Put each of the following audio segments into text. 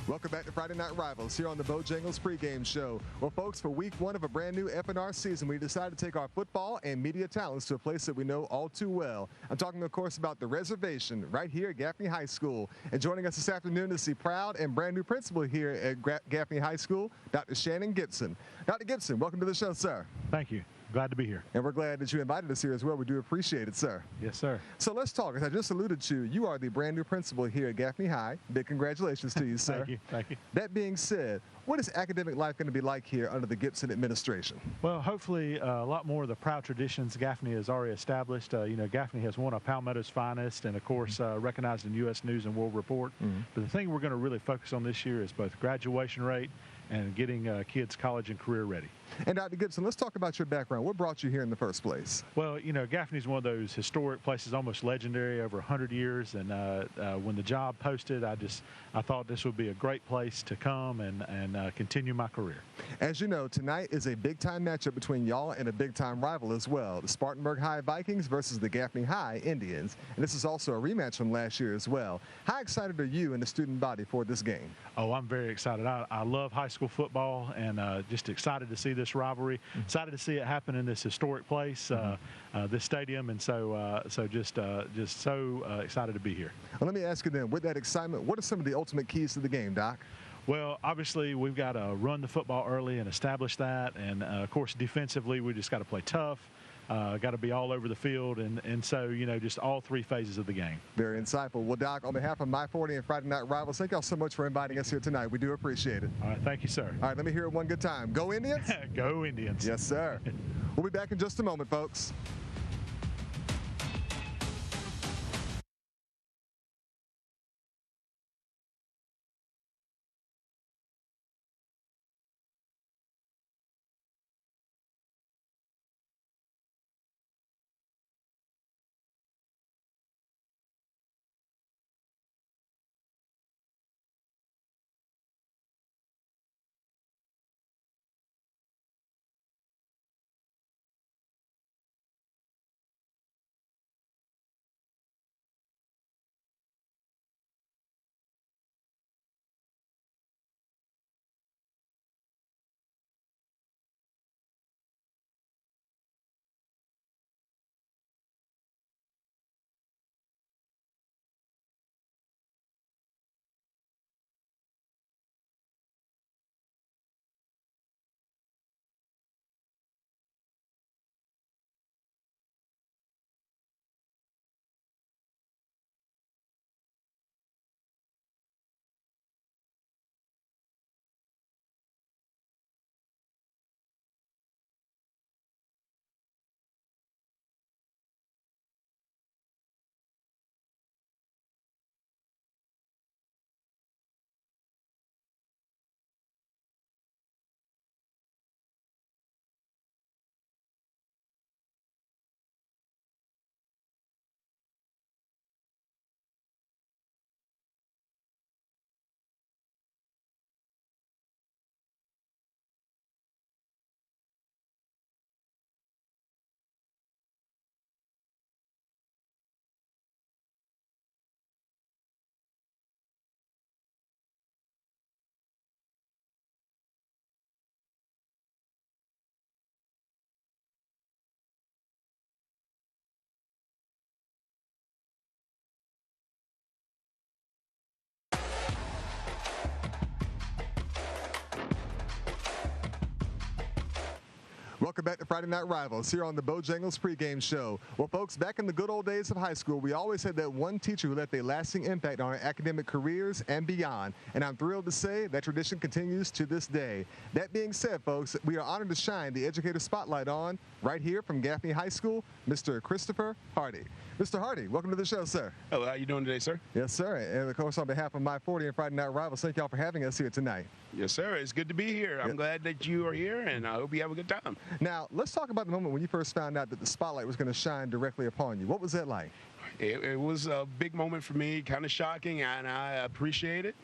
Welcome back to Friday Night Rivals here on the Bojangles pregame show. Well, folks, for week one of a brand new FNR season, we decided to take our football and media talents to a place that we know all too well. I'm talking, of course, about the reservation right here at Gaffney High School. And joining us this afternoon is the proud and brand new principal here at Gaffney High School, Dr. Shannon Gibson. Dr. Gibson, welcome to the show, sir. Thank you. Glad to be here. And we're glad that you invited us here as well. We do appreciate it, sir. Yes, sir. So let's talk. As I just alluded to, you are the brand new principal here at Gaffney High. Big congratulations to you, sir. Thank you. Thank you. That being said, what is academic life going to be like here under the Gibson administration? Well, hopefully a lot more of the proud traditions Gaffney has already established. Gaffney has won a Palmetto's finest and, of course, recognized in U.S. News and World Report. But the thing we're going to really focus on this year is both graduation rate and getting kids college and career ready. And Dr. Gibson, let's talk about your background. What brought you here in the first place? Well, Gaffney's one of those historic places, almost legendary, over 100 years. And when the job posted, I thought this would be a great place to come and continue my career. As you know, tonight is a big-time matchup between y'all and a big-time rival as well, the Spartanburg High Vikings versus the Gaffney High Indians. And this is also a rematch from last year as well. How excited are you and the student body for this game? Oh, I'm very excited. I love high school football and just excited to see this rivalry. Excited to see it happen in this historic place, this stadium, and so just so excited to be here. Well, let me ask you then, with that excitement, what are some of the ultimate keys to the game, Doc? Well, obviously, we've got to run the football early and establish that, and of course, defensively, we just got to play tough. Got to be all over the field, and so, just all three phases of the game. Very insightful. Well, Doc, on behalf of My 40 and Friday Night Rivals, thank y'all so much for inviting us here tonight. We do appreciate it. All right, thank you, sir. All right, let me hear it one good time. Go Indians? Go Indians. Yes, sir. We'll be back in just a moment, folks. Welcome back to Friday Night Rivals here on the Bojangles pregame show. Well, folks, back in the good old days of high school, we always had that one teacher who left a lasting impact on our academic careers and beyond. And I'm thrilled to say that tradition continues to this day. That being said, folks, we are honored to shine the educator spotlight on, right here from Gaffney High School, Mr. Christopher Hardy. Mr. Hardy, welcome to the show, sir. Hello, how you doing today, sir? Yes, sir. And of course, on behalf of My 40 and Friday Night Rivals, thank y'all for having us here tonight. Yes, sir. It's good to be here. I'm glad that you are here, and I hope you have a good time. Now, let's talk about the moment when you first found out that the spotlight was going to shine directly upon you. What was that like? It was a big moment for me, kind of shocking, and I appreciate it.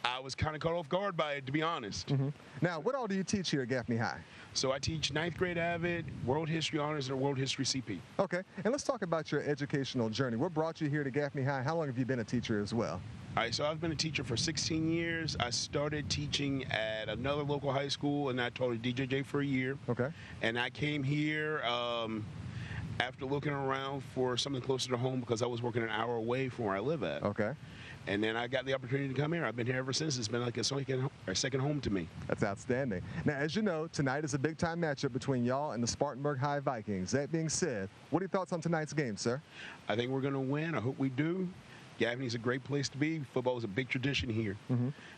I was kind of caught off guard by it, to be honest. Now, what all do you teach here at Gaffney High? So I teach 9th grade Avid, World History Honors, and World History CP. Okay, and let's talk about your educational journey. What brought you here to Gaffney High? How long have you been a teacher as well? All right, so I've been a teacher for 16 years. I started teaching at another local high school, and I taught at DJJ for a year. Okay. And I came here after looking around for something closer to home because I was working an hour away from where I live at. Okay. And then I got the opportunity to come here. I've been here ever since. It's been like a second home to me. That's outstanding. Now, as you know, tonight is a big-time matchup between y'all and the Spartanburg High Vikings. That being said, what are your thoughts on tonight's game, sir? I think we're going to win. I hope we do. Gaffney's a great place to be. Football is a big tradition here.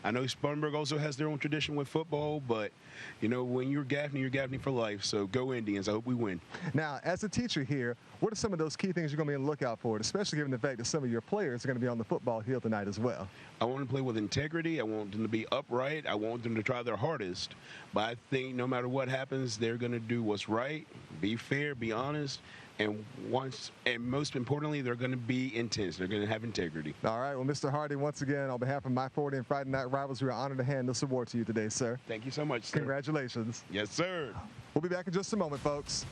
I know Spartanburg also has their own tradition with football, but, you know, when you're Gaffney for life. So go Indians. I hope we win. Now, as a teacher here, what are some of those key things you're going to be on the lookout for, especially given the fact that some of your players are going to be on the football field tonight as well? I want to play with integrity. I want them to be upright. I want them to try their hardest. But I think no matter what happens, they're going to do what's right, be fair, be honest, and most importantly, they're going to be intense. They're going to have integrity. All right. Well, Mr. Hardy, once again, on behalf of my 40 and Friday Night Rivals, we are honored to hand this award to you today, sir. Thank you so much, sir. Congratulations. Yes, sir. We'll be back in just a moment, folks.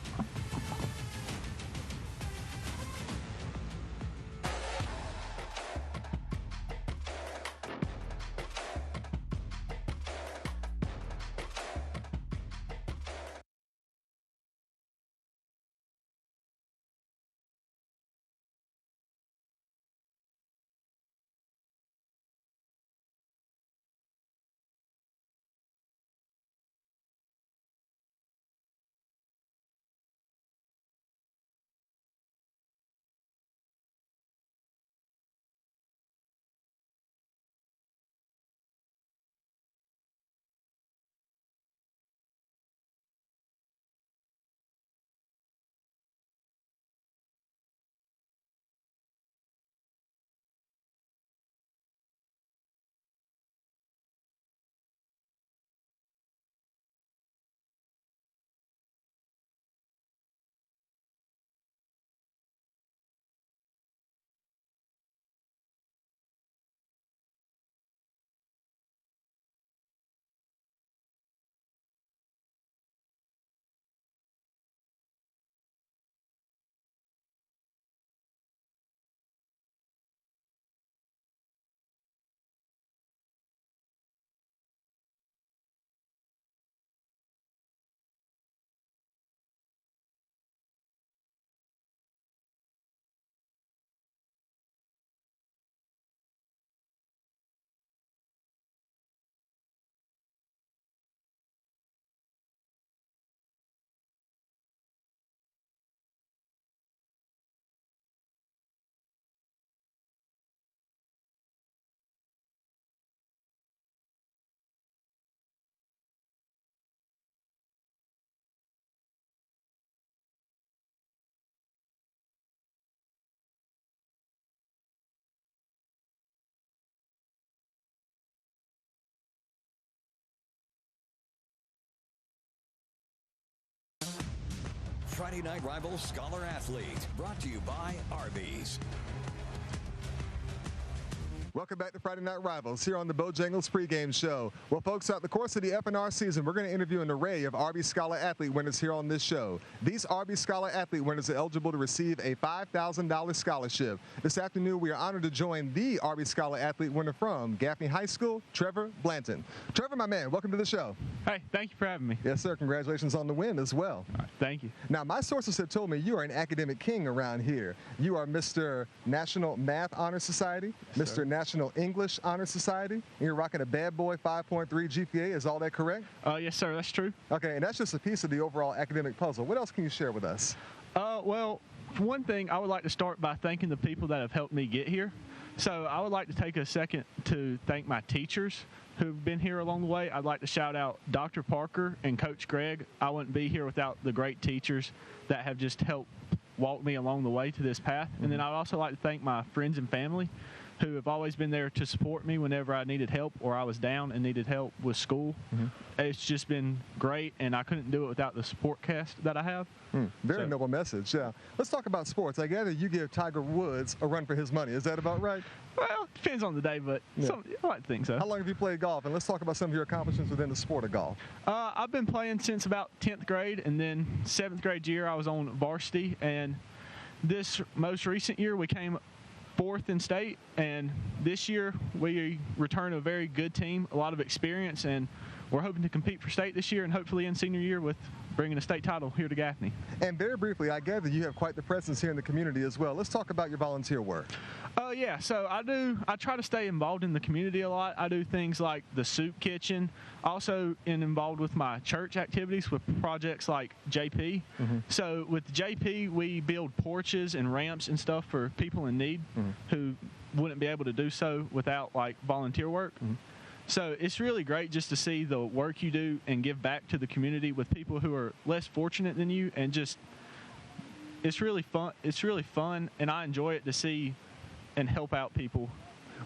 Friday Night Rivals Scholar Athlete, brought to you by Arby's. Welcome back to Friday Night Rivals here on the Bojangles pregame show. Well, folks, throughout the course of the FNR season, we're going to interview an array of Arby's Scholar Athlete winners here on this show. These Arby's Scholar Athlete winners are eligible to receive a $5,000 scholarship. This afternoon, we are honored to join the Arby's Scholar Athlete winner from Gaffney High School, Trevor Blanton. Trevor, my man, welcome to the show. Hey, thank you for having me. Yes, sir. Congratulations on the win as well. All right, thank you. Now, my sources have told me you are an academic king around here. You are Mr. National Math Honor Society, yes, Mr. National English Honor Society, and you're rocking a bad boy 5.3 GPA. Is all that correct? Yes, sir. That's true. Okay, and that's just a piece of the overall academic puzzle. What else can you share with us? Well, for one thing, I would like to start by thanking the people that have helped me get here. So I would like to take a second to thank my teachers who've been here along the way. I'd like to shout out Dr. Parker and Coach Greg. I wouldn't be here without the great teachers that have just helped walk me along the way to this path. And then I'd also like to thank my friends and family who have always been there to support me whenever I needed help or I was down and needed help with school. It's just been great, and I couldn't do it without the support cast that I have. Very noble message, yeah. Let's talk about sports. I gather you give Tiger Woods a run for his money. Is that about right? Well, depends on the day, but I like to think so. How long have you played golf? And let's talk about some of your accomplishments within the sport of golf. I've been playing since about 10th grade, and then 7th grade year I was on varsity, and this most recent year we came 4th in state, and this year we return a very good team, a lot of experience, and we're hoping to compete for state this year and hopefully in senior year with bringing a state title here to Gaffney. And very briefly, I gather you have quite the presence here in the community as well. Let's talk about your volunteer work. Yeah, so I try to stay involved in the community a lot. I do things like the soup kitchen, also involved with my church activities with projects like JP. So with JP, we build porches and ramps and stuff for people in need who wouldn't be able to do so without like volunteer work. So it's really great just to see the work you do and give back to the community with people who are less fortunate than you, and just it's really fun. It's really fun, and I enjoy it to see and help out people.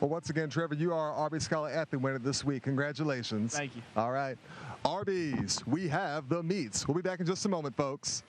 Well, once again, Trevor, you are our Arby Scholar Athlete winner this week. Congratulations. Thank you. All right. Arby's, we have the meats. We'll be back in just a moment, folks.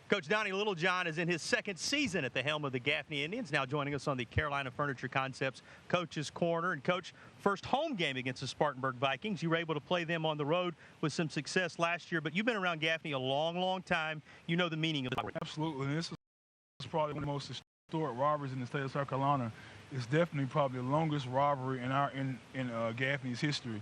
Coach Donnie Littlejohn is in his 2nd season at the helm of the Gaffney Indians, now joining us on the Carolina Furniture Concepts Coach's Corner. And, Coach, first home game against the Spartanburg Vikings. You were able to play them on the road with some success last year, but you've been around Gaffney a long, long time. You know the meaning of the rivalry. Absolutely. And this is probably one of the most historic rivalries in the state of South Carolina. It's definitely probably the longest rivalry in Gaffney's history.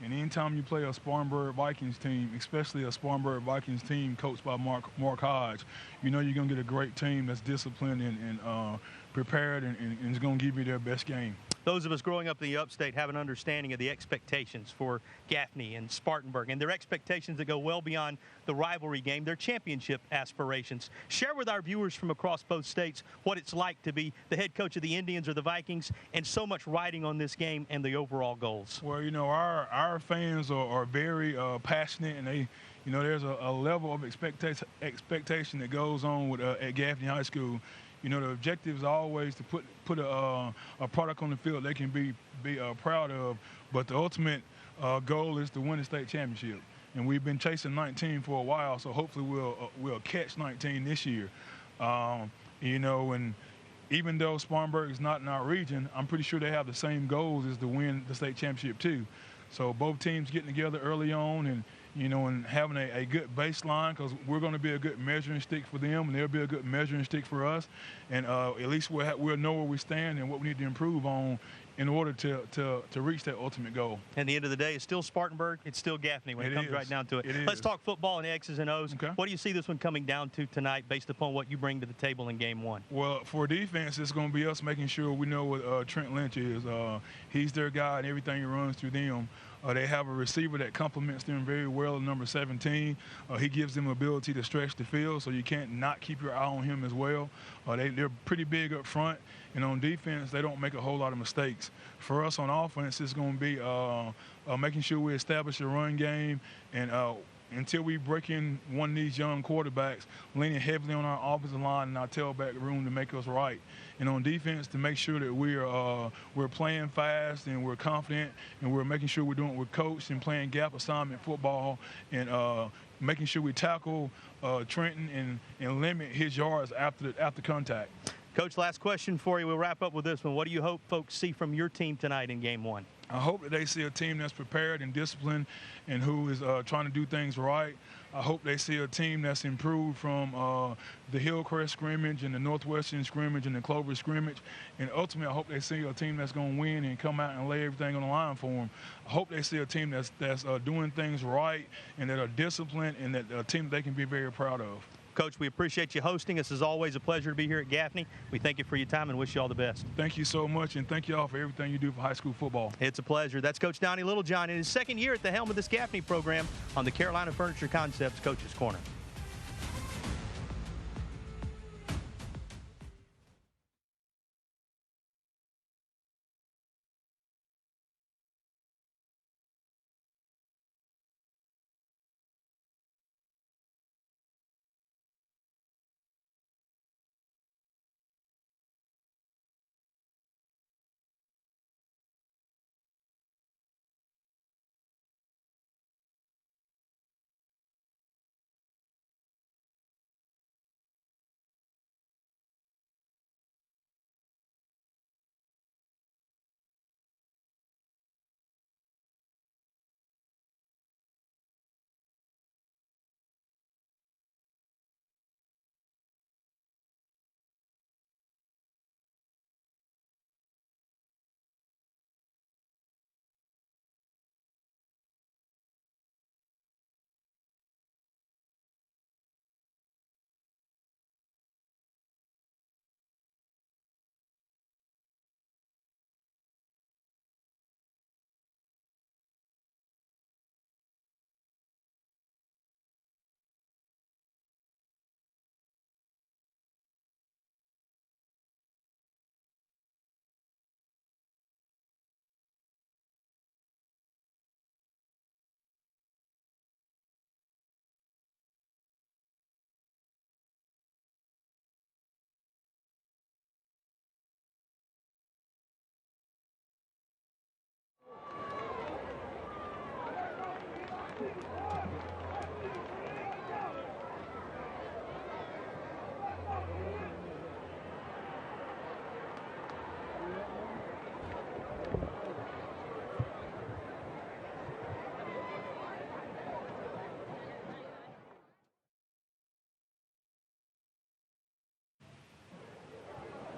And anytime you play a Spartanburg Vikings team, especially a Spartanburg Vikings team coached by Mark Hodge, you know you're going to get a great team that's disciplined and prepared and is going to give you their best game. Those of us growing up in the upstate have an understanding of the expectations for Gaffney and Spartanburg, and their expectations that go well beyond the rivalry game, their championship aspirations. Share with our viewers from across both states what it's like to be the head coach of the Indians or the Vikings, and so much riding on this game and the overall goals. Well, you know, our fans are very passionate, and they, you know, there's a level of expectation that goes on with at Gaffney High School. You know, the objective is always to put a product on the field they can be proud of, but the ultimate goal is to win the state championship. And we've been chasing 19 for a while, so hopefully we'll catch 19 this year. You know, and even though Spartanburg is not in our region, I'm pretty sure they have the same goals as to win the state championship too. So both teams getting together early on and, you know, and having a good baseline, because we're going to be a good measuring stick for them, and they'll be a good measuring stick for us. And at least we'll know where we stand and what we need to improve on, in order to reach that ultimate goal. And the end of the day, it's still Spartanburg, it's still Gaffney when it comes right down to it. Let's talk football and X's and O's. Okay. What do you see this one coming down to tonight based upon what you bring to the table in game one? Well, for defense, it's going to be us making sure we know what Trent Lynch is. He's their guy, and everything runs through them. They have a receiver that complements them very well, number 17. He gives them ability to stretch the field, so you can't not keep your eye on him as well. They're pretty big up front, and on defense, they don't make a whole lot of mistakes. For us on offense, it's going to be making sure we establish a run game, and until we break in one of these young quarterbacks, leaning heavily on our offensive line and our tailback room to make us right. And on defense, to make sure that we're playing fast and we're confident and we're making sure we're doing it with coach and playing gap assignment football and making sure we tackle Trenton and limit his yards after contact. Coach, last question for you. We'll wrap up with this one. What do you hope folks see from your team tonight in game one? I hope that they see a team that's prepared and disciplined and who is trying to do things right. I hope they see a team that's improved from the Hillcrest scrimmage and the Northwestern scrimmage and the Clover scrimmage. And ultimately, I hope they see a team that's going to win and come out and lay everything on the line for them. I hope they see a team that's doing things right and that are disciplined and that a team they can be very proud of. Coach, we appreciate you hosting us. It's always a pleasure to be here at Gaffney. We thank you for your time and wish you all the best. Thank you so much, and thank you all for everything you do for high school football. It's a pleasure. That's Coach Donnie Littlejohn in his second year at the helm of this Gaffney program on the Carolina Furniture Concepts Coach's Corner.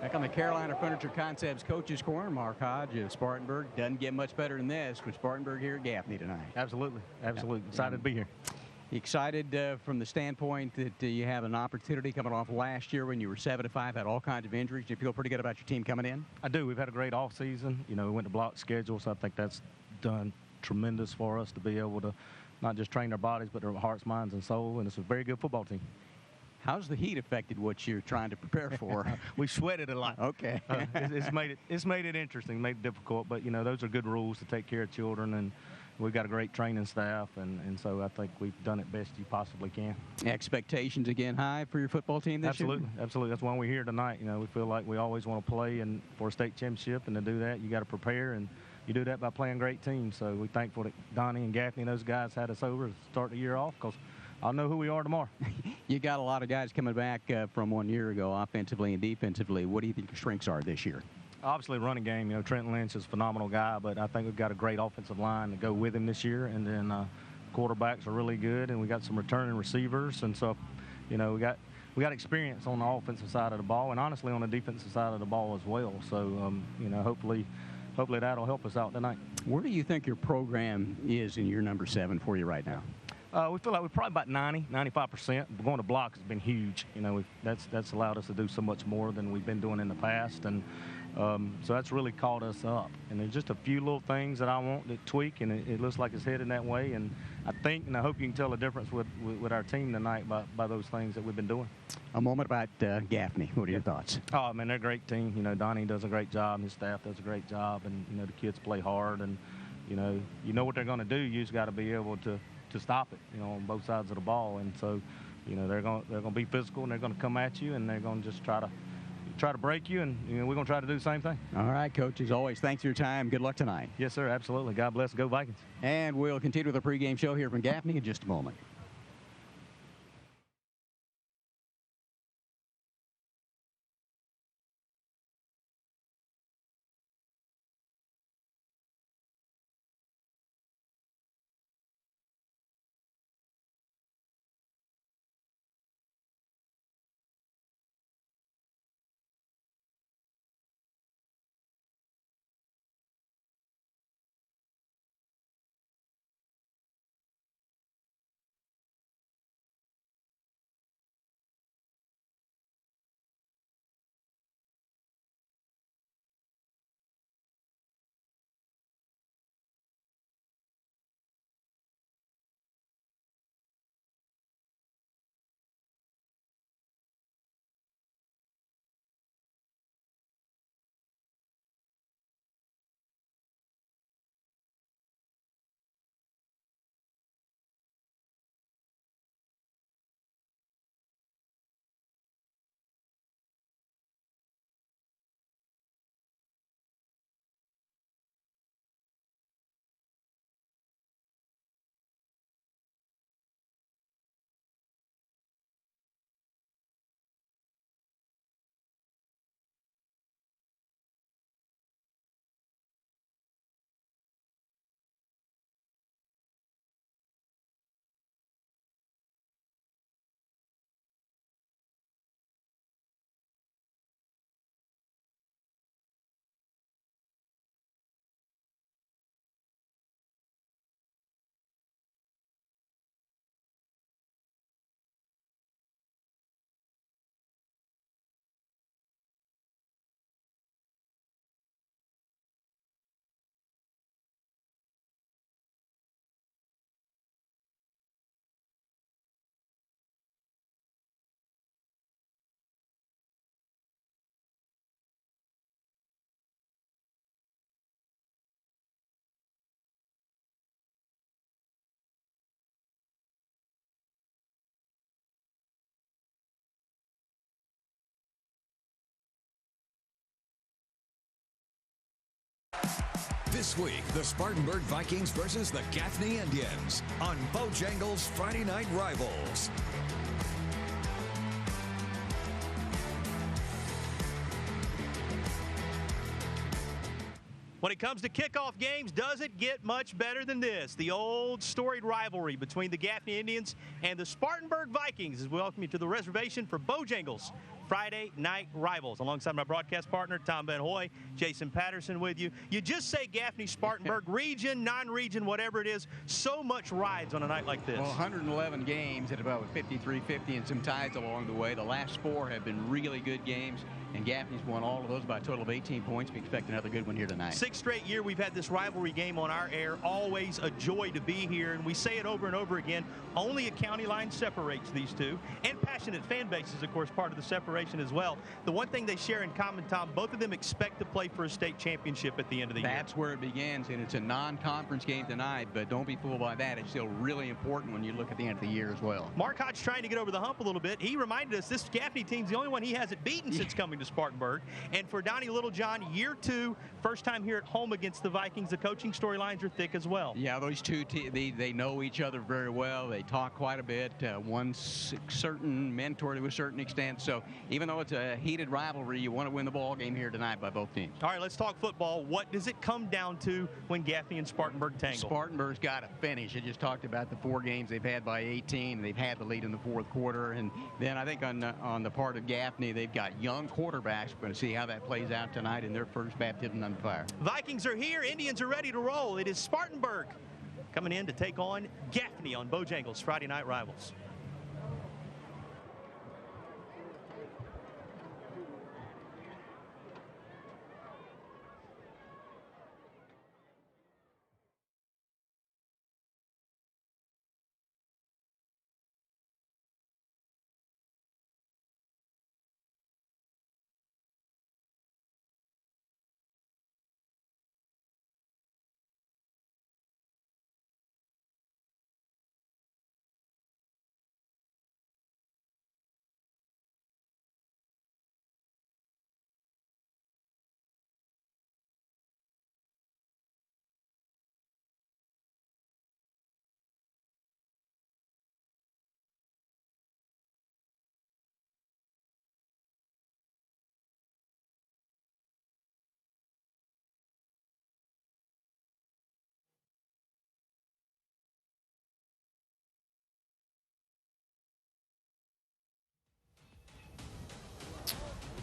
Back on the Carolina Furniture Concepts Coach's Corner, Mark Hodge of Spartanburg. Doesn't get much better than this with Spartanburg here at Gaffney tonight. Absolutely. Excited to be here. Excited from the standpoint that you have an opportunity coming off last year when you were 7-5, had all kinds of injuries. Do you feel pretty good about your team coming in? I do. We've had a great off season. You know, we went to block schedule, so I think that's done tremendous for us to be able to not just train our bodies, but our hearts, minds, and soul. And it's a very good football team. How's the heat affected what you're trying to prepare for? We sweated a lot. Okay. It's made it interesting, made it difficult. But, you know, those are good rules to take care of children. And we've got a great training staff. And so I think we've done it best you possibly can. Expectations, again, high for your football team this year? Absolutely. That's why we're here tonight. You know, we feel like we always want to play and for a state championship. And to do that, you got to prepare. And you do that by playing great teams. So we're thankful that Donnie and Gaffney and those guys had us over to start the year off because I'll know who we are tomorrow. You got a lot of guys coming back from 1 year ago, offensively and defensively. What do you think your strengths are this year? Obviously, running game. You know, Trent Lynch is a phenomenal guy, but I think we've got a great offensive line to go with him this year. And then quarterbacks are really good, and we got some returning receivers. And so, you know, we got experience on the offensive side of the ball, and honestly on the defensive side of the ball as well. So, you know, hopefully hopefully that'll help us out tonight. Where do you think your program is in year number 7 for you right now? We feel like we're probably about 95%. Going to blocks has been huge. You know, that's allowed us to do so much more than we've been doing in the past, and so that's really caught us up. And there's just a few little things that I want to tweak, and it looks like it's headed that way. And I think, and I hope you can tell the difference with our team tonight by those things that we've been doing. A moment about Gaffney. What are your thoughts? Oh, man, they're a great team. You know, Donnie does a great job, and his staff does a great job, and you know the kids play hard, and you know what they're going to do. You just got to be able to stop it, you know, on both sides of the ball. And so, you know, they're going to be physical, and they're going to come at you, and they're going to just try to break you, and you know, we're going to try to do the same thing. All right, Coach, as always, thanks for your time. Good luck tonight. Yes, sir, absolutely. God bless. Go Vikings. And we'll continue with the pregame show here from Gaffney in just a moment. This week, the Spartanburg Vikings versus the Gaffney Indians on Bojangles' Friday Night Rivals. When it comes to kickoff games, does it get much better than this? The old storied rivalry between the Gaffney Indians and the Spartanburg Vikings as we welcome you to the reservation for Bojangles Friday Night Rivals. Alongside my broadcast partner, Tom Van Hoy, Jason Patterson with you. You just say Gaffney, Spartanburg, region, non-region, whatever it is, so much rides on a night like this. Well, 111 games at about 53-50 and some ties along the way. The last 4 have been really good games, and Gaffney's won all of those by a total of 18 points. We expect another good one here tonight. 6th straight year we've had this rivalry game on our air. Always a joy to be here, and we say it over and over again. Only a county line separates these two, and passionate fan bases, of course, part of the separation as well. The one thing they share in common, Tom, both of them expect to play for a state championship at the end of the year. That's where it begins, and it's a non-conference game tonight, but don't be fooled by that. It's still really important when you look at the end of the year as well. Mark Hodge trying to get over the hump a little bit. He reminded us this Gaffney team's the only one he hasn't beaten since coming to Spartanburg. And for Donnie Littlejohn, year 2, first time here at home against the Vikings. The coaching storylines are thick as well. Yeah, those two, they know each other very well. They talk quite a bit. One certain mentor to a certain extent. So even though it's a heated rivalry, you want to win the ball game here tonight by both teams. All right, let's talk football. What does it come down to when Gaffney and Spartanburg tangle? Spartanburg's got to finish. I just talked about the 4 games they've had by 18. They've had the lead in the 4th quarter. And then I think on the part of Gaffney, they've got young quarterbacks quarterbacks. We're going to see how that plays out tonight in their first baptism under fire. Vikings are here. Indians are ready to roll. It is Spartanburg coming in to take on Gaffney on Bojangles Friday Night Rivals.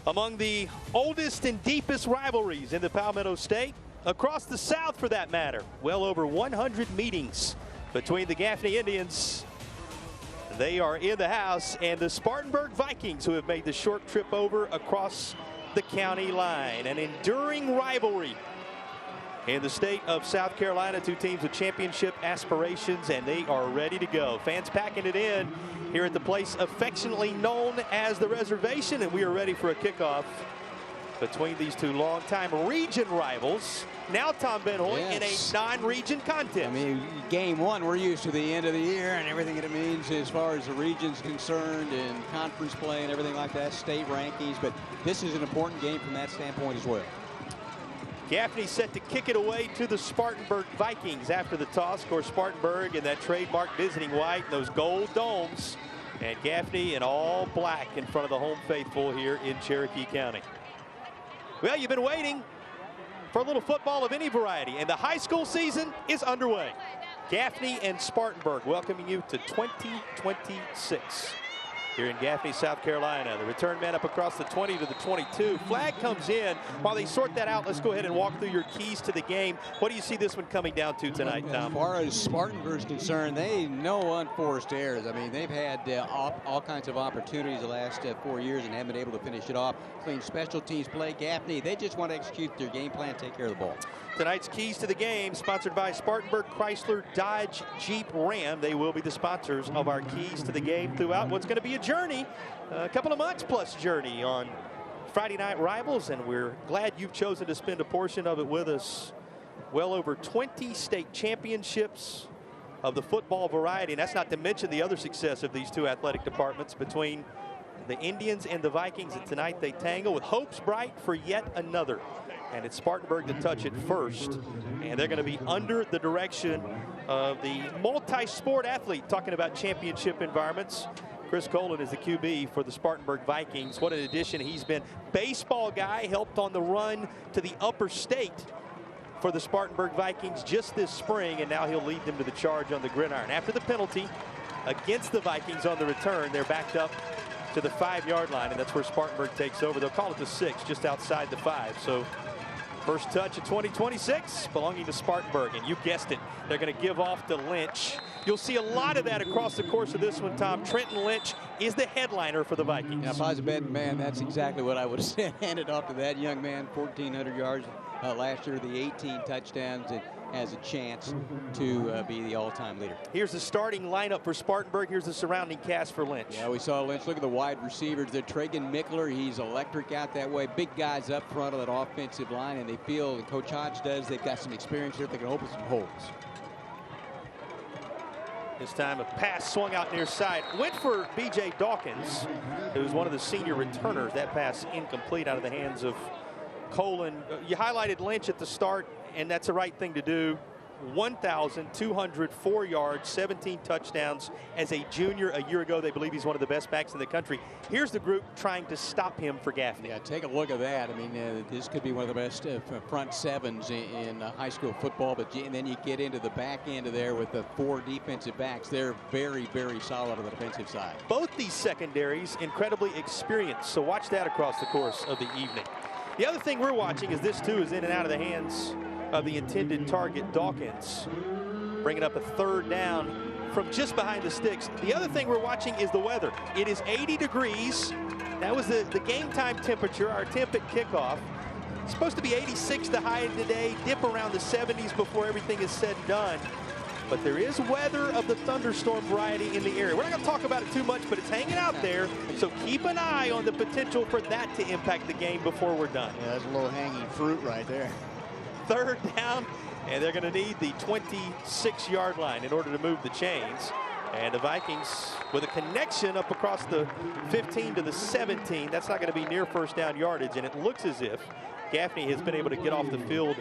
Among the oldest and deepest rivalries in the Palmetto State, across the South for that matter, well over 100 meetings between the Gaffney Indians. They are in the house, and the Spartanburg Vikings, who have made the short trip over across the county line. An enduring rivalry in the state of South Carolina, two teams with championship aspirations, and they are ready to go. Fans packing it in here at the place affectionately known as the Reservation, and we are ready for a kickoff between these two longtime region rivals. Now Tom Benhoy in a non-region contest. I mean, game one, we're used to the end of the year and everything that it means as far as the region's concerned and conference play and everything like that, state rankings, but this is an important game from that standpoint as well. Gaffney set to kick it away to the Spartanburg Vikings after the toss. Of course, Spartanburg in that trademark visiting white, those gold domes, and Gaffney in all black in front of the home faithful here in Cherokee County. Well, you've been waiting for a little football of any variety, and the high school season is underway. Gaffney and Spartanburg welcoming you to 2026. Here in Gaffney, South Carolina. The return man up across the 20 to the 22. Flag comes in. While they sort that out, let's go ahead and walk through your keys to the game. What do you see this one coming down to tonight, Tom? As far as Spartanburg's concerned, they no unforced errors. I mean, they've had all kinds of opportunities the last 4 years and haven't been able to finish it off. Clean special teams play. Gaffney, they just want to execute their game plan, take care of the ball. Tonight's keys to the game, sponsored by Spartanburg, Chrysler, Dodge, Jeep, Ram. They will be the sponsors of our keys to the game throughout what's going to be a journey, a couple of months plus journey on Friday Night Rivals, and we're glad you've chosen to spend a portion of it with us. Well over 20 state championships of the football variety, and that's not to mention the other success of these two athletic departments between the Indians and the Vikings, and tonight they tangle with hopes bright for yet another. And it's Spartanburg to touch it first, and they're going to be under the direction of the multi-sport athlete, talking about championship environments. Chris Colin is the QB for the Spartanburg Vikings. What an addition he's been. Baseball guy, helped on the run to the upper state for the Spartanburg Vikings just this spring, and now he'll lead them to the charge on the gridiron. After the penalty against the Vikings on the return, they're backed up to the 5-yard line, and that's where Spartanburg takes over. They'll call it the 6, just outside the 5. So first touch of 2026 belonging to Spartanburg, and you guessed it, they're going to give off to Lynch. You'll see a lot of that across the course of this one, Tom. Trenton Lynch is the headliner for the Vikings. Yeah, if I was a betting man, that's exactly what I would have said. Handed off to that young man, 1,400 yards last year, the 18 touchdowns, and has a chance to be the all-time leader. Here's the starting lineup for Spartanburg. Here's the surrounding cast for Lynch. Yeah, we saw Lynch. Look at the wide receivers. They're Tragan Mickler. He's electric out that way. Big guys up front of that offensive line, and they feel, and Coach Hodge does, they've got some experience here. They can open some holes. This time a pass swung out near side. Went for B.J. Dawkins, who's one of the senior returners. That pass incomplete out of the hands of Colin. You highlighted Lynch at the start, and that's the right thing to do. 1,204 yards, 17 touchdowns as a junior a year ago. They believe he's one of the best backs in the country. Here's the group trying to stop him for Gaffney. Yeah, take a look at that. I mean, this could be one of the best front sevens in high school football, and then you get into the back end of there with the 4 defensive backs. They're very, very solid on the defensive side. Both these secondaries incredibly experienced, so watch that across the course of the evening. The other thing we're watching is this, too, is in and out of the hands of the intended target, Dawkins, bringing up a 3rd down from just behind the sticks. The other thing we're watching is the weather. It is 80 degrees. That was the game time temperature, our temp at kickoff. It's supposed to be 86 the high today, dip around the 70s before everything is said and done. But there is weather of the thunderstorm variety in the area. We're not going to talk about it too much, but it's hanging out there. So keep an eye on the potential for that to impact the game before we're done. Yeah, that's a little hanging fruit right there. 3rd down, and they're going to need the 26-yard line in order to move the chains. And the Vikings with a connection up across the 15 to the 17. That's not going to be near 1st down yardage, and it looks as if Gaffney has been able to get off the field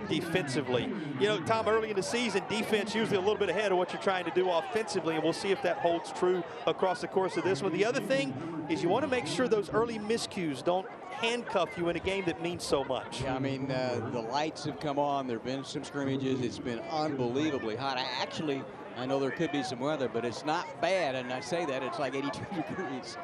defensively. You know, Tom, early in the season, defense usually a little bit ahead of what you're trying to do offensively, and we'll see if that holds true across the course of this one. The other thing is you want to make sure those early miscues don't handcuff you in a game that means so much. Yeah, I mean, the lights have come on. There have been some scrimmages. It's been unbelievably hot. I know there could be some weather, but it's not bad, and I say that, it's like 82 degrees.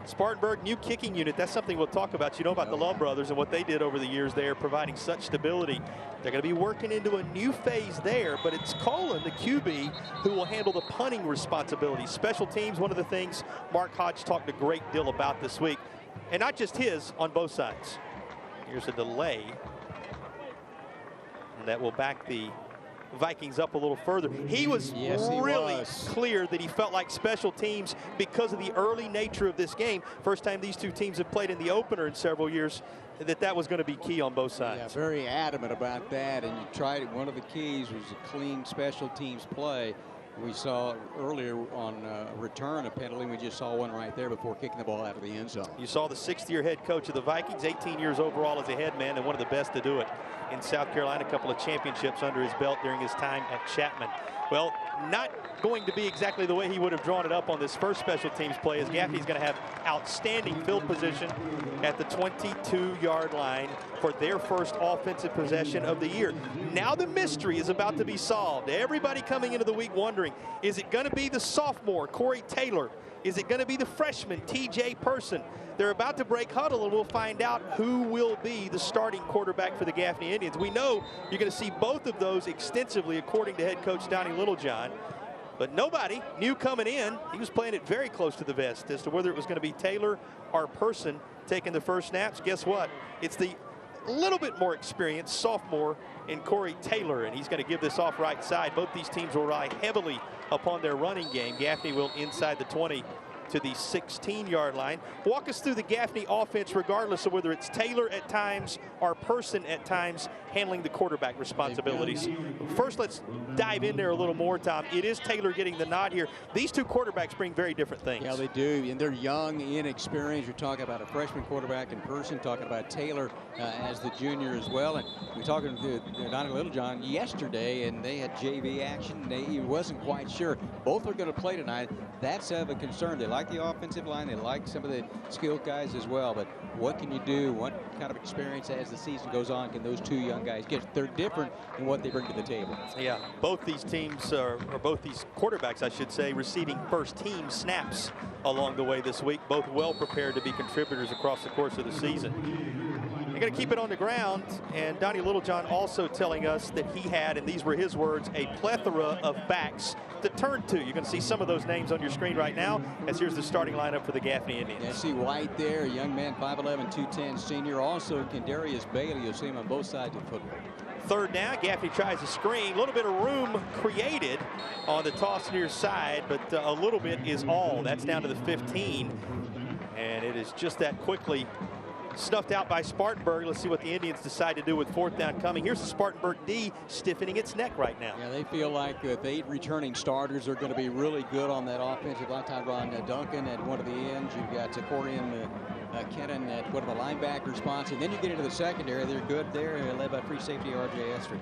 Spartanburg, new kicking unit. That's something we'll talk about. You know about the Lum brothers and what they did over the years there, providing such stability. They're going to be working into a new phase there, but it's Colin, the QB, who will handle the punting responsibility. Special teams, one of the things Mark Hodge talked a great deal about this week, and not just his, on both sides. Here's a delay, and that will back the Vikings up a little further. He was really clear that he felt like special teams, because of the early nature of this game, first time these two teams have played in the opener in several years, that was going to be key on both sides. Yeah, very adamant about that, and you tried it. One of the keys was a clean special teams play. We saw earlier on return a penalty. We just saw one right there before kicking the ball out of the end zone. You saw the 6th-year head coach of the Vikings, 18 years overall as a head man, and one of the best to do it in South Carolina. A couple of championships under his belt during his time at Chapman. Well, not going to be exactly the way he would have drawn it up on this first special teams play, as Gaffney's going to have outstanding field position at the 22-yard line for their first offensive possession of the year. Now the mystery is about to be solved. Everybody coming into the week wondering, is it going to be the sophomore, Corey Taylor? Is it going to be the freshman, TJ Person? They're about to break huddle, and we'll find out who will be the starting quarterback for the Gaffney Indians. We know you're going to see both of those extensively, according to head coach Donnie Littlejohn. But nobody knew coming in. He was playing it very close to the vest as to whether it was going to be Taylor or Person taking the first snaps. Guess what? It's the little bit more experienced sophomore in Corey Taylor, and he's going to give this off right side. Both these teams will rely heavily upon their running game. Gaffney will inside the 20 to the 16-yard line. Walk us through the Gaffney offense, regardless of whether it's Taylor at times or Person at times handling the quarterback responsibilities. First, let's dive in there a little more, Tom. It is Taylor getting the nod here. These two quarterbacks bring very different things. Yeah, they do, and they're young, inexperienced. You're talking about a freshman quarterback in Person, talking about Taylor as the junior as well. And we're talking to Donnie Littlejohn yesterday, and they had JV action. He wasn't quite sure. Both are going to play tonight. That's of a concern. They like the offensive line. They like some of the skilled guys as well. But what can you do? What kind of experience as the season goes on can those two young guys get? They're different in what they bring to the table. Yeah, both these teams, or both these quarterbacks, I should say, receiving first team snaps along the way this week. Both well prepared to be contributors across the course of the season. They're going to keep it on the ground, and Donnie Littlejohn also telling us that he had, and these were his words, a plethora of backs to turn to. You're going to see some of those names on your screen right now, as here's the starting lineup for the Gaffney Indians. Yeah, see White there, a young man, 5'11", 210 senior. Also, Kendarius Bailey, you'll see him on both sides of football. Third down, Gaffney tries a screen. A little bit of room created on the toss near side, but a little bit is all. That's down to the 15, and it is just that quickly snuffed out by Spartanburg. Let's see what the Indians decide to do with fourth down coming. Here's the Spartanburg D stiffening its neck right now. Yeah, they feel like the 8 returning starters are going to be really good on that offensive line. Tyron Duncan at one of the ends. You've got Corian Kennan at one of the linebacker spots. And then you get into the secondary. They're good there, led by free safety R.J. Estridge.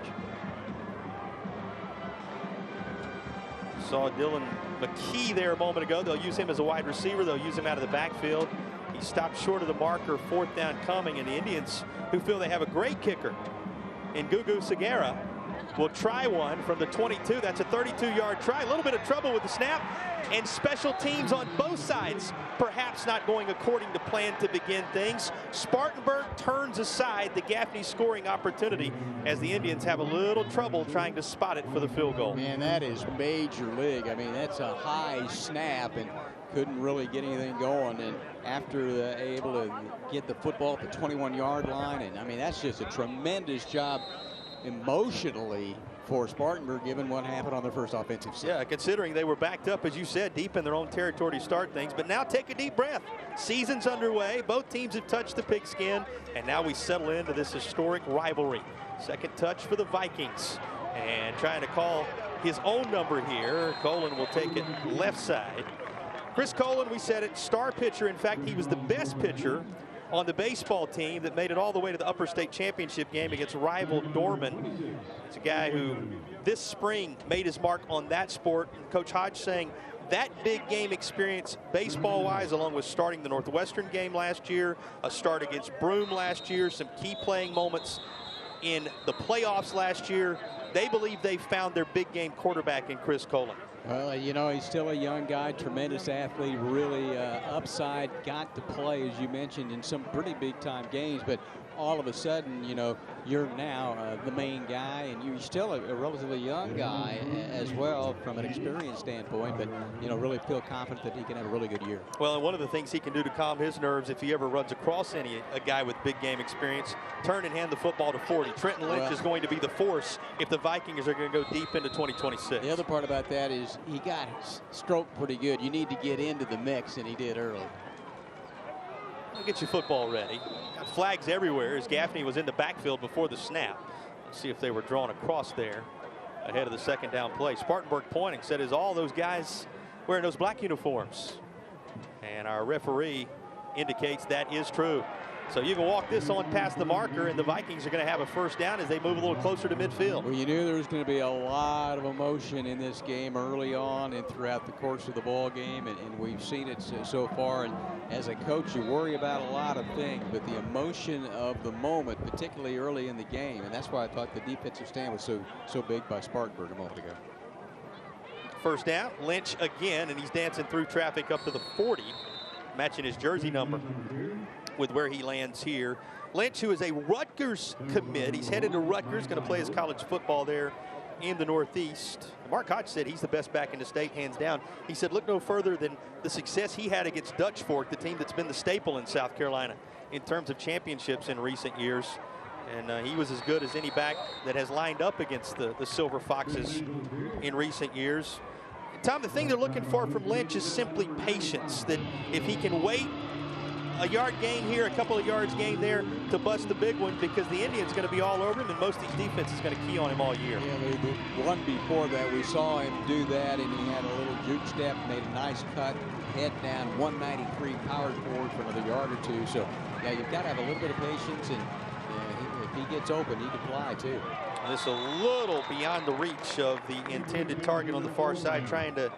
Saw Dylan McKee there a moment ago. They'll use him as a wide receiver. They'll use him out of the backfield. He stopped short of the marker, 4th down coming, and the Indians, who feel they have a great kicker in Gugu Segura, will try one from the 22. That's a 32-yard try. A little bit of trouble with the snap, and special teams on both sides perhaps not going according to plan to begin things. Spartanburg turns aside the Gaffney scoring opportunity as the Indians have a little trouble trying to spot it for the field goal. Man, that is major league. I mean, that's a high snap and couldn't really get anything going. And after able to get the football at the 21-yard line, and I mean, that's just a tremendous job emotionally for Spartanburg, given what happened on their first offensive set. Yeah, considering they were backed up, as you said, deep in their own territory to start things. But now take a deep breath. Season's underway. Both teams have touched the pigskin, and now we settle into this historic rivalry. Second touch for the Vikings. And trying to call his own number here. Colin will take it left side. Chris Colin, we said it, star pitcher. In fact, he was the best pitcher on the baseball team that made it all the way to the Upper State Championship game against rival Dorman. It's a guy who this spring made his mark on that sport. And Coach Hodge saying that big game experience baseball-wise, along with starting the Northwestern game last year, a start against Broome last year, some key playing moments in the playoffs last year, they believe they found their big game quarterback in Chris Colin. Well, you know, he's still a young guy, tremendous athlete, really upside, got to play, as you mentioned, in some pretty big-time games. But all of a sudden, you know, you're now the main guy, and you're still a relatively young guy as well from an experience standpoint, but, you know, really feel confident that he can have a really good year. Well, and one of the things he can do to calm his nerves if he ever runs across a guy with big game experience, turn and hand the football to 40. Trenton Lynch is going to be the force if the Vikings are going to go deep into 2026. The other part about that is he got stroked pretty good. You need to get into the mix, and he did early. I'll get your football ready. Got flags everywhere as Gaffney was in the backfield before the snap. Let's see if they were drawn across there ahead of the second down play. Spartanburg pointing, said, is all those guys wearing those black uniforms? And our referee indicates that is true. So you can walk this on past the marker, and the Vikings are going to have a first down as they move a little closer to midfield. Well, you knew there was going to be a lot of emotion in this game early on and throughout the course of the ball game, and we've seen it so far. And as a coach, you worry about a lot of things, but the emotion of the moment, particularly early in the game, and that's why I thought the defensive stand was so big by Spartanburg a moment ago. First down, Lynch again, and he's dancing through traffic up to the 40, matching his jersey number with where he lands here. Lynch, who is a Rutgers commit, he's headed to Rutgers, going to play his college football there in the Northeast. Mark Hodge said he's the best back in the state, hands down. He said look no further than the success he had against Dutch Fork, the team that's been the staple in South Carolina in terms of championships in recent years. And he was as good as any back that has lined up against the Silver Foxes in recent years. Tom, the thing they're looking for from Lynch is simply patience, that if he can wait a yard gain here, a couple of yards gain there to bust the big one, because the Indians going to be all over him, and most of these defenses going to key on him all year. Yeah, the one before that, we saw him do that, and he had a little juke step, made a nice cut, head down, 193, powered forward for another yard or two. So, yeah, you've got to have a little bit of patience, and if he gets open, he can fly, too. This a little beyond the reach of the intended target on the far side, trying to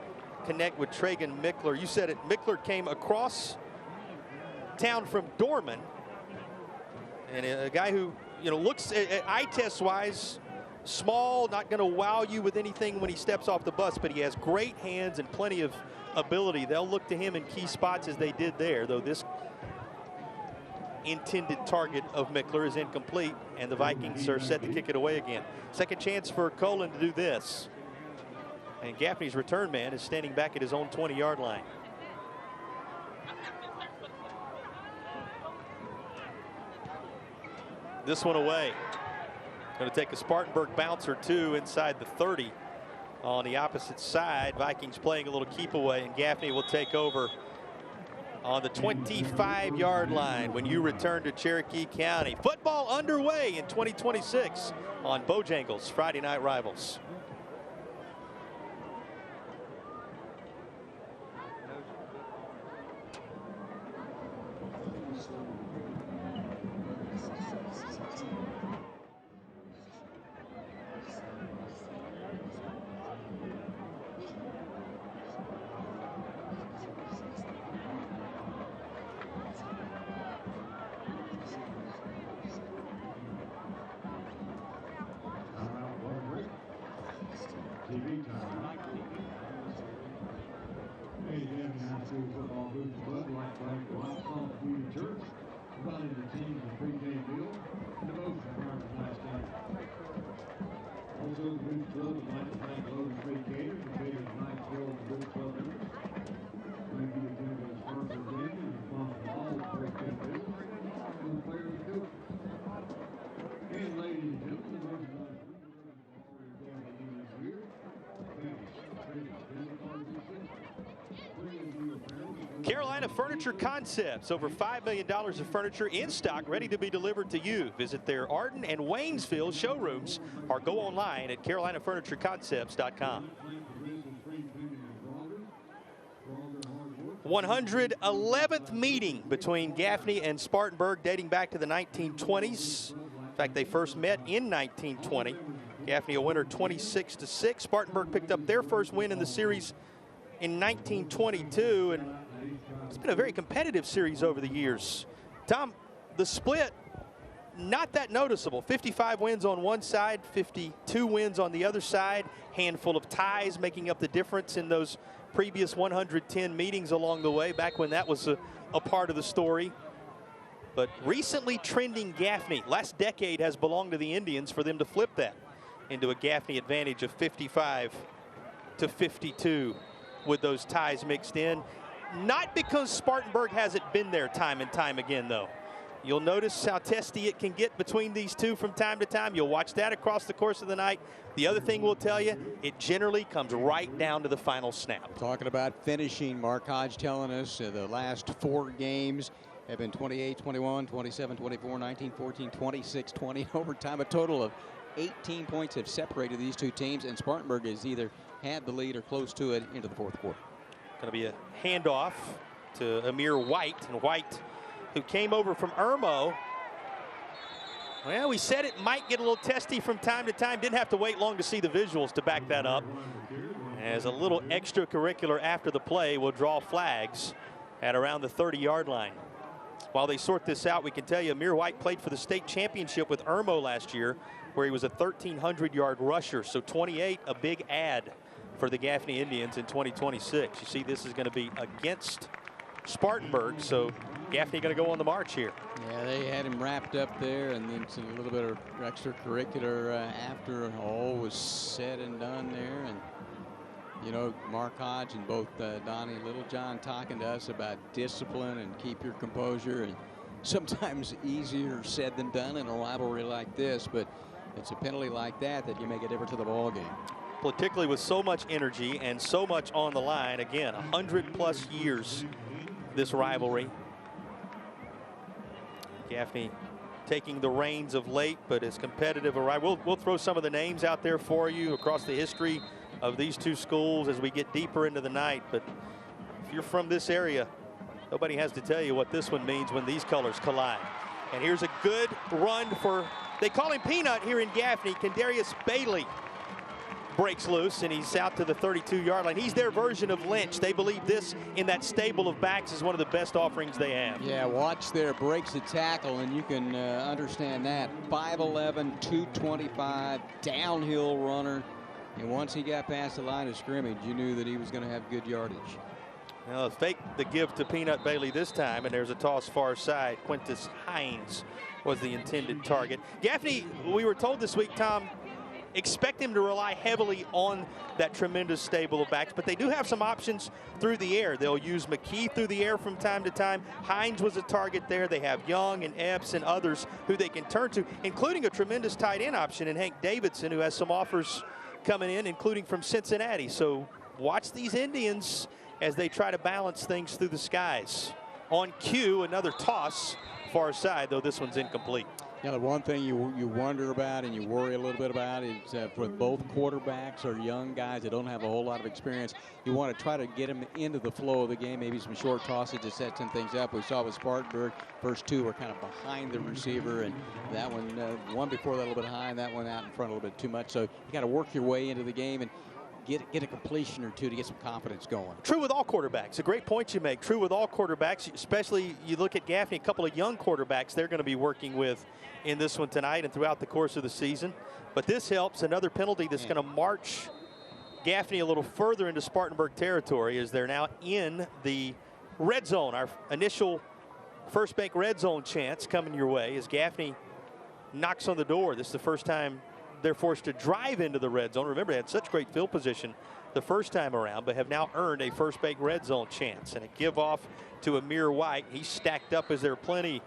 connect with Tragan Mickler. You said it, Mickler came across town from Dorman, and a guy who, you know, looks at eye test wise small, not going to wow you with anything when he steps off the bus, but he has great hands and plenty of ability. They'll look to him in key spots as they did there, though this intended target of Mickler is incomplete, and the Vikings are set to kick it away again. Second chance for Colin to do this, and Gaffney's return man is standing back at his own 20-yard line. This one away. Going to take a Spartanburg bounce or two inside the 30 on the opposite side. Vikings playing a little keep away, and Gaffney will take over on the 25-yard line when you return to Cherokee County. Football underway in 2026 on Bojangles Friday Night Rivals. TV time. Hey, Gaffney High School Football Boots Club, like Frank Watts, Salt Community Church, providing the team with a pre-game meal and devotion prior to tonight's game. Also, the Boots Club would like to thank Lowe's Free Catering for catering tonight's show of the Boots Club members. Thank you again to the Spartanburg game and responsible for all the post-game business and the players and coaches. And ladies and gentlemen, the merchandise Carolina Furniture Concepts, over $5 million of furniture in stock, ready to be delivered to you. Visit their Arden and Waynesville showrooms or go online at carolinafurnitureconcepts.com. 111th meeting between Gaffney and Spartanburg dating back to the 1920s. In fact, they first met in 1920. Gaffney a winner 26-6. Spartanburg picked up their first win in the series in 1922, and it's been a very competitive series over the years. Tom, the split, not that noticeable. 55 wins on one side, 52 wins on the other side. Handful of ties making up the difference in those previous 110 meetings along the way, back when that was a part of the story. But recently trending Gaffney. Last decade has belonged to the Indians for them to flip that into a Gaffney advantage of 55-52 with those ties mixed in. Not because Spartanburg hasn't been there time and time again, though. You'll notice how testy it can get between these two from time to time. You'll watch that across the course of the night. The other thing we'll tell you, it generally comes right down to the final snap. Talking about finishing, Mark Hodge telling us the last 4 games have been 28-21, 27-24, 19-14, 26-20 overtime. A total of 18 points have separated these two teams, and Spartanburg has either had the lead or close to it into the 4th quarter. Going to be a handoff to Amir White, and White, who came over from Irmo. Well, we said it might get a little testy from time to time. Didn't have to wait long to see the visuals to back that up. As a little extracurricular after the play will draw flags at around the 30-yard line. While they sort this out, we can tell you Amir White played for the state championship with Irmo last year, where he was a 1,300-yard rusher. So 28, a big add for the Gaffney Indians in 2026. You see, this is going to be against Spartanburg, so Gaffney going to go on the march here. Yeah, they had him wrapped up there, and then a little bit of extracurricular after all was said and done there. And you know, Mark Hodge and both Donnie Littlejohn talking to us about discipline and keep your composure, and sometimes easier said than done in a rivalry like this, but it's a penalty like that that you make a difference to the ball game. Particularly with so much energy and so much on the line. Again, 100+ years this rivalry. Gaffney taking the reins of late, but as competitive a rival. We'll throw some of the names out there for you across the history of these two schools as we get deeper into the night. But if you're from this area, nobody has to tell you what this one means when these colors collide. And here's a good run for, they call him Peanut here in Gaffney. Kendarius Bailey breaks loose, and he's out to the 32-yard line. He's their version of Lynch. They believe this in that stable of backs is one of the best offerings they have. Yeah, watch there, breaks the tackle, and you can understand that. 5'11", 225, downhill runner. And once he got past the line of scrimmage, you knew that he was going to have good yardage. Now, fake the give to Peanut Bailey this time, and there's a toss far side. Quintus Hines was the intended target. Gaffney, we were told this week, Tom, expect him to rely heavily on that tremendous stable of backs, but they do have some options through the air. They'll use McKee through the air from time to time. Hines was a target there. They have Young and Epps and others who they can turn to, including a tremendous tight end option in Hank Davidson, who has some offers coming in, including from Cincinnati. So watch these Indians as they try to balance things through the skies. On cue, another toss far side, though this one's incomplete. Yeah, the one thing you wonder about and you worry a little bit about is for both quarterbacks or young guys that don't have a whole lot of experience, you want to try to get them into the flow of the game, maybe some short tosses to set some things up. We saw with Spartanburg, first two were kind of behind the receiver, and that one before that a little bit high, and that one out in front a little bit too much. So you got to work your way into the game and get a completion or two to get some confidence going. True with all quarterbacks. A great point you make. True with all quarterbacks, especially you look at Gaffney, a couple of young quarterbacks they're going to be working with in this one tonight and throughout the course of the season. But this helps. Another penalty that's going to march Gaffney a little further into Spartanburg territory as they're now in the red zone. Our initial First Bank red zone chance coming your way as Gaffney knocks on the door. This is the first time they're forced to drive into the red zone. Remember, they had such great field position the first time around, but have now earned a First Bank red zone chance. And a give off to Amir White. He's stacked up as there are plenty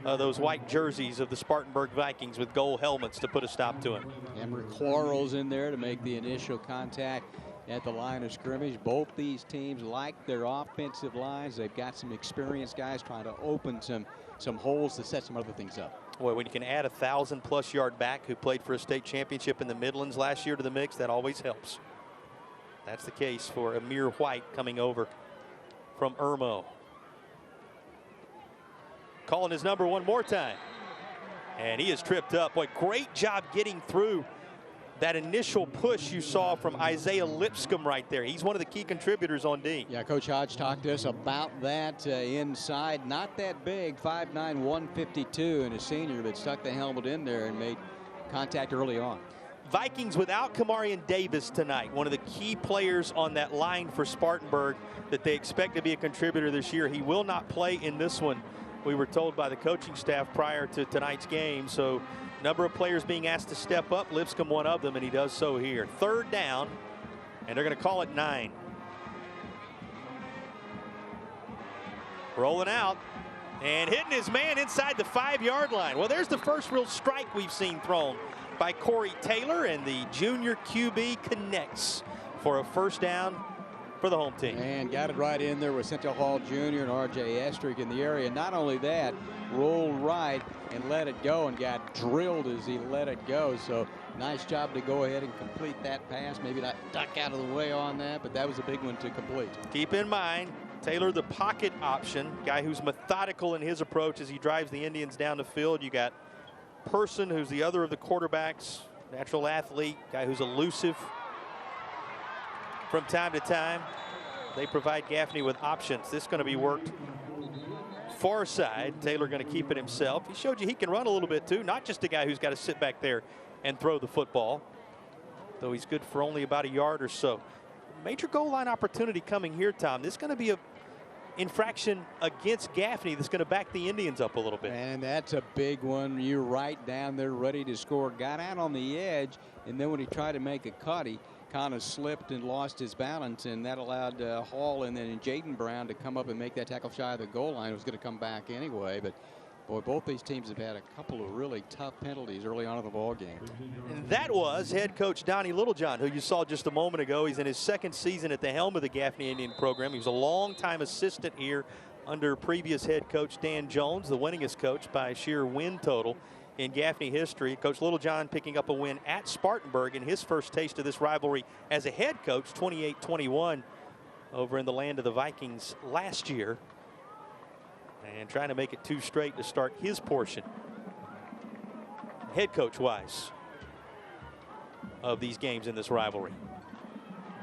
of those white jerseys of the Spartanburg Vikings with gold helmets to put a stop to him. Emery Quarles in there to make the initial contact at the line of scrimmage. Both these teams like their offensive lines. They've got some experienced guys trying to open some holes to set some other things up. Boy, when you can add a 1,000+ yard back who played for a state championship in the Midlands last year to the mix, that always helps. That's the case for Amir White coming over from Irmo. Calling his number one more time. And he is tripped up. Boy, great job getting through that initial push you saw from Isaiah Lipscomb right there. He's one of the key contributors on D. Yeah, Coach Hodge talked to us about that inside. Not that big, 5'9", 152, and a senior, but stuck the helmet in there and made contact early on. Vikings without Kamarian Davis tonight, one of the key players on that line for Spartanburg that they expect to be a contributor this year. He will not play in this one, we were told by the coaching staff prior to tonight's game. So number of players being asked to step up. Lipscomb one of them, and he does so here. Third down, and they're going to call it 9. Rolling out and hitting his man inside the 5-yard line. Well, there's the first real strike we've seen thrown by Corey Taylor, and the junior QB connects for a first down for the home team. And got it right in there with Central Hall Jr. and R.J. Estrick in the area. Not only that, rolled right and let it go and got drilled as he let it go. So nice job to go ahead and complete that pass. Maybe not duck out of the way on that, but that was a big one to complete. Keep in mind, Taylor the pocket option, guy who's methodical in his approach as he drives the Indians down the field. You got Person, who's the other of the quarterbacks, natural athlete, guy who's elusive from time to time. They provide Gaffney with options. This is going to be worked far side. Taylor going to keep it himself. He showed you he can run a little bit too, not just a guy who's got to sit back there and throw the football, though he's good for only about a yard or so. Major goal line opportunity coming here, Tom. This is going to be a infraction against Gaffney that's going to back the Indians up a little bit. And that's a big one. You're right down there ready to score. Got out on the edge, and then when he tried to make a cut, he kind of slipped and lost his balance, and that allowed Hall and then Jaden Brown to come up and make that tackle shy of the goal line. It was going to come back anyway, but boy, both these teams have had a couple of really tough penalties early on in the ball game. And that was head coach Donnie Littlejohn, who you saw just a moment ago. He's in his second season at the helm of the Gaffney Indian program. He was a longtime assistant here under previous head coach Dan Jones, the winningest coach by sheer win total in Gaffney history. Coach Littlejohn picking up a win at Spartanburg in his first taste of this rivalry as a head coach, 28-21 over in the land of the Vikings last year. And trying to make it 2 straight to start his portion, head coach wise, of these games in this rivalry.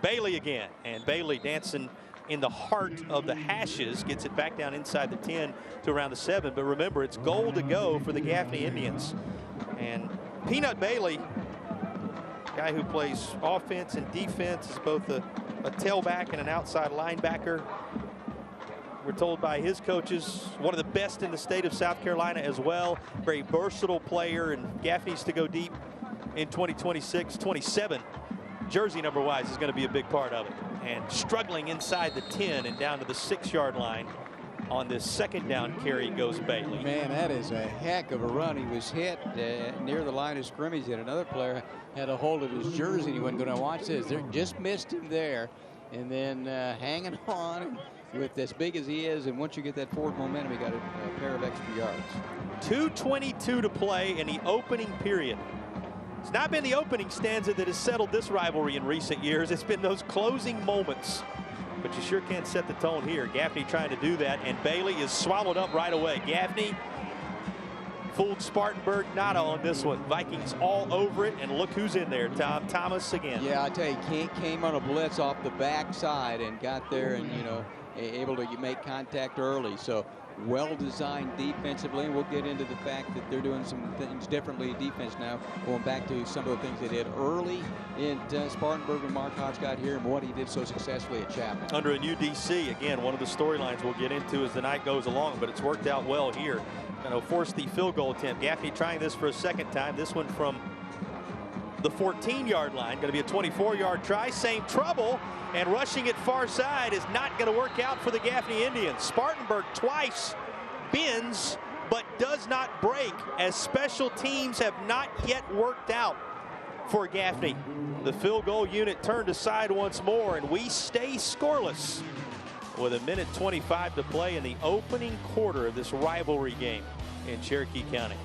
Bailey again, and Bailey dancing in the heart of the hashes, gets it back down inside the 10 to around the 7. But remember, it's goal to go for the Gaffney Indians. And Peanut Bailey, guy who plays offense and defense, is both a tailback and an outside linebacker. We're told by his coaches, one of the best in the state of South Carolina as well. Very versatile player, and Gaffney's to go deep in 2026. 27 jersey number wise is going to be a big part of it. And struggling inside the 10 and down to the 6-yard line on this second down carry goes Bailey. Man, that is a heck of a run. He was hit near the line of scrimmage, and another player had a hold of his jersey, and he wasn't going to watch this. They just missed him there, and then hanging on with as big as he is, and once you get that forward momentum, he got a pair of extra yards. 2:22 to play in the opening period. It's not been the opening stanza that has settled this rivalry in recent years. It's been those closing moments. But you sure can't set the tone here. Gaffney trying to do that, and Bailey is swallowed up right away. Gaffney fooled Spartanburg nada on this one. Vikings all over it, and look who's in there, Tom. Thomas again. Yeah, I tell you, he came on a blitz off the backside and got there and, you know, able to make contact early. So well-designed defensively, and we'll get into the fact that they're doing some things differently in defense now, going back to some of the things they did early in Spartanburg when Mark Hodge got here and what he did so successfully at Chapman. Under a new DC, again, one of the storylines we'll get into as the night goes along, but it's worked out well here. Going to force the field goal attempt. Gaffney trying this for a second time. This one from the 14-yard line. Going to be a 24-yard try. Same trouble, and rushing it far side is not going to work out for the Gaffney Indians. Spartanburg twice bends but does not break, as special teams have not yet worked out for Gaffney. The field goal unit turned aside once more, and we stay scoreless with 1:25 to play in the opening quarter of this rivalry game in Cherokee County.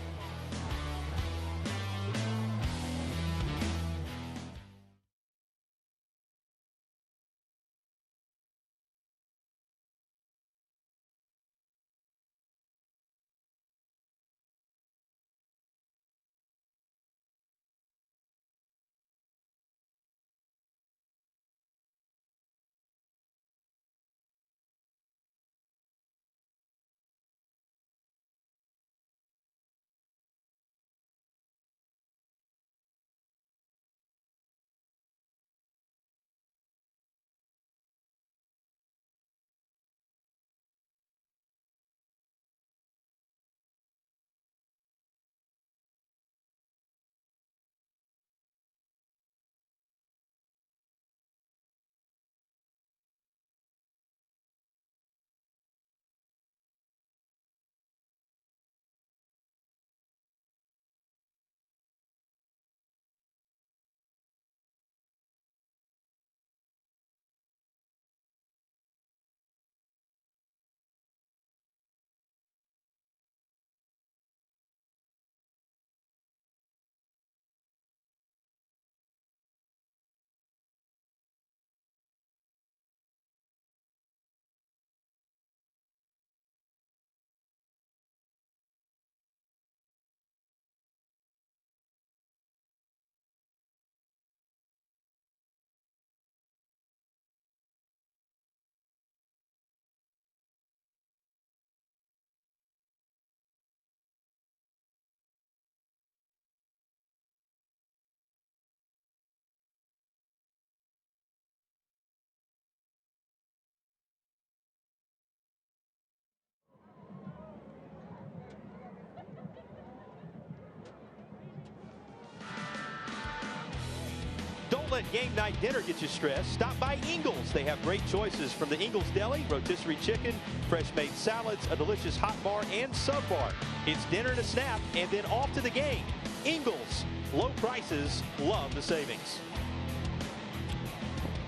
Don't let game night dinner get you stressed. Stop by Ingles. They have great choices from the Ingles Deli, rotisserie chicken, fresh-made salads, a delicious hot bar, and sub bar. It's dinner and a snap, and then off to the game. Ingles, low prices, love the savings.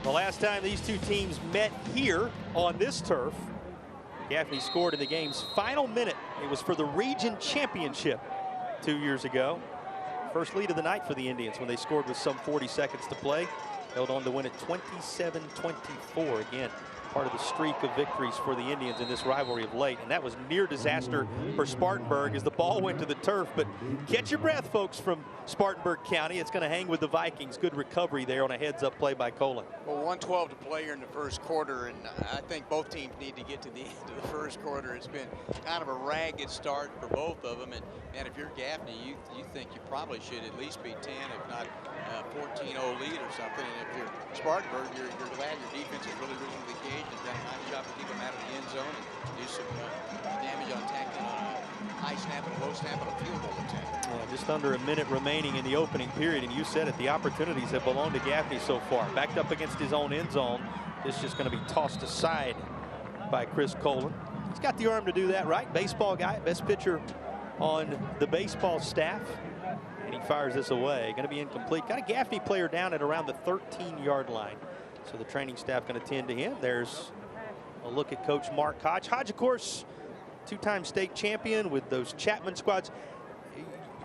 The last time these two teams met here on this turf, Gaffney scored in the game's final minute. It was for the region championship 2 years ago. First lead of the night for the Indians when they scored with some 40 seconds to play. Held on to win it 27-24. Again, part of the streak of victories for the Indians in this rivalry of late. And that was near disaster for Spartanburg as the ball went to the turf. But catch your breath, folks, from Spartanburg County. It's going to hang with the Vikings. Good recovery there on a heads-up play by Colin. Well, 1:12 to play here in the first quarter, and I think both teams need to get to the end of the first quarter. It's been kind of a ragged start for both of them. And, man, if you're Gaffney, you think you probably should at least be 10, if not 14-0 lead or something. And if you're Spartanburg, you're glad your defense has really risen to the occasion and done a nice job to keep them out of the end zone and do some damage on tackling on a high snap and a low snap and a field goal attempt. Yeah, just under a minute remaining in the opening period, and you said it, the opportunities have belonged to Gaffney so far. Backed up against his own end zone. This is just going to be tossed aside by Chris Colin. He's got the arm to do that, right? Baseball guy, best pitcher on the baseball staff. And he fires this away. Going to be incomplete. Got a Gaffney player down at around the 13-yard line. So the training staff going to tend to him. There's a look at Coach Mark Hodge. Hodge, of course, two-time state champion with those Chapman squads.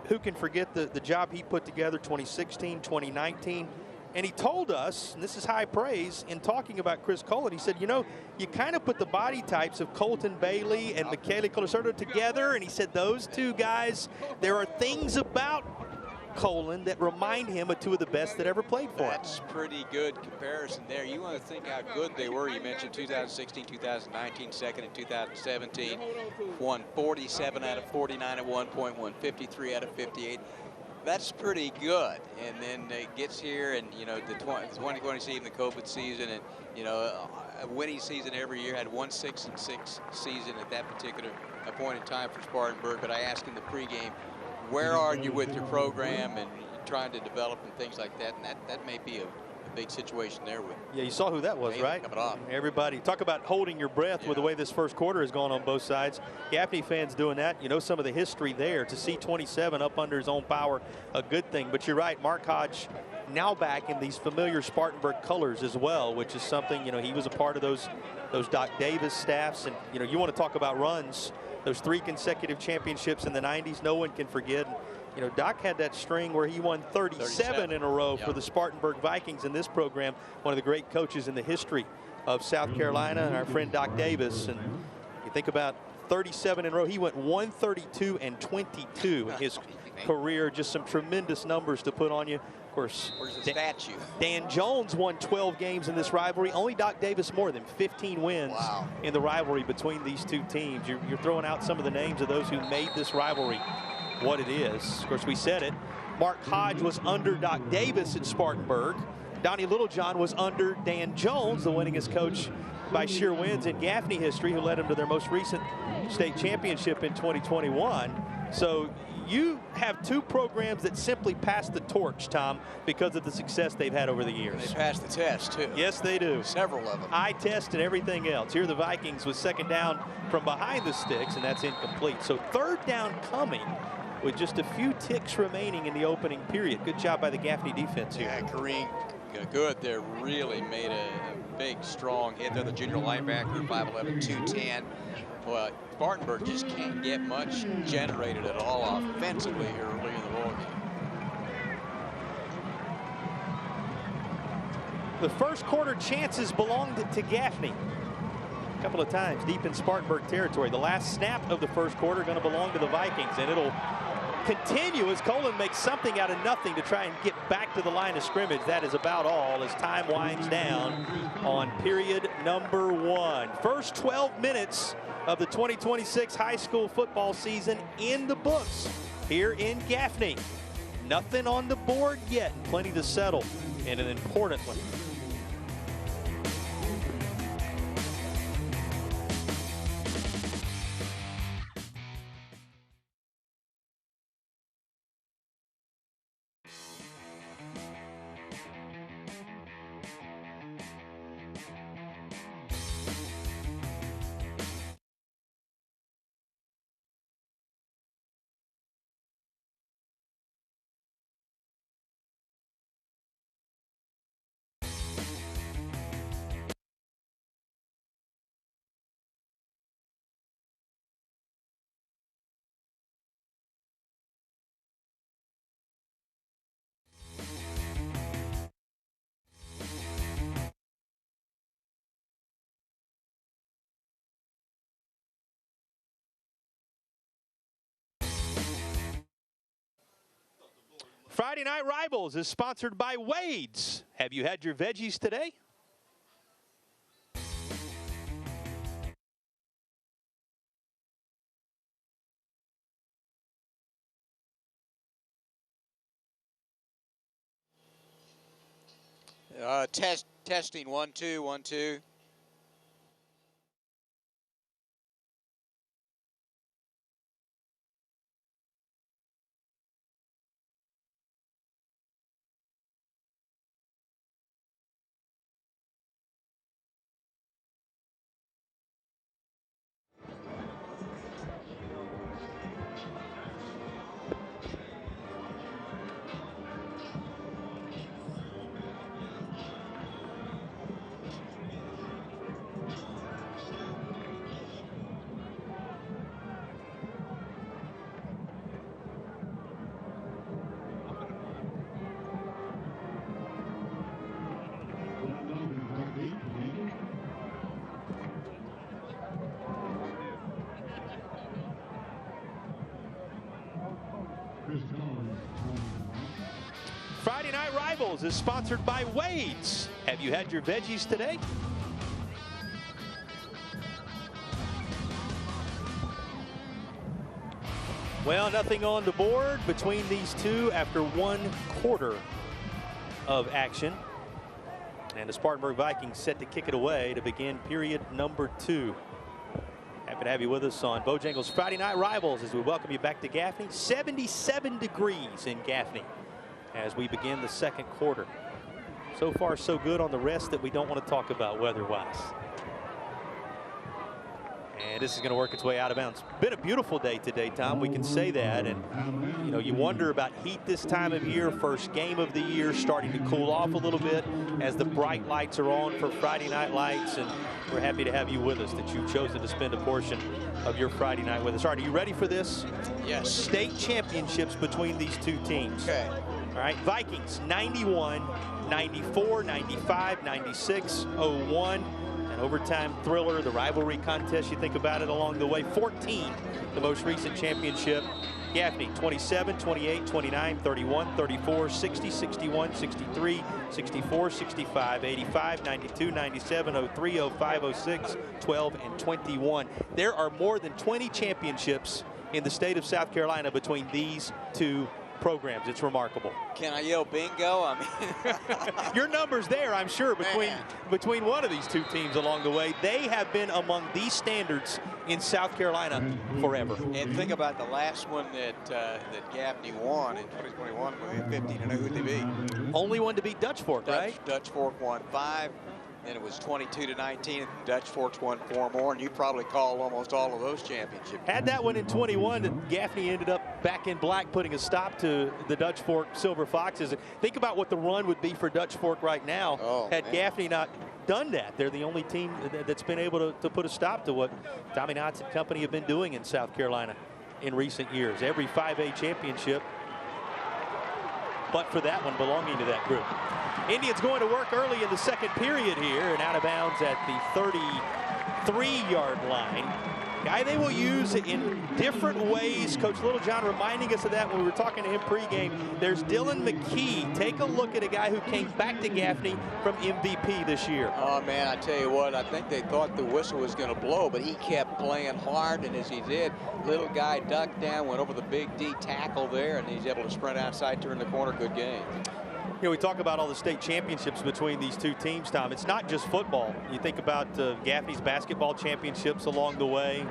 Who can forget the job he put together 2016, 2019? And he told us, and this is high praise, in talking about Chris Colin, he said, you know, you kind of put the body types of Colton Bailey and Michele Colasurdo together, and he said those two guys, there are things about Colon that remind him of two of the best that ever played for him. That's pretty good comparison there. You want to think how good they were. You mentioned 2016, 2019, second in 2017. Won 47 out of 49 at one point, won 53 out of 58. That's pretty good. And then it gets here, and you know, the 2020 season, the COVID season, and you know, a winning season every year. Had 1 6-6 season at that particular point in time for Spartanburg. But I asked in the pregame, where are you with your program and trying to develop and things like that? And that may be a big situation there with. Yeah, you saw who that was, right? Coming off. Everybody, talk about holding your breath with the way this first quarter has gone on both sides. Gaffney fans doing that. You know some of the history there. To see 27 up under his own power, a good thing. But you're right, Mark Hodge now back in these familiar Spartanburg colors as well, which is something, you know, he was a part of those Doc Davis staffs. And, you know, you want to talk about runs, those 3 consecutive championships in the 90s, no one can forget. You know, Doc had that string where he won 37 in a row for the Spartanburg Vikings in this program. One of the great coaches in the history of South Carolina, and our friend Doc Davis. And you think about 37 in a row. He went 132 and 22 in his career. Just some tremendous numbers to put on you. Of course, where's the statue? Dan Jones won 12 games in this rivalry. Only Doc Davis more than 15 wins in the rivalry between these two teams. You're throwing out some of the names of those who made this rivalry what it is. Of course, we said it. Mark Hodge was under Doc Davis at Spartanburg. Donnie Littlejohn was under Dan Jones, the winningest coach by sheer wins in Gaffney history, who led them to their most recent state championship in 2021. So you have two programs that simply pass the torch, Tom, because of the success they've had over the years. They pass the test, too. Yes, they do. Several of them. Eye test and everything else. Here the Vikings with second down from behind the sticks, and that's incomplete. So third down coming with just a few ticks remaining in the opening period. Good job by the Gaffney defense here. Yeah, Kareem Good there really made a big, strong hit there. The junior linebacker, 5'11", 210. But Spartanburg just can't get much generated at all offensively early in the ball game. The first quarter chances belonged to Gaffney a couple of times deep in Spartanburg territory. The last snap of the first quarter going to belong to the Vikings, and it'll continue as Colon makes something out of nothing to try and get back to the line of scrimmage. That is about all as time winds down on period number 1. First 12 minutes of the 2026 high school football season in the books here in Gaffney. Nothing on the board yet, and plenty to settle in an important one. Friday Night Rivals is sponsored by Wade's. Have you had your veggies today? Testing 1 2 1 2. Rivals is sponsored by Wade's. Have you had your veggies today? Well, nothing on the board between these two after 1/4 of action. And the Spartanburg Vikings set to kick it away to begin period number 2. Happy to have you with us on Bojangles Friday Night Rivals as we welcome you back to Gaffney. 77 degrees in Gaffney as we begin the second quarter. So far, so good on the rest that we don't want to talk about weather-wise. And this is going to work its way out of bounds. Been a beautiful day today, Tom. We can say that. And, you know, you wonder about heat this time of year. First game of the year starting to cool off a little bit as the bright lights are on for Friday night lights. And we're happy to have you with us, that you've chosen to spend a portion of your Friday night with us. All right, are you ready for this? Yes. State championships between these two teams. Okay. All right, Vikings 91, 94, 95, 96, 01. Overtime thriller, the rivalry contest, you think about it along the way. 14, the most recent championship. Gaffney 27, 28, 29, 31, 34, 60, 61, 63, 64, 65, 85, 92, 97, 03, 05, 06, 12, and 21. There are more than 20 championships in the state of South Carolina between these two programs. It's remarkable. Can I yell bingo? I mean, your number's there, I'm sure, between one of these two teams along the way. They have been among these standards in South Carolina forever. And think about the last one that Gaffney won in 2021 with 15. I know who they beat. Only one to beat Dutch Fork, right? Dutch Fork won 5. Then it was 22-19. Dutch Forks won 4 more, and you probably called almost all of those championships. Had that one in 21, Gaffney ended up back in black, putting a stop to the Dutch Fork Silver Foxes. Think about what the run would be for Dutch Fork right now had Gaffney not done that. They're the only team that's been able to put a stop to what Tommy Knotts and company have been doing in South Carolina in recent years. Every 5A championship, but for that one belonging to that group. Indians going to work early in the second period here, and out of bounds at the 33-yard line. Guy they will use in different ways. Coach Littlejohn reminding us of that when we were talking to him pregame. There's Dylan McKee. Take a look at a guy who came back to Gaffney from MVP this year. Oh, man, I tell you what, I think they thought the whistle was going to blow, but he kept playing hard, and as he did, little guy ducked down, went over the big D tackle there, and he's able to sprint outside, turn the corner. Good game. You know, we talk about all the state championships between these two teams, Tom. It's not just football. You think about Gaffney's basketball championships along the way.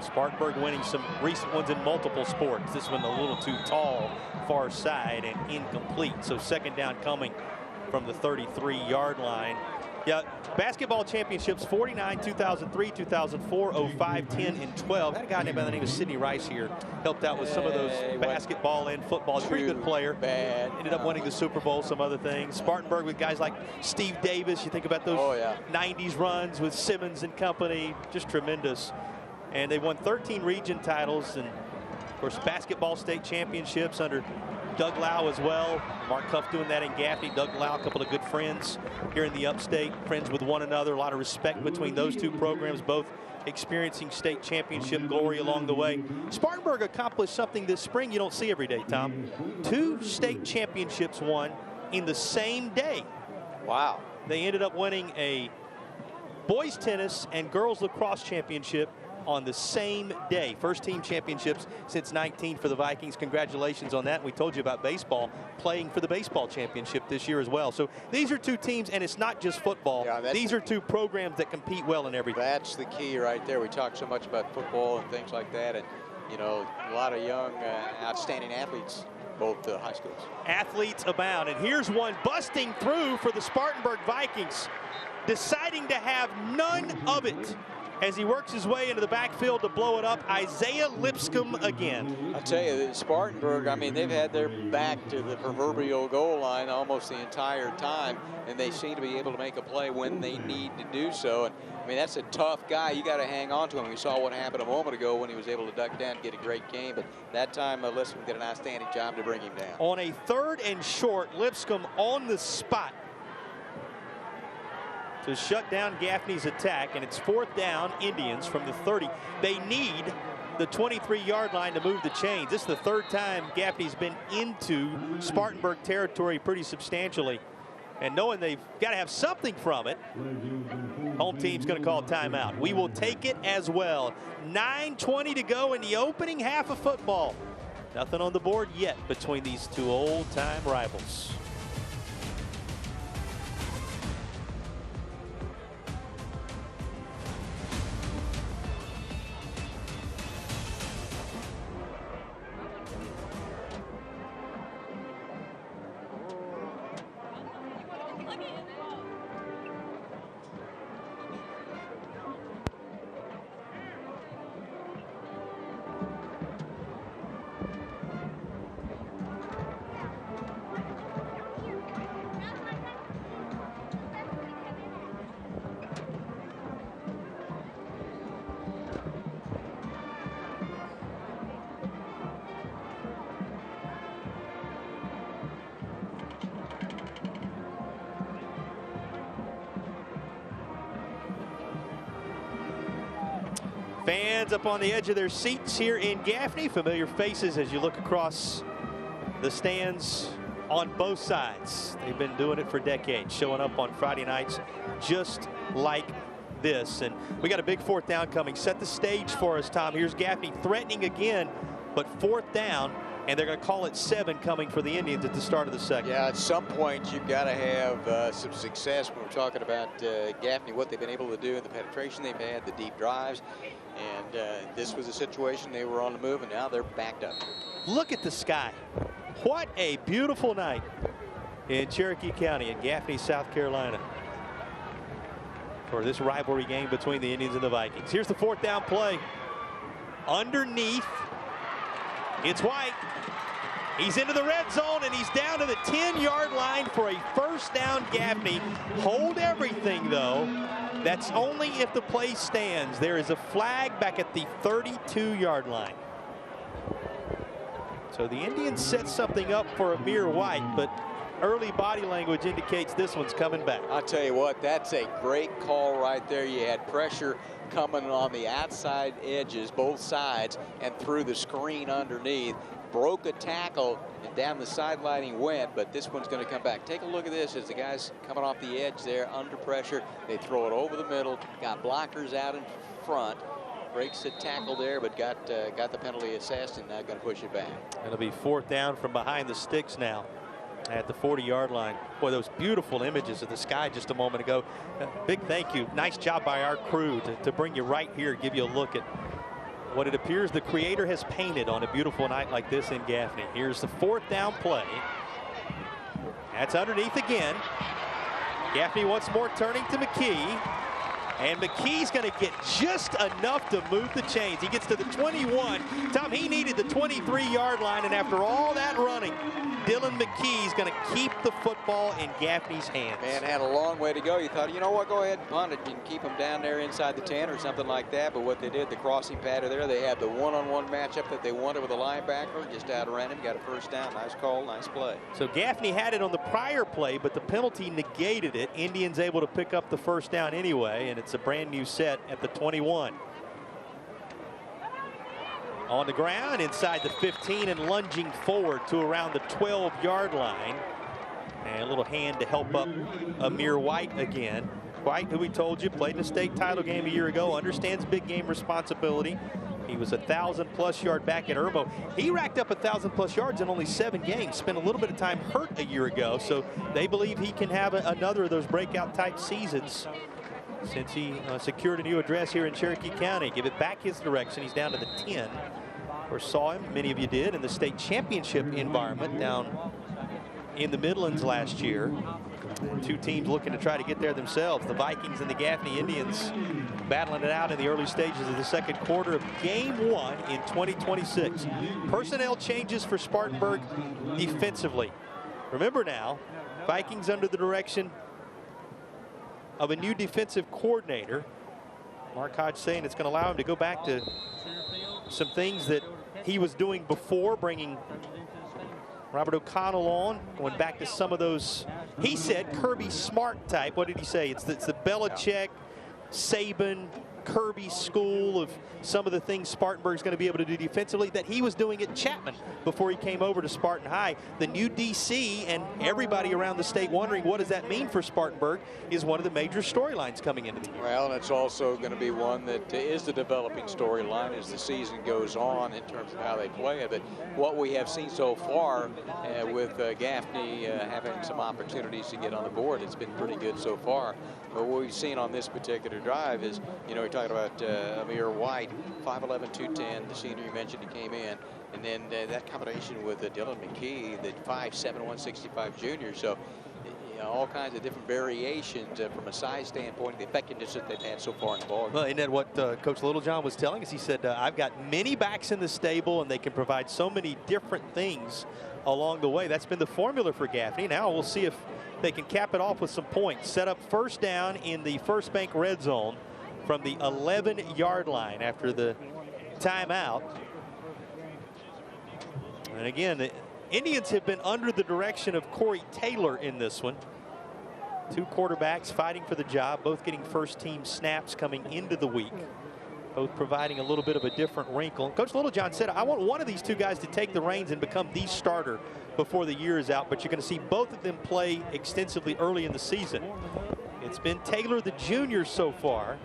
Spartanburg winning some recent ones in multiple sports. This one a little too tall, far side, and incomplete. So second down coming from the 33-yard line. Yeah, basketball championships 49, 2003, 2004, 05, 10, and 12. Had a guy named by the name of Sidney Rice here. Helped out with some of those basketball and football. Pretty good player. Ended up winning the Super Bowl, some other things. Spartanburg with guys like Steve Davis. You think about those 90s runs with Simmons and company. Just tremendous. And they won 13 region titles and, of course, basketball state championships under Doug Lau as well. Mark Cuff doing that in Gaffney. Doug Lau, a couple of good friends here in the upstate, friends with one another. A lot of respect between those two programs, both experiencing state championship glory along the way. Spartanburg accomplished something this spring you don't see every day, Tom. 2 state championships won in the same day. Wow. They ended up winning a boys tennis and girls lacrosse championship on the same day. First team championships since 19 for the Vikings. Congratulations on that. We told you about baseball, playing for the baseball championship this year as well. So these are two teams, and it's not just football. These are two programs that compete well in everything. That's the key right there. We talk so much about football and things like that, and you know, a lot of young, outstanding athletes, both high schools. Athletes abound, and here's one busting through for the Spartanburg Vikings, deciding to have none of it. As he works his way into the backfield to blow it up, Isaiah Lipscomb again. I tell you, Spartanburg, I mean, they've had their back to the proverbial goal line almost the entire time, and they seem to be able to make a play when they need to do so. And I mean, that's a tough guy. You got to hang on to him. We saw what happened a moment ago when he was able to duck down and get a great game, but that time Lipscomb did an outstanding job to bring him down. On a 3rd and short, Lipscomb on the spot to shut down Gaffney's attack, and it's 4th down, Indians from the 30. They need the 23-yard line to move the chains. This is the third time Gaffney's been into Spartanburg territory pretty substantially. And knowing they've got to have something from it, home team's going to call timeout. We will take it as well. 9:20 to go in the opening half of football. Nothing on the board yet between these two old-time rivals. Fans up on the edge of their seats here in Gaffney. Familiar faces as you look across the stands on both sides. They've been doing it for decades, showing up on Friday nights just like this. And we got a big fourth down coming. Set the stage for us, Tom. Here's Gaffney threatening again, but fourth down, and they're going to call it 7 coming for the Indians at the start of the second. Yeah, at some point you've got to have some success when we're talking about Gaffney, what they've been able to do in the penetration they've had, the deep drives. And this was a situation they were on the move, and now they're backed up. Look at the sky. What a beautiful night in Cherokee County in Gaffney, South Carolina, for this rivalry game between the Indians and the Vikings. Here's the fourth down play. Underneath, it's White. He's into the red zone, and he's down to the 10-yard line for a first down. Gaffney. Hold everything, though. That's only if the play stands. There is a flag back at the 32-yard line. So the Indians set something up for Amir White, but early body language indicates this one's coming back. I'll tell you what, that's a great call right there. You had pressure coming on the outside edges, both sides, and through the screen underneath. Broke a tackle, and down the sideline he went, but this one's going to come back. Take a look at this as the guy's coming off the edge there under pressure. They throw it over the middle, got blockers out in front, breaks the tackle there, but got the penalty assessed, and now going to push it back. It'll be fourth down from behind the sticks now at the 40-yard line. Boy, those beautiful images of the sky just a moment ago. Big thank you. Nice job by our crew to bring you right here, give you a look at what it appears the Creator has painted on a beautiful night like this in Gaffney. Here's the fourth down play. That's underneath again. Gaffney once more turning to McKee. And McKee's going to get just enough to move the chains. He gets to the 21. Tom, he needed the 23-yard line, and after all that running, Dylan McKee's going to keep the football in Gaffney's hands. Man, had a long way to go. You thought, you know what, go ahead and punt it. You can keep them down there inside the 10 or something like that. But what they did, the crossing pattern there, they had the one-on-one matchup that they wanted with a linebacker. Just outran him, got a first down. Nice call, nice play. So Gaffney had it on the prior play, but the penalty negated it. Indians able to pick up the first down anyway, and it's a brand new set at the 21. On the ground inside the 15 and lunging forward to around the 12-yard line. And a little hand to help up Amir White again. White, who we told you played in a state title game a year ago, understands big game responsibility. He was 1,000+ yard back at Irmo. He racked up 1,000+ yards in only 7 games. Spent a little bit of time hurt a year ago, so they believe he can have another of those breakout type seasons since he secured a new address here in Cherokee County. Give it back his direction. He's down to the 10. Or saw him, many of you did, in the state championship environment down in the Midlands last year. Two teams looking to try to get there themselves. The Vikings and the Gaffney Indians battling it out in the early stages of the second quarter of game 1 in 2026. Personnel changes for Spartanburg defensively. Remember now, Vikings under the direction of a new defensive coordinator. Mark Hodge saying it's going to allow him to go back to some things that he was doing before, bringing Robert O'Connell on, going back to some of those, he said, Kirby Smart type. What did he say? It's the Belichick, Saban, Kirby school of some of the things Spartanburg's going to be able to do defensively that he was doing at Chapman before he came over to Spartan High. The new DC and everybody around the state wondering what does that mean for Spartanburg is one of the major storylines coming into the year. Well, and it's also going to be one that is the developing storyline as the season goes on in terms of how they play it. But what we have seen so far with Gaffney having some opportunities to get on the board, it's been pretty good so far. But what we've seen on this particular drive is, you know, we're talking about Amir White, 5'11", 210, the senior you mentioned, he came in. And then that combination with Dylan McKee, the 5'7", 165 junior. So, you know, all kinds of different variations from a size standpoint, the effectiveness that they've had so far in the ball. Well, isn't that what Coach Littlejohn was telling us? He said, I've got many backs in the stable, and they can provide so many different things along the way. That's been the formula for Gaffney. Now we'll see if they can cap it off with some points. Set up first down in the First Bank red zone from the 11-yard line after the timeout. And again, the Indians have been under the direction of Corey Taylor in this one. Two quarterbacks fighting for the job, both getting first-team snaps coming into the week, both providing a little bit of a different wrinkle. Coach Littlejohn said, I want one of these two guys to take the reins and become the starter before the year is out, but you're going to see both of them play extensively early in the season. It's been Taylor the junior so far,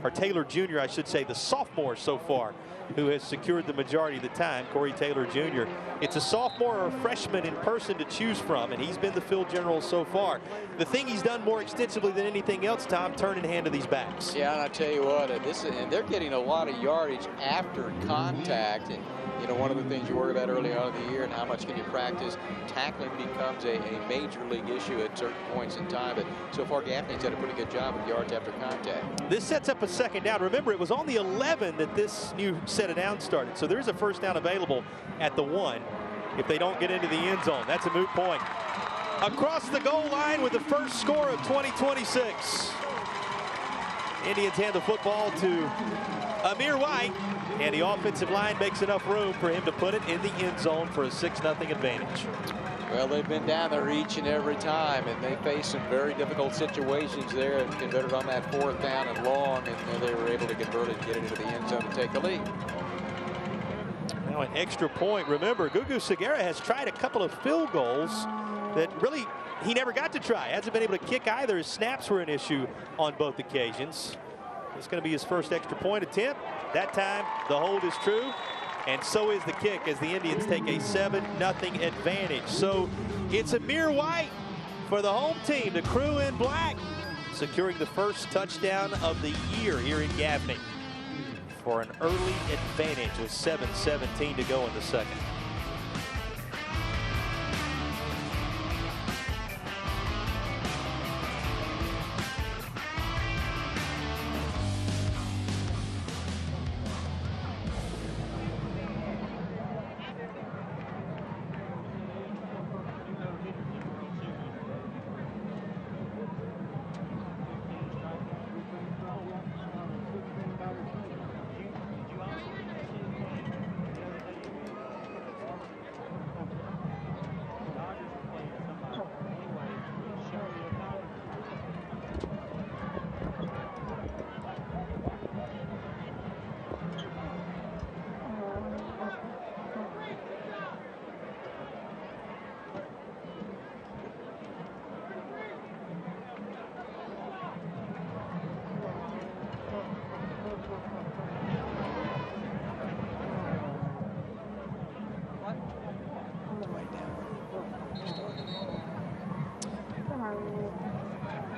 or Taylor Jr., I should say, the sophomore so far, who has secured the majority of the time, Corey Taylor Jr. It's a sophomore or a freshman in person to choose from, and he's been the field general so far. The thing he's done more extensively than anything else, Tom, turn and hand to these backs. Yeah, and I tell you what, and they're getting a lot of yardage after contact. And you know, one of the things you worry about early on in the year and how much can you practice, tackling becomes a major league issue at certain points in time. But so far, Gaffney's done a pretty good job with yards after contact. This sets up a second down. Remember, it was on the 11 that this new set of downs started. So there's a first down available at the 1 if they don't get into the end zone. That's a moot point. Across the goal line with the first score of 2026. Indians hand the football to Amir White, and the offensive line makes enough room for him to put it in the end zone for a 6-0 advantage. Well, they've been down there each and every time, and they faced some very difficult situations there and converted on that 4th down and long, and they were able to convert it and get it into the end zone and take the lead. Now an extra point. Remember, Gugu Segura has tried a couple of field goals that really he never got to try. Hasn't been able to kick either. His snaps were an issue on both occasions. It's going to be his first extra point attempt. That time, the hold is true, and so is the kick as the Indians take a 7-0 advantage. So it's Amir White for the home team, the crew in black, securing the first touchdown of the year here in Gaffney for an early advantage with 7:17 to go in the second.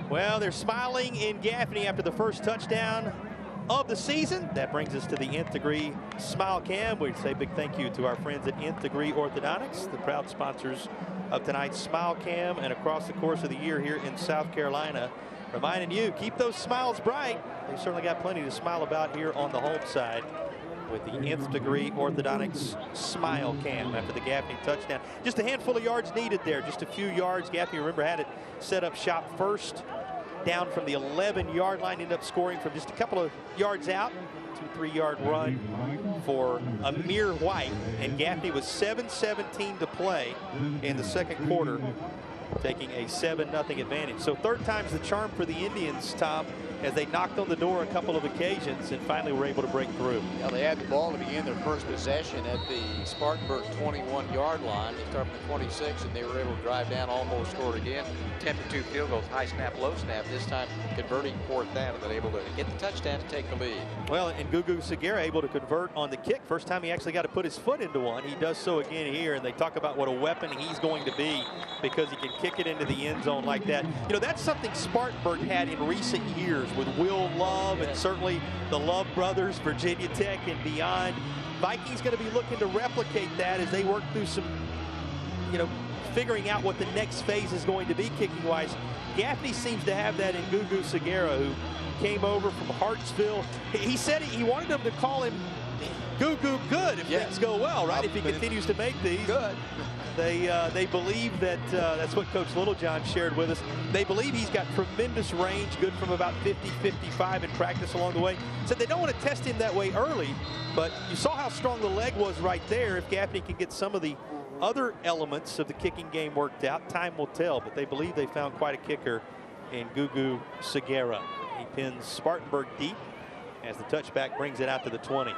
Well, they're smiling in Gaffney after the first touchdown of the season. That brings us to the Nth Degree Smile Cam. We say a big thank you to our friends at Nth Degree Orthodontics, the proud sponsors of tonight's Smile Cam and across the course of the year here in South Carolina. Reminding you, keep those smiles bright. They certainly got plenty to smile about here on the home side with the Nth Degree Orthodontics Smile Cam after the Gaffney touchdown. Just a handful of yards needed there, just a few yards. Gaffney, remember, had it set up shop first down from the 11-yard line, ended up scoring from just a couple of yards out. 2-3 yard run for Amir White, and Gaffney with 7:17 to play in the second quarter taking a 7-0 advantage. So third time's the charm for the Indians, Tom, as they knocked on the door a couple of occasions and finally were able to break through. Yeah, they had the ball to begin their first possession at the Spartanburg 21-yard line. They started from 26, and they were able to drive down, almost scored again. 10-2 field goals, high snap, low snap. This time converting fourth down, and then able to get the touchdown to take the lead. Well, and Gugu Segura able to convert on the kick. First time he actually got to put his foot into one. He does so again here, and they talk about what a weapon he's going to be because he can kick it into the end zone like that. You know, that's something Spartanburg had in recent years with Will Love and certainly the Love brothers, Virginia Tech and beyond. Vikings going to be looking to replicate that as they work through some, you know, figuring out what the next phase is going to be kicking-wise. Gaffney seems to have that in Gugu Segura, who came over from Hartsville. He said he wanted them to call him Gugu Good if things go well, right? If he continues to make these. Good. They believe that, that's what Coach Littlejohn shared with us. They believe he's got tremendous range, good from about 50, 55 in practice along the way. Said they don't want to test him that way early, but you saw how strong the leg was right there. If Gaffney can get some of the other elements of the kicking game worked out, time will tell, but they believe they found quite a kicker in Gugu Segura. He pins Spartanburg deep as the touchback brings it out to the 20.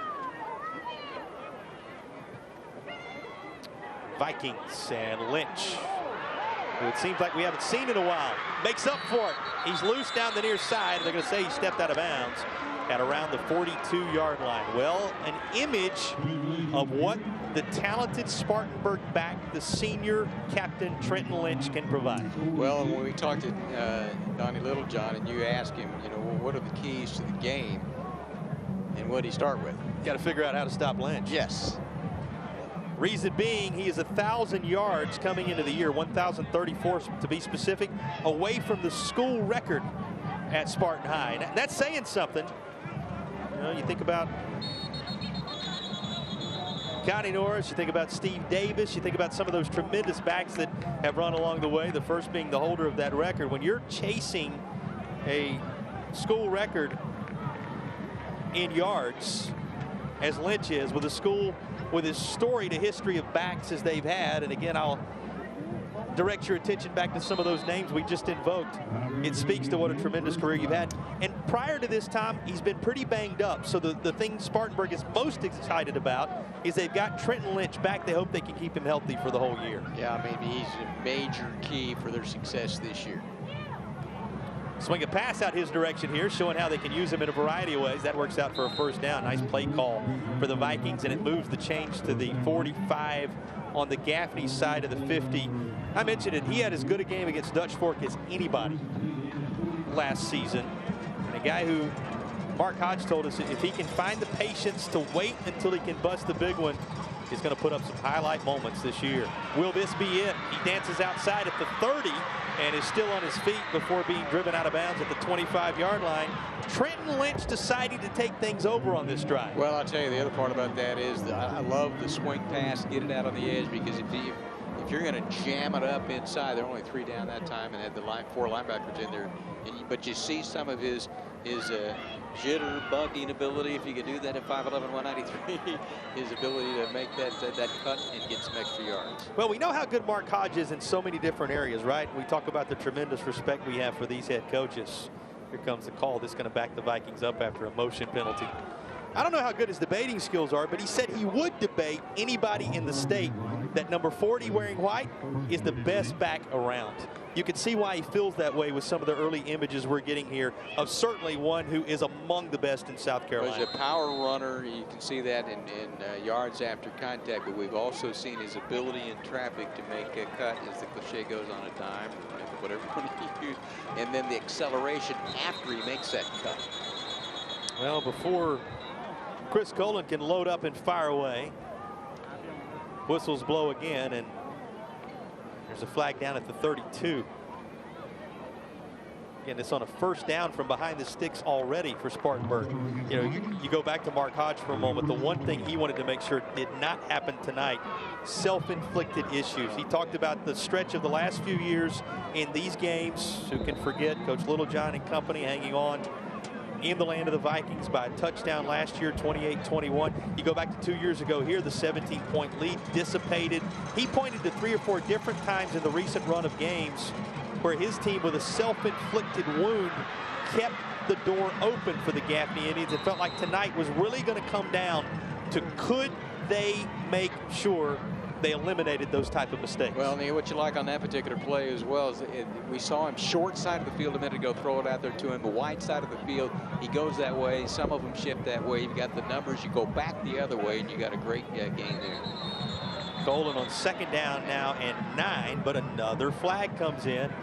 Vikings and Lynch, who it seems like we haven't seen in a while, makes up for it. He's loose down the near side. They're going to say he stepped out of bounds at around the 42-yard line. Well, an image of what the talented Spartanburg back, the senior captain Trenton Lynch, can provide. Well, when we talked to Donnie Littlejohn and you asked him, you know, well, what are the keys to the game, and what did he start with? Got to figure out how to stop Lynch. Yes. Reason being, he is 1,000 yards coming into the year, 1,034 to be specific, away from the school record at Spartan High. And that's saying something. You know, you think about Connie Norris, you think about Steve Davis, you think about some of those tremendous backs that have run along the way, the first being the holder of that record. When you're chasing a school record in yards, as Lynch is, with a school with as storied a history of backs as they've had, and again, I'll direct your attention back to some of those names we just invoked. It speaks to what a tremendous career you've had. And prior to this time, he's been pretty banged up. So the thing Spartanburg is most excited about is they've got Trenton Lynch back. They hope they can keep him healthy for the whole year. Yeah, I mean, he's a major key for their success this year. Swing a pass out his direction here, showing how they can use him in a variety of ways. That works out for a first down. Nice play call for the Vikings, and it moves the change to the 45 on the Gaffney side of the 50. I mentioned it. He had as good a game against Dutch Fork as anybody last season. And a guy who Mark Hodge told us if he can find the patience to wait until he can bust the big one, he's going to put up some highlight moments this year. Will this be it? He dances outside at the 30 and is still on his feet before being driven out of bounds at the 25-yard line. Trenton Lynch deciding to take things over on this drive. Well, I'll tell you, the other part about that is I love the swing pass, get it out on the edge, because if you're going to jam it up inside, there are only 3 down that time and had the 4 linebackers in there. But you see some of his jitter-bugging ability, if you could do that at 5'11", 193, his ability to make that cut and get some extra yards. Well, we know how good Mark Hodge is in so many different areas, right? We talk about the tremendous respect we have for these head coaches. Here comes the call. This is going to back the Vikings up after a motion penalty. I don't know how good his debating skills are, but he said he would debate anybody in the state that number 40 wearing white is the best back around. You can see why he feels that way with some of the early images we're getting here of certainly one who is among the best in South Carolina. He's a power runner. You can see that in yards after contact, but we've also seen his ability in traffic to make a cut, as the cliche goes, on a dime, whatever you use, and then the acceleration after he makes that cut. Well, before Chris Colin can load up and fire away, whistles blow again, and there's a flag down at the 32. Again, it's on a first down from behind the sticks already for Spartanburg. You know, you go back to Mark Hodge for a moment. The one thing he wanted to make sure did not happen tonight, self-inflicted issues. He talked about the stretch of the last few years in these games. Who can forget Coach Littlejohn and company hanging on. in the land of the Vikings by a touchdown last year, 28-21. You go back to 2 years ago here, the 17-point lead dissipated. He pointed to 3 or 4 different times in the recent run of games where his team, with a self-inflicted wound, kept the door open for the Gaffney Indians. It felt like tonight was really going to come down to could they make sure they eliminated those type of mistakes. Well, Neil, what you like on that particular play as well is we saw him short side of the field a minute ago, throw it out there to him. The wide side of the field, he goes that way. Some of them shift that way. You've got the numbers. You go back the other way, and you got a great game there. Golden on second down now and 9, but another flag comes in.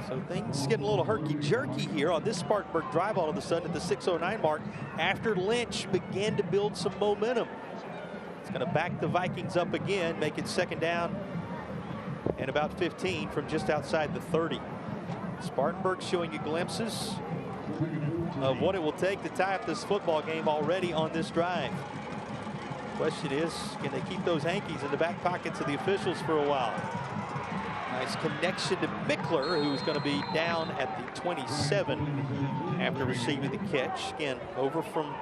So things getting a little herky-jerky here on this Spartanburg drive all of a sudden at the 6:09 mark after Lynch began to build some momentum. It's going to back the Vikings up again, make it second down and about 15 from just outside the 30. Spartanburg showing you glimpses of what it will take to tie up this football game already on this drive. Question is, can they keep those hankies in the back pockets of the officials for a while? Nice connection to Mickler, who's going to be down at the 27 after receiving the catch. Again, over from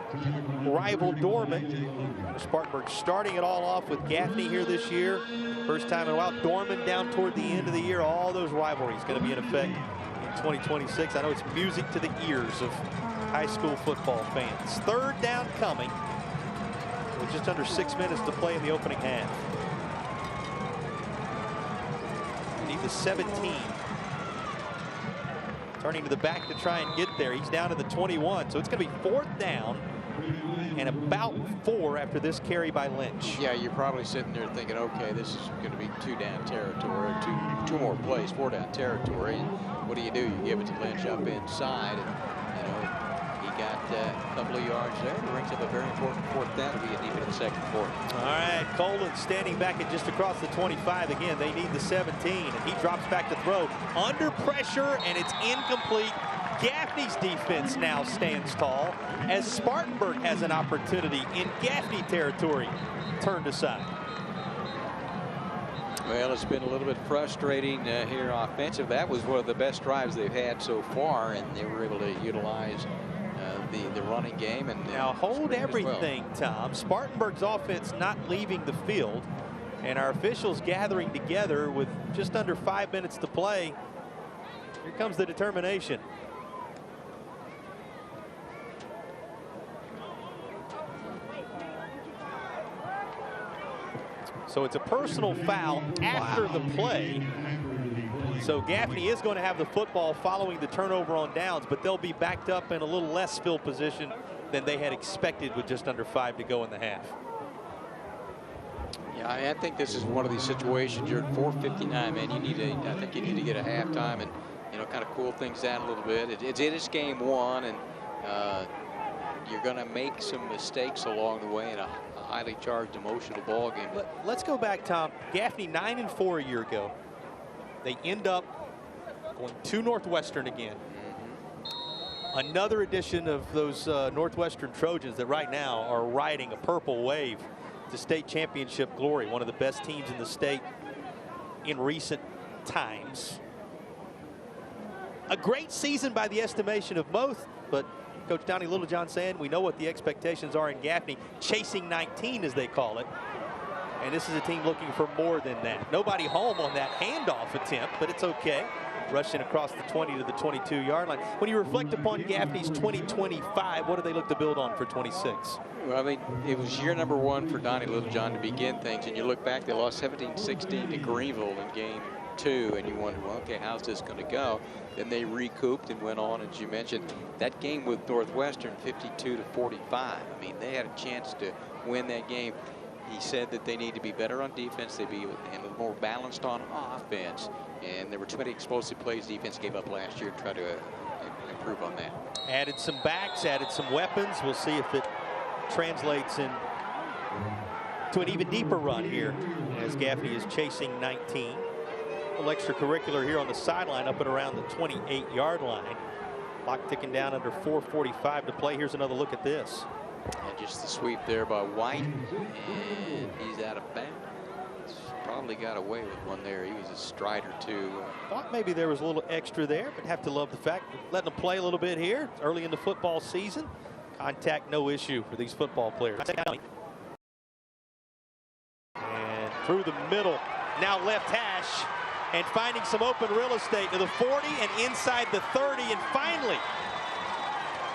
rival Dorman. Spartanburg starting it all off with Gaffney here this year. First time in a while. Dorman down toward the end of the year. All those rivalries going to be in effect in 2026. I know it's music to the ears of high school football fans. Third down coming with just under 6 minutes to play in the opening half. Need the 17. Turning to the back to try and get there. He's down to the 21. So it's going to be 4th down and about 4 after this carry by Lynch. Yeah, you're probably sitting there thinking, okay, this is going to be 2-down territory, two more plays, 4-down territory. And what do? You give it to Lynch up inside, and he got a couple of yards there. It brings up a very important 4th down to be a deep in the second quarter. All right, Colin standing back at just across the 25. Again, they need the 17, and he drops back to throw under pressure, and it's incomplete. Gaffney's defense now stands tall as Spartanburg has an opportunity in Gaffney territory turned aside. Well, it's been a little bit frustrating here offensive. That was one of the best drives they've had so far, and they were able to utilize the running game. And now hold everything, Tom. Spartanburg's offense not leaving the field, and our officials gathering together with just under 5 minutes to play. Here comes the determination. So it's a personal foul after the play. So Gaffney is going to have the football following the turnover on downs, but they'll be backed up in a little less field position than they had expected with just under 5 to go in the half. Yeah, I think this is one of these situations. You're at 4:59, man. I think you need to get a halftime and kind of cool things down a little bit. It is game 1, and you're going to make some mistakes along the way in a highly charged, emotional ball game. Let's go back, Tom. Gaffney 9-4 a year ago. They end up going to Northwestern again. Another edition of those Northwestern Trojans that right now are riding a purple wave to state championship glory. One of the best teams in the state in recent times. A great season by the estimation of most, but Coach Downey Littlejohn saying we know what the expectations are in Gaffney, chasing 19 as they call it. And this is a team looking for more than that. Nobody home on that handoff attempt, but it's okay. Rushing across the 20 to the 22-yard line. When you reflect upon Gaffney's 2025, what do they look to build on for 26? Well, I mean, it was year number 1 for Donnie Littlejohn to begin things, and you look back, they lost 17-16 to Greenville in game 2, and you wonder, well, okay, how's this going to go? Then they recouped and went on, as you mentioned, that game with Northwestern, 52-45. I mean, they had a chance to win that game. He said that they need to be better on defense. They'd be a little more balanced on offense. And there were too many explosive plays defense gave up last year to try to improve on that. Added some backs, added some weapons. We'll see if it translates in to an even deeper run here as Gaffney is chasing 19. A little extracurricular here on the sideline up and around the 28-yard line. Clock ticking down under 4:45 to play. Here's another look at this. And just the sweep there by White, and he's out of bounds. probably got away with one there. He was a strider too. Thought maybe there was a little extra there, but have to love the fact letting them play a little bit here. It's early in the football season. Contact no issue for these football players. And through the middle, now left hash, and finding some open real estate to the 40 and inside the 30, and finally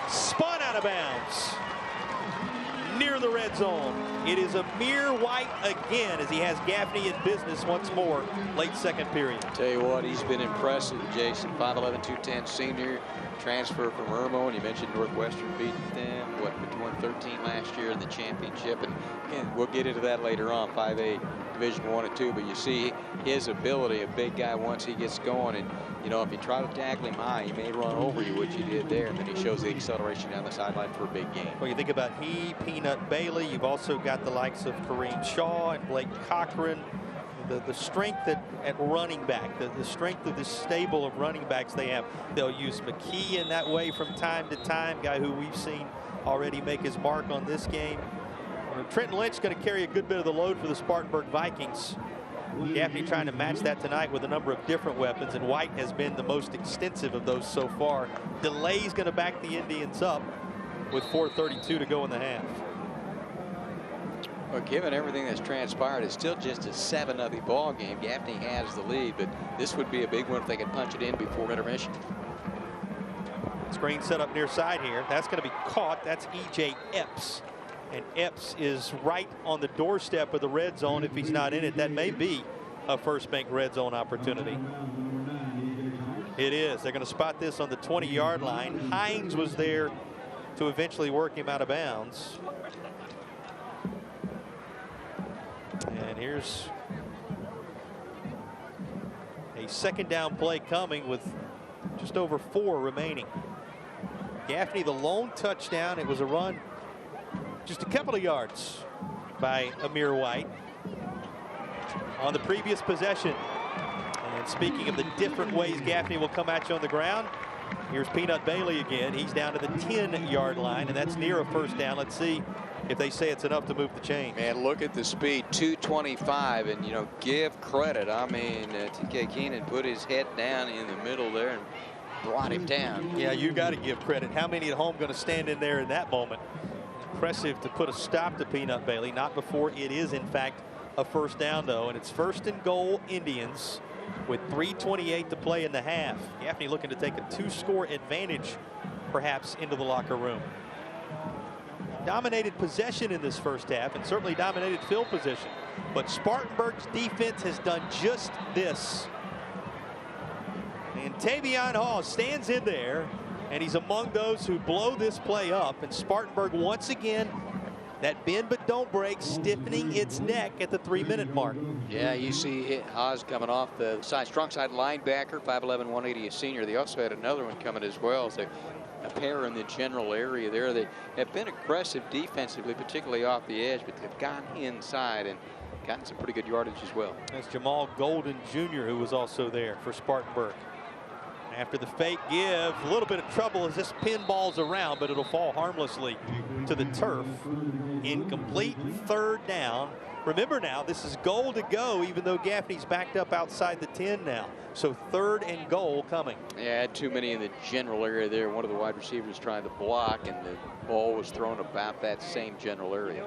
spun out of bounds near the red zone. It is Amir White again as he has Gaffney in business once more, late second period. Tell you what, he's been impressive, Jason. 5'11", 210 senior, transfer from Irmo, and you mentioned Northwestern beat them, what, between 13 last year in the championship, and again, we'll get into that later on, 5A Division I and II, but you see his ability, a big guy once he gets going, and you know, if you try to tackle him high, he may run over you, which he did there, and then he shows the acceleration down the sideline for a big game. Well, you think about he, Peanut Bailey, you've also got the likes of Kareem Shaw and Blake Cochran, the strength at running back, the strength of this stable of running backs they have. They'll use McKee in that way from time to time, guy who we've seen already make his mark on this game. Trenton Lynch going to carry a good bit of the load for the Spartanburg Vikings. Gaffney trying to match that tonight with a number of different weapons, and White has been the most extensive of those so far. Delay's going to back the Indians up with 4:32 to go in the half. Well, given everything that's transpired, it's still just a 7-0 ball game. Gaffney has the lead, but this would be a big one if they could punch it in before intermission. Screen set up near side here. That's going to be caught. That's E.J. Epps. And Epps is right on the doorstep of the red zone. If he's not in it, that may be a First Bank red zone opportunity. It is. They're going to spot this on the 20-yard line. Hines was there to eventually work him out of bounds. And here's a second down play coming with just over 4 remaining. Gaffney, the lone touchdown. It was a run just a couple of yards by Amir White on the previous possession. And speaking of the different ways Gaffney will come at you on the ground, here's Peanut Bailey again. He's down to the 10-yard line, and that's near a first down. Let's see if they say it's enough to move the chain. Man, look at the speed, 225, and, you know, give credit. I mean, T.K. Keenan put his head down in the middle there and brought him down. Yeah, you got to give credit. How many at home going to stand in there in that moment? Impressive to put a stop to Peanut Bailey, not before it is, in fact, a first down, though. And it's 1st and goal, Indians, with 3:28 to play in the half. Gaffney looking to take a 2-score advantage, perhaps, into the locker room. Dominated possession in this first half, and certainly dominated field position. But Spartanburg's defense has done just this. And Tavion Hall stands in there, and he's among those who blow this play up. And Spartanburg, once again, that bend but don't break, stiffening its neck at the 3-minute mark. Yeah, you see Haas coming off the side, strong side linebacker, 5'11", 180, a senior. They also had another one coming as well. So a pair in the general area there. They have been aggressive defensively, particularly off the edge, but they've gotten inside and gotten some pretty good yardage as well. That's Jamal Golden Jr., who was also there for Spartanburg. After the fake give, a little bit of trouble as this pinballs around, but it'll fall harmlessly to the turf. Incomplete, 3rd down. Remember now, this is goal to go, even though Gaffney's backed up outside the 10 now. So 3rd and goal coming. Yeah, had too many in the general area there. One of the wide receivers trying to block, and the ball was thrown about that same general area.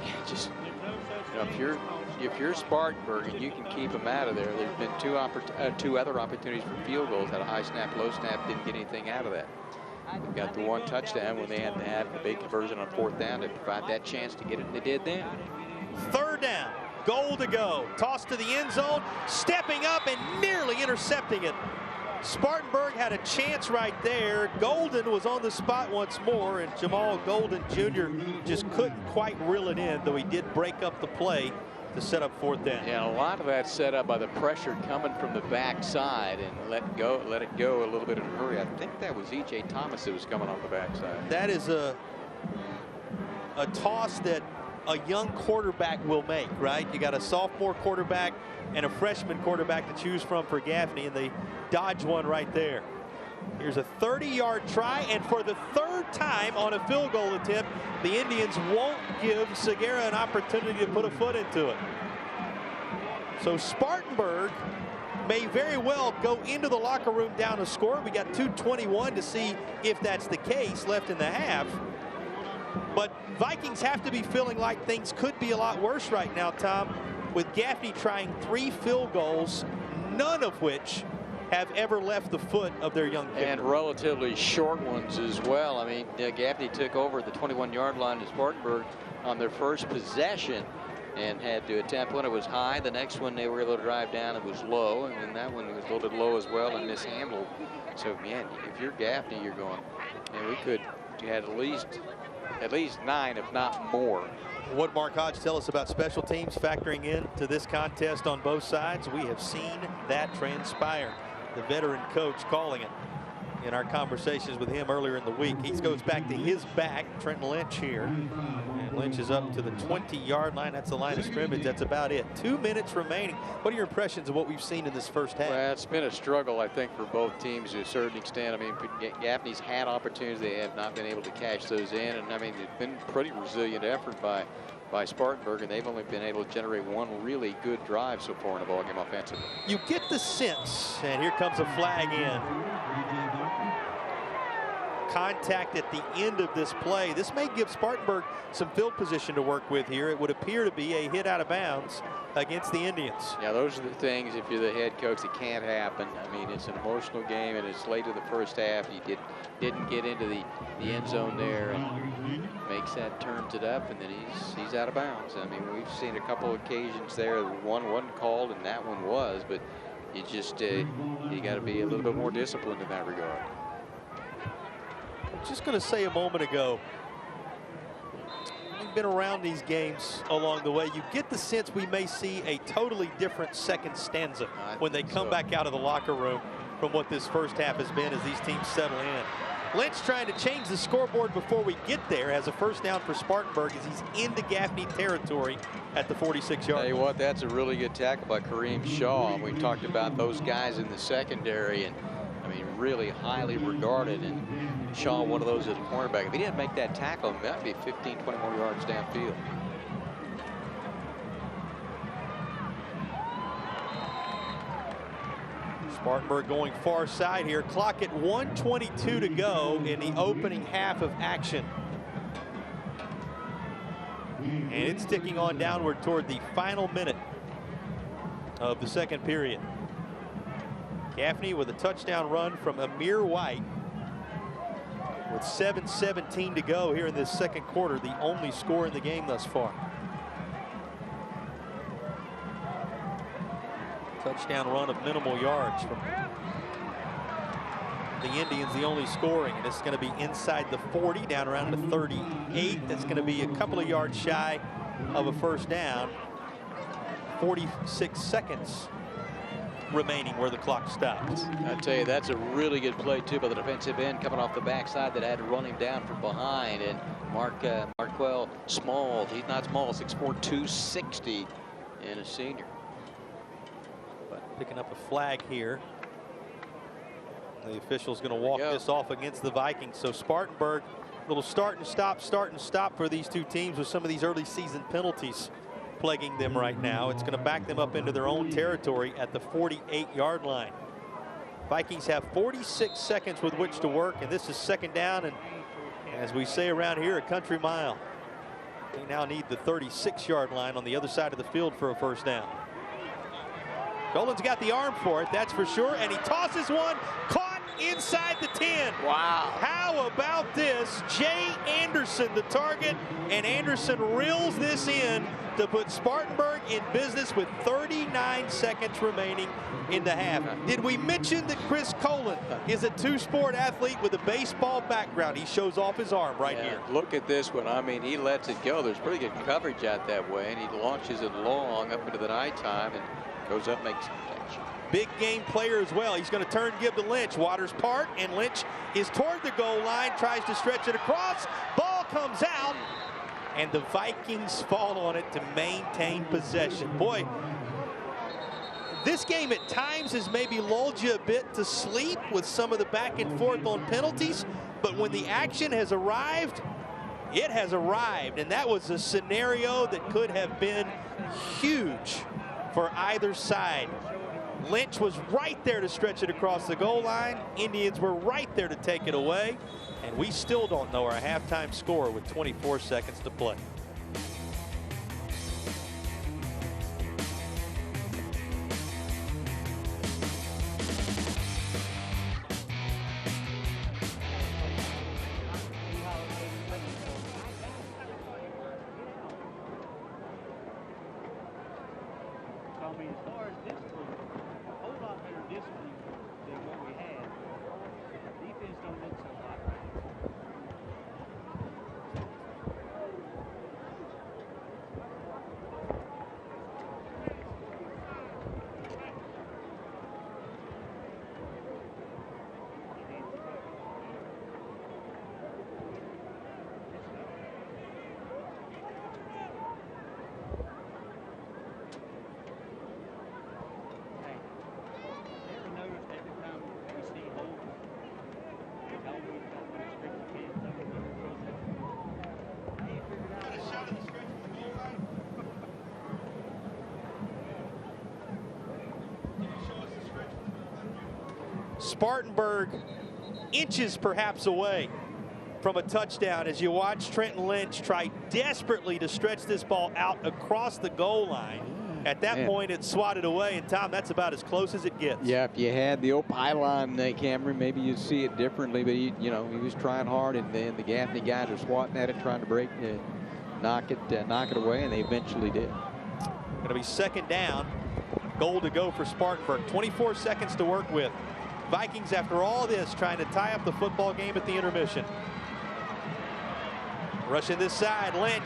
Yeah, just, you know, if you're Spartanburg and you can keep them out of there, there's been two other opportunities for field goals. Had a high snap, low snap, didn't get anything out of that. They got the 1 touchdown when they had to have the big conversion on 4th down to provide that chance to get it, and they did then. 3rd down, goal to go. Toss to the end zone, stepping up and nearly intercepting it. Spartanburg had a chance right there. Golden was on the spot once more, and Jamal Golden Jr. just couldn't quite reel it in, though he did break up the play to set up 4th down. Yeah, a lot of that set up by the pressure coming from the backside and let it go a little bit in a hurry. I think that was E.J. Thomas that was coming off the backside. That is a toss that a young quarterback will make, right? You got a sophomore quarterback and a freshman quarterback to choose from for Gaffney, and they dodge one right there. Here's a 30-yard try, and for the 3rd time on a field goal attempt, the Indians won't give Segura an opportunity to put a foot into it. So Spartanburg may very well go into the locker room down a score. We got 2:21 to see if that's the case left in the half. But Vikings have to be feeling like things could be a lot worse right now, Tom, with Gaffney trying 3 field goals, none of which have ever left the foot of their young kicker. And relatively short ones as well. I mean, Gaffney took over the 21-yard line to Spartanburg on their first possession and had to attempt one. It was high. The next one they were able to drive down. It was low, and then that one was a little bit low as well and mishandled. So, man, if you're Gaffney, you're going, man, we could have at least 9, if not more. What Mark Hodge tell us about special teams factoring in to this contest on both sides? We have seen that transpire. The veteran coach calling it in our conversations with him earlier in the week. He goes back to his back, Trenton Lynch here. And Lynch is up to the 20-yard line. That's the line of scrimmage. That's about it. 2 minutes remaining. What are your impressions of what we've seen in this first half? Well, it's been a struggle, I think, for both teams to a certain extent. I mean, Gaffney's had opportunities. They have not been able to cash those in. And, I mean, it's been a pretty resilient effort by Spartanburg, and they've only been able to generate one really good drive so far in the ballgame offensively. You get the sense, and here comes a flag in. Contact at the end of this play. This may give Spartanburg some field position to work with here. It would appear to be a hit out of bounds against the Indians. Yeah, those are the things, if you're the head coach, that can't happen. I mean, it's an emotional game, and it's late in the first half. You didn't get into the end zone there, and makes that, turns it up, and then he's out of bounds. I mean, we've seen a couple of occasions there. One wasn't called, and that one was, but you just you got to be a little bit more disciplined in that regard. Just going to say a moment ago, we've been around these games along the way. You get the sense we may see a totally different second stanza when they come back out of the locker room from what this first half has been as these teams settle in. Lynch trying to change the scoreboard before we get there, has a first down for Spartanburg as he's into Gaffney territory at the 46-yard line. Tell you what, that's a really good tackle by Kareem Shaw. We talked about those guys in the secondary, and I mean, really highly regarded, and Shaw, one of those as a cornerback. If he didn't make that tackle, that would be 15, 20 more yards downfield. Spartanburg going far side here. Clock at 1:22 to go in the opening half of action. And it's ticking on downward toward the final minute of the second period. Gaffney with a touchdown run from Amir White with 7:17 to go here in this second quarter, the only score in the game thus far. Touchdown run of minimal yards from the Indians, the only scoring, and it's going to be inside the 40, down around the 38. That's going to be a couple of yards shy of a first down. 46 seconds remaining where the clock stops. I tell you, that's a really good play too by the defensive end coming off the backside that had to run him down from behind. And Marquell Small, he's not small, 6'4", 260, and a senior. But picking up a flag here. The official's going to walk this off against the Vikings. So Spartanburg, little start and stop for these two teams with some of these early season penalties plaguing them right now. It's going to back them up into their own territory at the 48-yard line. Vikings have 46 seconds with which to work, and this is second down, and as we say around here, a country mile. They now need the 36-yard line on the other side of the field for a first down. Golan's got the arm for it, that's for sure, and he tosses one, caught inside the 10. Wow. How about this? Jay Anderson, the target, and Anderson reels this in to put Spartanburg in business with 39 seconds remaining in the half. Did we mention that Chris Colin is a two-sport athlete with a baseball background? He shows off his arm right here. Look at this one. I mean, he lets it go. There's pretty good coverage out that way, and he launches it long up into the nighttime and goes up, makes a catch. Big game player as well. He's going to turn, give to Lynch. Waters part, and Lynch is toward the goal line, tries to stretch it across. Ball comes out, and the Vikings fall on it to maintain possession. Boy, this game at times has maybe lulled you a bit to sleep with some of the back and forth on penalties, but when the action has arrived, it has arrived, and that was a scenario that could have been huge for either side. Lynch was right there to stretch it across the goal line. Indians were right there to take it away. And we still don't know our halftime score with 24 seconds to play. Spartanburg inches perhaps away from a touchdown as you watch Trenton Lynch try desperately to stretch this ball out across the goal line. At that point, it's swatted away, and Tom, that's about as close as it gets. Yeah, if you had the old pylon, Cameron, maybe you'd see it differently, but he was trying hard, and then the Gaffney guys are swatting at it, trying to break and knock it away, and they eventually did. Going to be second down, goal to go for Spartanburg. 24 seconds to work with. Vikings, after all this, trying to tie up the football game at the intermission. Rushing this side, Lynch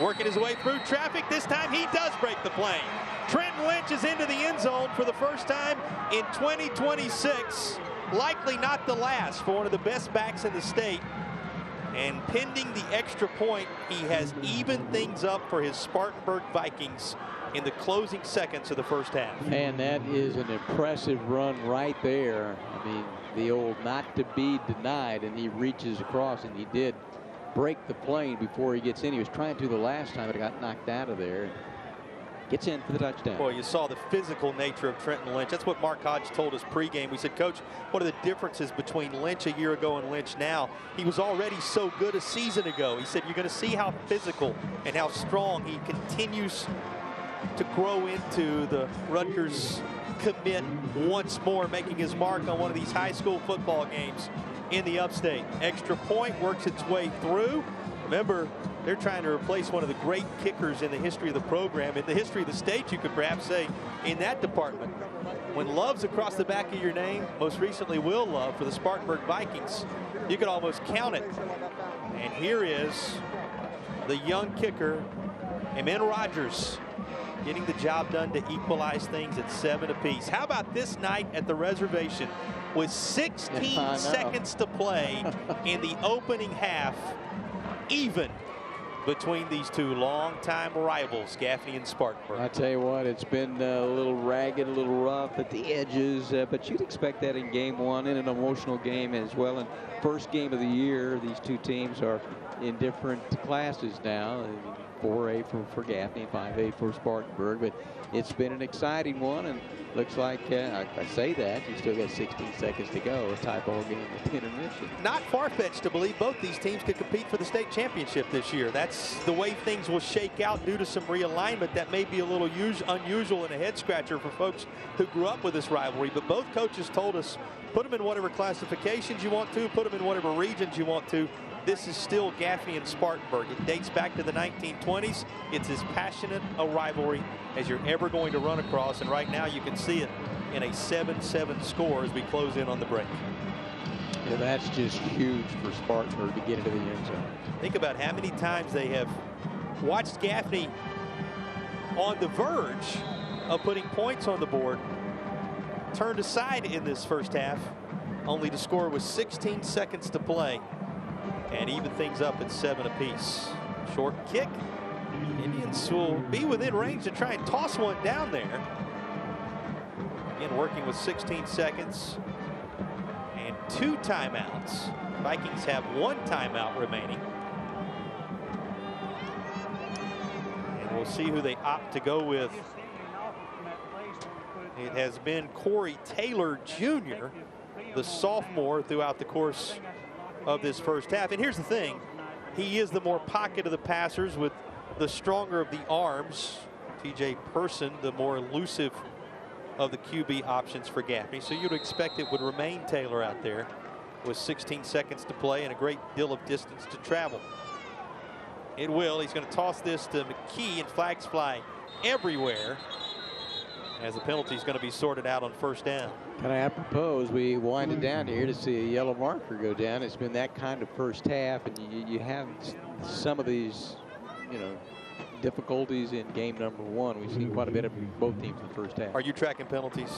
working his way through traffic. This time he does break the plane. Trenton Lynch is into the end zone for the first time in 2026. Likely not the last for one of the best backs in the state. And pending the extra point, he has evened things up for his Spartanburg Vikings in the closing seconds of the first half. And that is an impressive run right there. I mean, the old not to be denied, and he reaches across, and he did break the plane before he gets in. He was trying to the last time, but it got knocked out of there. Gets in for the touchdown. Boy, you saw the physical nature of Trenton Lynch. That's what Mark Hodge told us pregame. We said, Coach, what are the differences between Lynch a year ago and Lynch now? He was already so good a season ago. He said, you're going to see how physical and how strong he continues to grow into the Rutgers commit once more, making his mark on one of these high school football games in the upstate. Extra point works its way through. Remember, they're trying to replace one of the great kickers in the history of the program, in the history of the state, you could perhaps say, in that department. When Love's across the back of your name, most recently Will Love for the Spartanburg Vikings, you could almost count it. And here is the young kicker, Emin Rogers, getting the job done to equalize things at 7 apiece. How about this night at the reservation with 16 seconds to play in the opening half, even between these two longtime rivals, Gaffney and Spartanburg. I tell you what, it's been a little ragged, a little rough at the edges, but you'd expect that in game one, in an emotional game as well. And first game of the year, these two teams are in different classes now. 4A for Gaffney and 5A for Spartanburg, but it's been an exciting one, and looks like, I say that, you still got 16 seconds to go, a tie ball game with the intermission. Not far-fetched to believe both these teams could compete for the state championship this year. That's the way things will shake out due to some realignment that may be a little unusual and a head-scratcher for folks who grew up with this rivalry, but both coaches told us, put them in whatever classifications you want to, put them in whatever regions you want to. This is still Gaffney and Spartanburg. It dates back to the 1920s. It's as passionate a rivalry as you're ever going to run across, and right now you can see it in a 7-7 score as we close in on the break. Yeah, that's just huge for Spartanburg to get into the end zone. Think about how many times they have watched Gaffney on the verge of putting points on the board, turned aside in this first half, only to score with 16 seconds to play and even things up at 7 apiece. Short kick. Indians will be within range to try and toss one down there. Again, working with 16 seconds and 2 timeouts. Vikings have 1 timeout remaining. And we'll see who they opt to go with It has been Corey Taylor Jr., the sophomore, throughout the course of this first half. And here's the thing. He is the more pocket of the passers with the stronger of the arms. TJ Person, the more elusive of the QB options for Gaffney. So you'd expect it would remain Taylor out there with 16 seconds to play and a great deal of distance to travel. It will. He's going to toss this to McKee, and flags fly everywhere as the penalty is going to be sorted out on first down. Kind of apropos, we wind it down here to see a yellow marker go down. It's been that kind of first half, and you have some of these, you know, difficulties in game number one. We've seen quite a bit of both teams in the first half. Are you tracking penalties?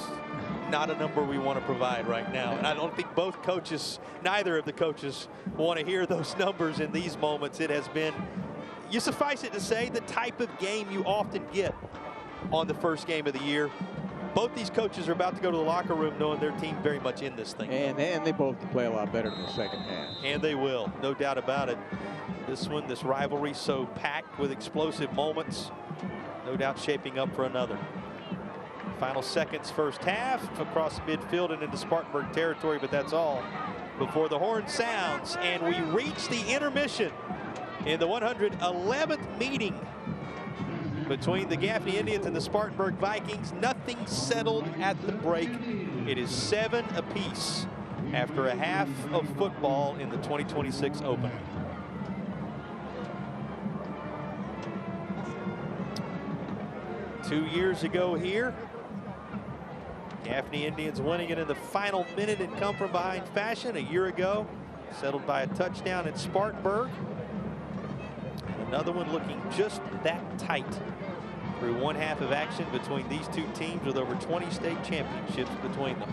Not a number we want to provide right now. And I don't think both coaches, neither of the coaches, want to hear those numbers in these moments. It has been, you suffice it to say, the type of game you often get on the first game of the year. Both these coaches are about to go to the locker room knowing their team very much in this thing. And they both play a lot better in the second half. And they will, no doubt about it. This rivalry so packed with explosive moments, no doubt shaping up for another. Final seconds first half across midfield and into Spartanburg territory, but that's all before the horn sounds and we reach the intermission in the 111th meeting between the Gaffney Indians and the Spartanburg Vikings. Nothing settled at the break. It is 7 apiece after a half of football in the 2026 Open. Two years ago here, Gaffney Indians winning it in the final minute in come from behind fashion. A year ago, settled by a touchdown in Spartanburg. Another one looking just that tight through one half of action between these two teams with over 20 state championships between them.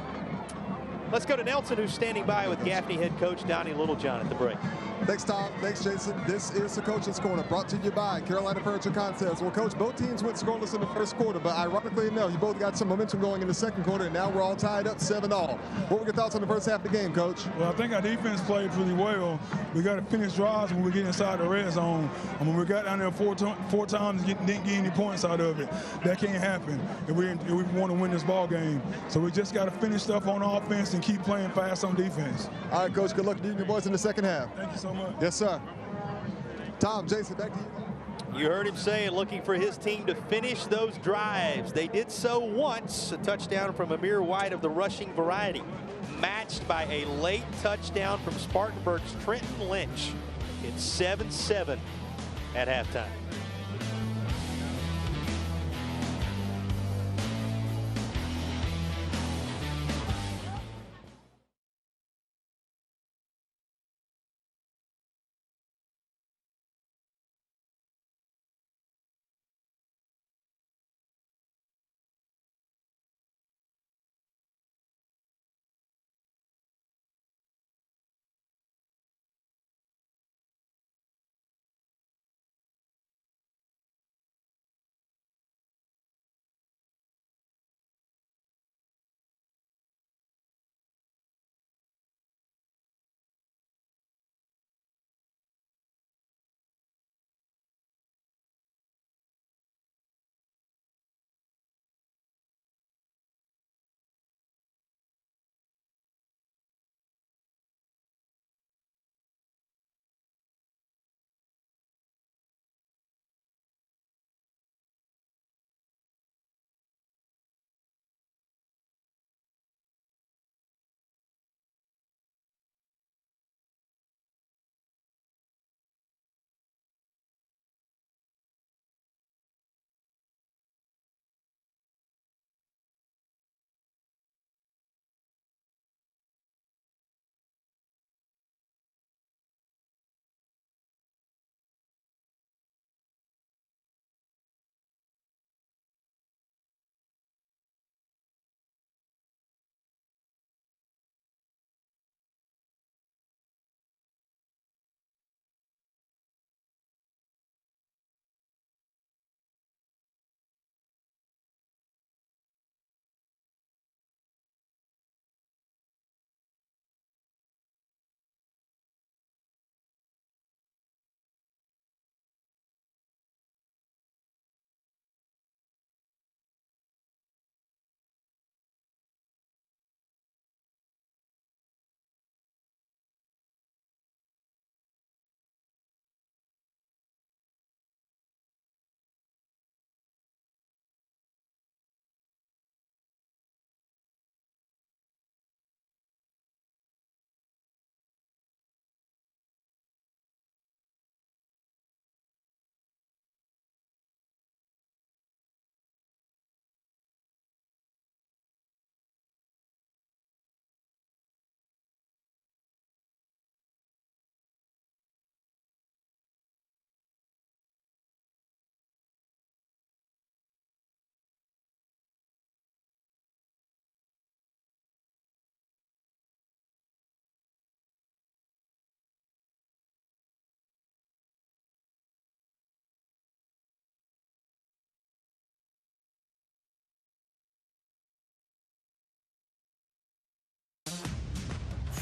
Let's go to Nelson, who's standing by with Gaffney head coach Donnie Littlejohn at the break. Thanks, Tom. Thanks, Jason. This is the Coach's Corner, brought to you by Carolina Furniture Concepts. Well, Coach, both teams went scoreless in the first quarter, but ironically enough, you both got some momentum going in the second quarter, and now we're all tied up 7-all. What were your thoughts on the first half of the game, Coach? Well, I think our defense played really well. We got to finish drives when we get inside the red zone. And when we got down there four times and didn't get any points out of it, that can't happen if we want to win this ball game. So we just got to finish stuff on offense and keep playing fast on defense. All right, Coach, good luck to you and your boys in the second half. Thank you so much. Yes, sir. Tom, Jason, back to you. You heard him say, looking for his team to finish those drives. They did so once, a touchdown from Amir White of the rushing variety, matched by a late touchdown from Spartanburg's Trenton Lynch. It's 7-7 at halftime.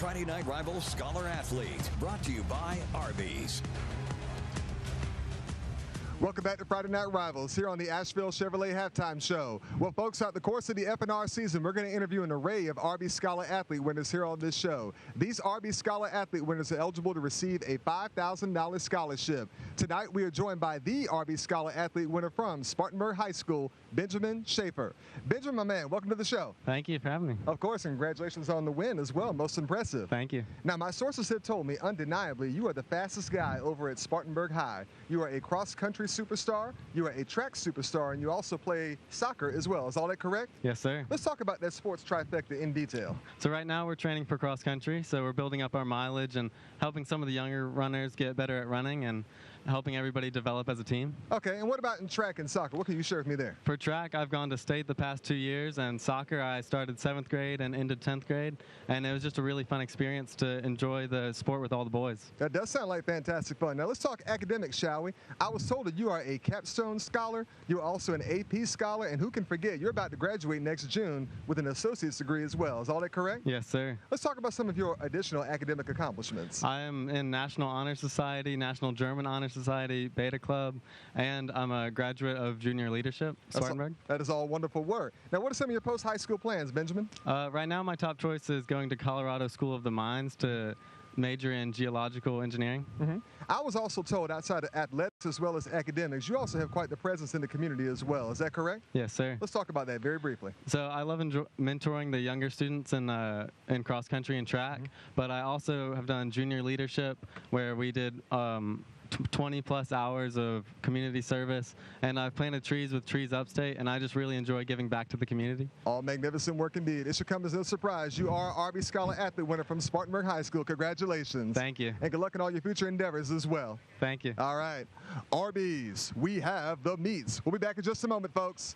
Friday Night Rivals Scholar Athlete, brought to you by Arby's. Welcome back to Friday Night Rivals here on the Asheville Chevrolet Halftime Show. Well, folks, throughout the course of the F&R season, we're going to interview an array of Arby's Scholar Athlete winners here on this show. These Arby's Scholar Athlete winners are eligible to receive a $5,000 scholarship. Tonight, we are joined by the Arby's Scholar Athlete winner from Spartanburg High School, Benjamin Schaefer. Benjamin, my man, welcome to the show. Thank you for having me. Of course, congratulations on the win as well. Most impressive. Thank you. Now, my sources have told me, undeniably, you are the fastest guy over at Spartanburg High. You are a cross-country superstar, you are a track superstar, and you also play soccer as well. Is all that correct? Yes, sir. Let's talk about that sports trifecta in detail. So right now we're training for cross-country, so we're building up our mileage and helping some of the younger runners get better at running and helping everybody develop as a team. Okay, and what about in track and soccer? What can you share with me there? For track, I've gone to state the past 2 years, and soccer, I started 7th grade and ended 10th grade, and it was just a really fun experience to enjoy the sport with all the boys. That does sound like fantastic fun. Now let's talk academics, shall we? I was told that you are a capstone scholar, you're also an AP scholar, and who can forget, you're about to graduate next June with an associate's degree as well. Is all that correct? Yes, sir. Let's talk about some of your additional academic accomplishments. I am in National Honor Society, National German Honor Society, Beta Club, and I'm a graduate of Junior Leadership, Spartanburg. That is all wonderful work. Now, what are some of your post-high school plans, Benjamin? Right now, my top choice is going to Colorado School of the Mines to major in geological engineering. I was also told, outside of athletics as well as academics, you also have quite the presence in the community as well. Is that correct? Yes, sir. Let's talk about that very briefly. So I love mentoring the younger students in cross country and track, but I also have done junior leadership where we did 20 plus hours of community service, and I've planted trees with Trees Upstate, and I just really enjoy giving back to the community. All magnificent work indeed. It should come as no surprise. You are Arby's Scholar Athlete winner from Spartanburg High School. Congratulations. Thank you. And good luck in all your future endeavors as well. Thank you. All right. Arby's, we have the meats. We'll be back in just a moment, folks.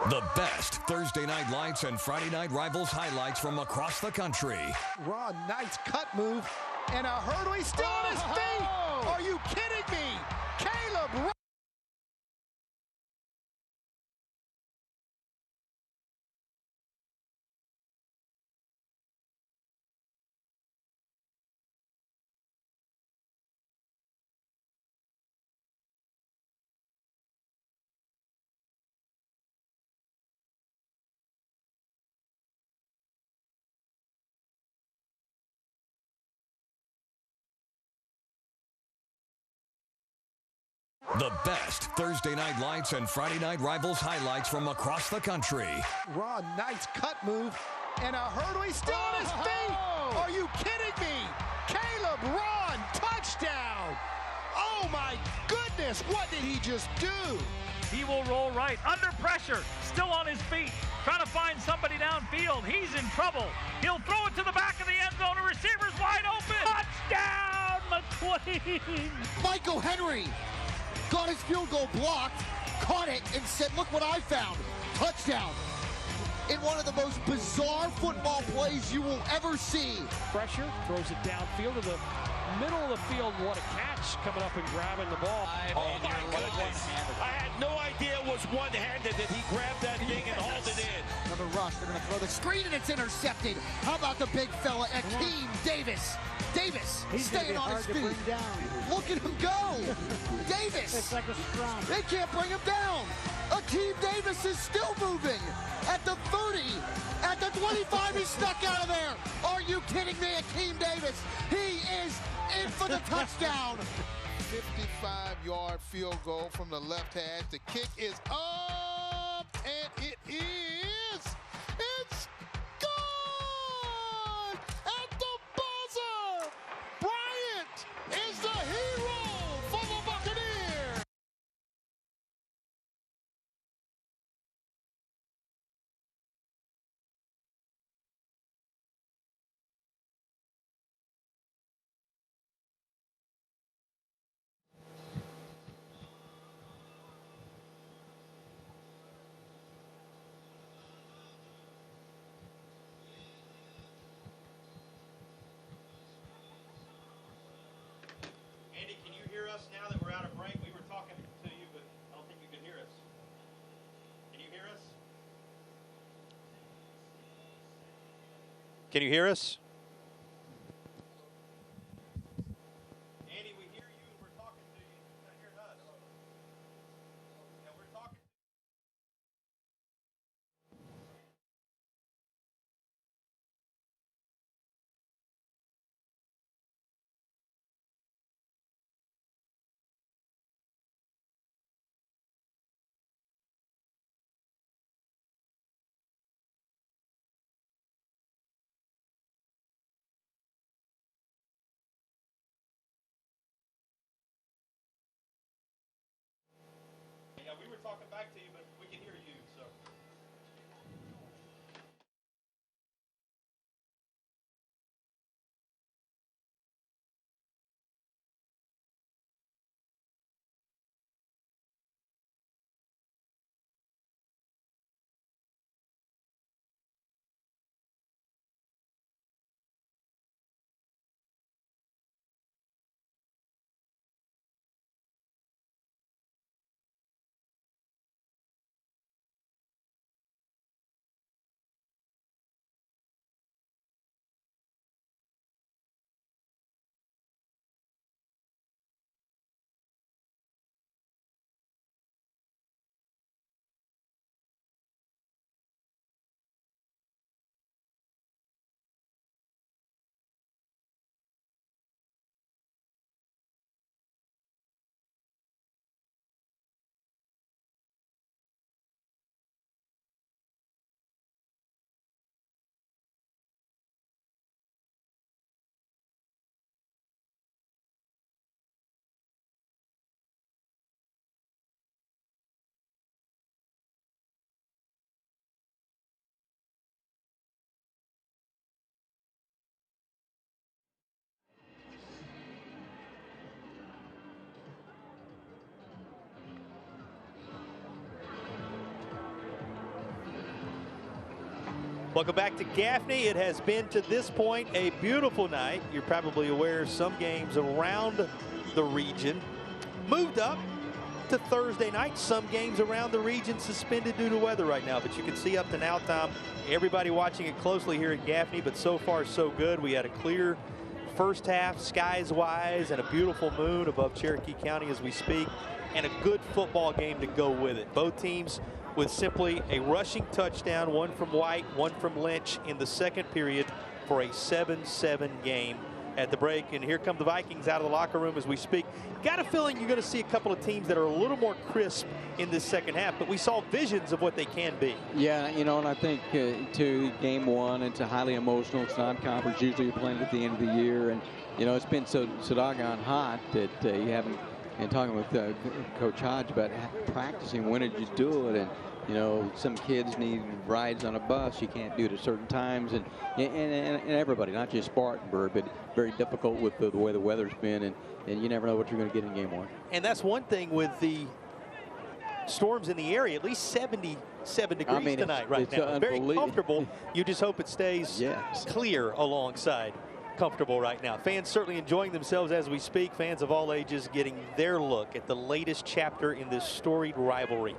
The best Thursday night lights and Friday night rivals highlights from across the country. Raw, nice cut move, and a hurdle. He's still on his feet. Are you kidding me? Caleb. The best Thursday night lights and Friday night rivals highlights from across the country. Raw, nice cut move, and a hurdle. He's still on his feet. Are you kidding me? Caleb Ron, touchdown. Oh my goodness, what did he just do? He will roll right, under pressure, still on his feet, trying to find somebody downfield. He's in trouble. He'll throw it to the back of the end zone. The receiver's wide open. Touchdown, McQueen. Michael Henry got his field goal blocked. caught it and said, look what I found. Touchdown. In one of the most bizarre football plays you will ever see. Pressure, throws it downfield to the middle of the field. What a catch, coming up and grabbing the ball. Oh my goodness. I had no idea it was one-handed that he grabbed that thing and hauled it in. Another rush, they're gonna throw the screen and it's intercepted. How about the big fella, Akeem Davis? Davis staying on his feet. Look at him go. Davis. It's like a scrum. They can't bring him down. Akeem Davis is still moving. At the 30, at the 25, he snuck out of there. Are you kidding me, Akeem Davis? He is in for the touchdown. 55-yard field goal from the left hash. The kick is up, and it is. It's good at the buzzer. Bryant is the hero for the Buccaneers. Andy, can you hear us now that we're out of break? We were talking to you, but I don't think you can hear us. Can you hear us? Can you hear us? Andy, we hear you. We're talking to you. You're not hearing us. Yeah, we're talking. Yeah, we were talking back to you, but we can hear you, so. Welcome back to Gaffney. It has been, to this point, a beautiful night. You're probably aware some games around the region moved up to Thursday night. Some games around the region suspended due to weather right now. But you can see up to now, Tom, everybody watching it closely here at Gaffney. But so far, so good. We had a clear first half, skies-wise, and a beautiful moon above Cherokee County as we speak, and a good football game to go with it. Both teams with simply a rushing touchdown, one from White, one from Lynch in the second period for a 7-7 game at the break. And here come the Vikings out of the locker room as we speak. Got a feeling you're going to see a couple of teams that are a little more crisp in this second half, but we saw visions of what they can be. Yeah, you know, and I think to game one, it's a highly emotional. It's non-conference. Usually you're playing at the end of the year, and you know it's been so doggone hot that you haven't. And talking with Coach Hodge about practicing, when did you do it? And you know, some kids need rides on a bus. You can't do it at certain times, and everybody, not just Spartanburg, but very difficult with the way the weather's been, and you never know what you're going to get in game one. And that's one thing with the storms in the area, at least 77 degrees tonight right now. Very comfortable. You just hope it stays clear alongside comfortable right now. Fans certainly enjoying themselves as we speak. Fans of all ages getting their look at the latest chapter in this storied rivalry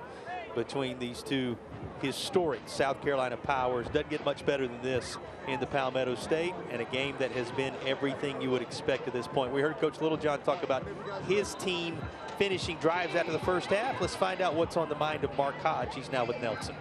between these two historic South Carolina powers. Doesn't get much better than this in the Palmetto State, and a game that has been everything you would expect at this point. We heard Coach Littlejohn talk about his team finishing drives after the first half. Let's find out what's on the mind of Mark Hodge. He's now with Nelson.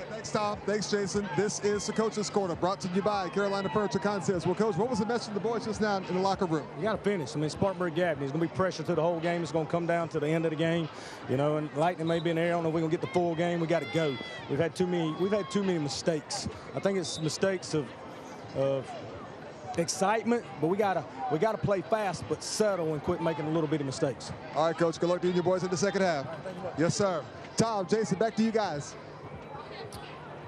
Thanks, Tom. Thanks, Jason. This is the Coach's Corner, brought to you by Carolina Furniture Concepts. Well, Coach, what was the message to the boys just now in the locker room? You got to finish. I mean, Spartanburg Gaffney is going to be pressure through the whole game. It's going to come down to the end of the game, you know. And Lightning may be in there. I don't know if we're going to get the full game. We got to go. We've had too many mistakes. I think it's mistakes of excitement, but we gotta play fast, but settle and quit making a little bit of mistakes. All right, Coach. Good luck to you and your boys in the second half. Yes, sir. Tom, Jason, back to you guys.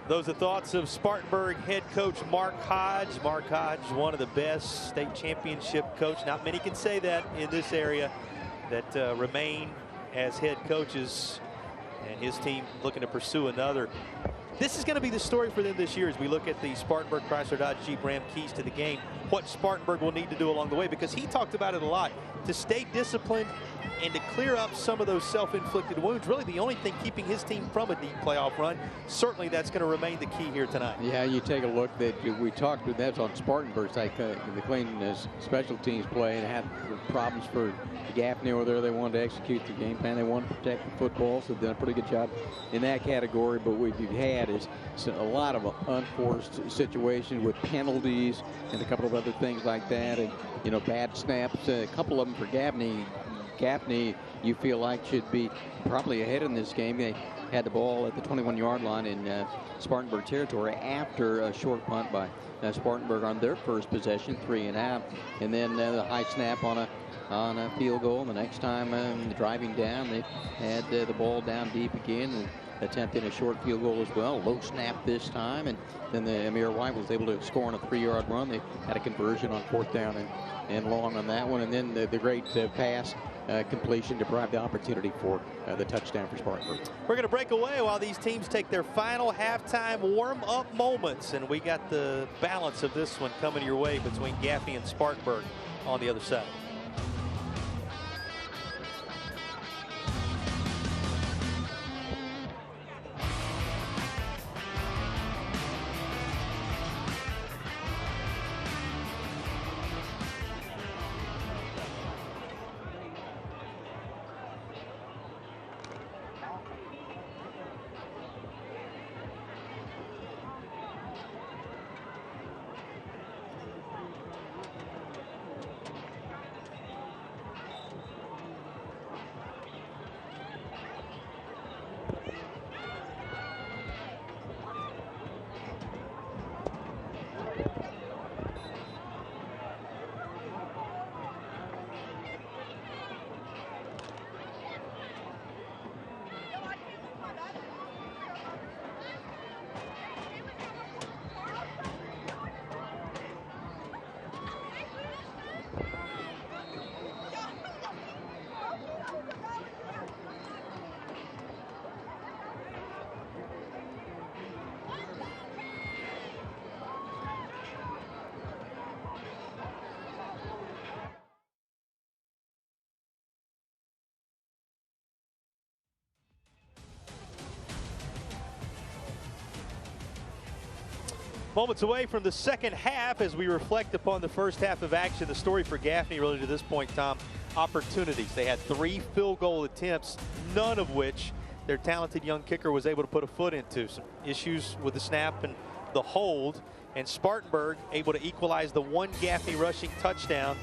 Those are thoughts of Spartanburg head coach Mark Hodge. Mark Hodge, one of the best state championship coach. Not many can say that in this area that remain as head coaches, and his team looking to pursue another. This is going to be the story for them this year as we look at the Spartanburg Chrysler Dodge Jeep Ram keys to the game, what Spartanburg will need to do along the way, because he talked about it a lot, to stay disciplined and to clear up some of those self-inflicted wounds. Really the only thing keeping his team from a deep playoff run. Certainly that's going to remain the key here tonight. Yeah, you take a look that we talked with that on Spartanburg's side, the clean special teams play, and had problems for Gaffney over there. They wanted to execute the game plan. They wanted to protect the football, so they've done a pretty good job in that category. But what you've had is a lot of unforced situations with penalties and a couple of other things like that, and you know, bad snaps. A couple of them for Gaffney. Gaffney, you feel like should be probably ahead in this game. They had the ball at the 21-yard line in Spartanburg territory after a short punt by Spartanburg on their first possession, 3 and out, and then the high snap on a field goal. The next time driving down, they had the ball down deep again and attempting a short field goal as well. Low snap this time, and then the Amir White was able to score on a 3-yard run. They had a conversion on 4th down and long on that one, and then the great pass completion to provide the opportunity for the touchdown for Spartanburg. We're going to break away while these teams take their final halftime warm-up moments, and we got the balance of this one coming your way between Gaffney and Spartanburg on the other side. Moments away from the second half as we reflect upon the first half of action. The story for Gaffney really to this point, Tom, opportunities. They had 3 field goal attempts, none of which their talented young kicker was able to put a foot into. Some issues with the snap and the hold, and Spartanburg able to equalize the 1 Gaffney rushing touchdown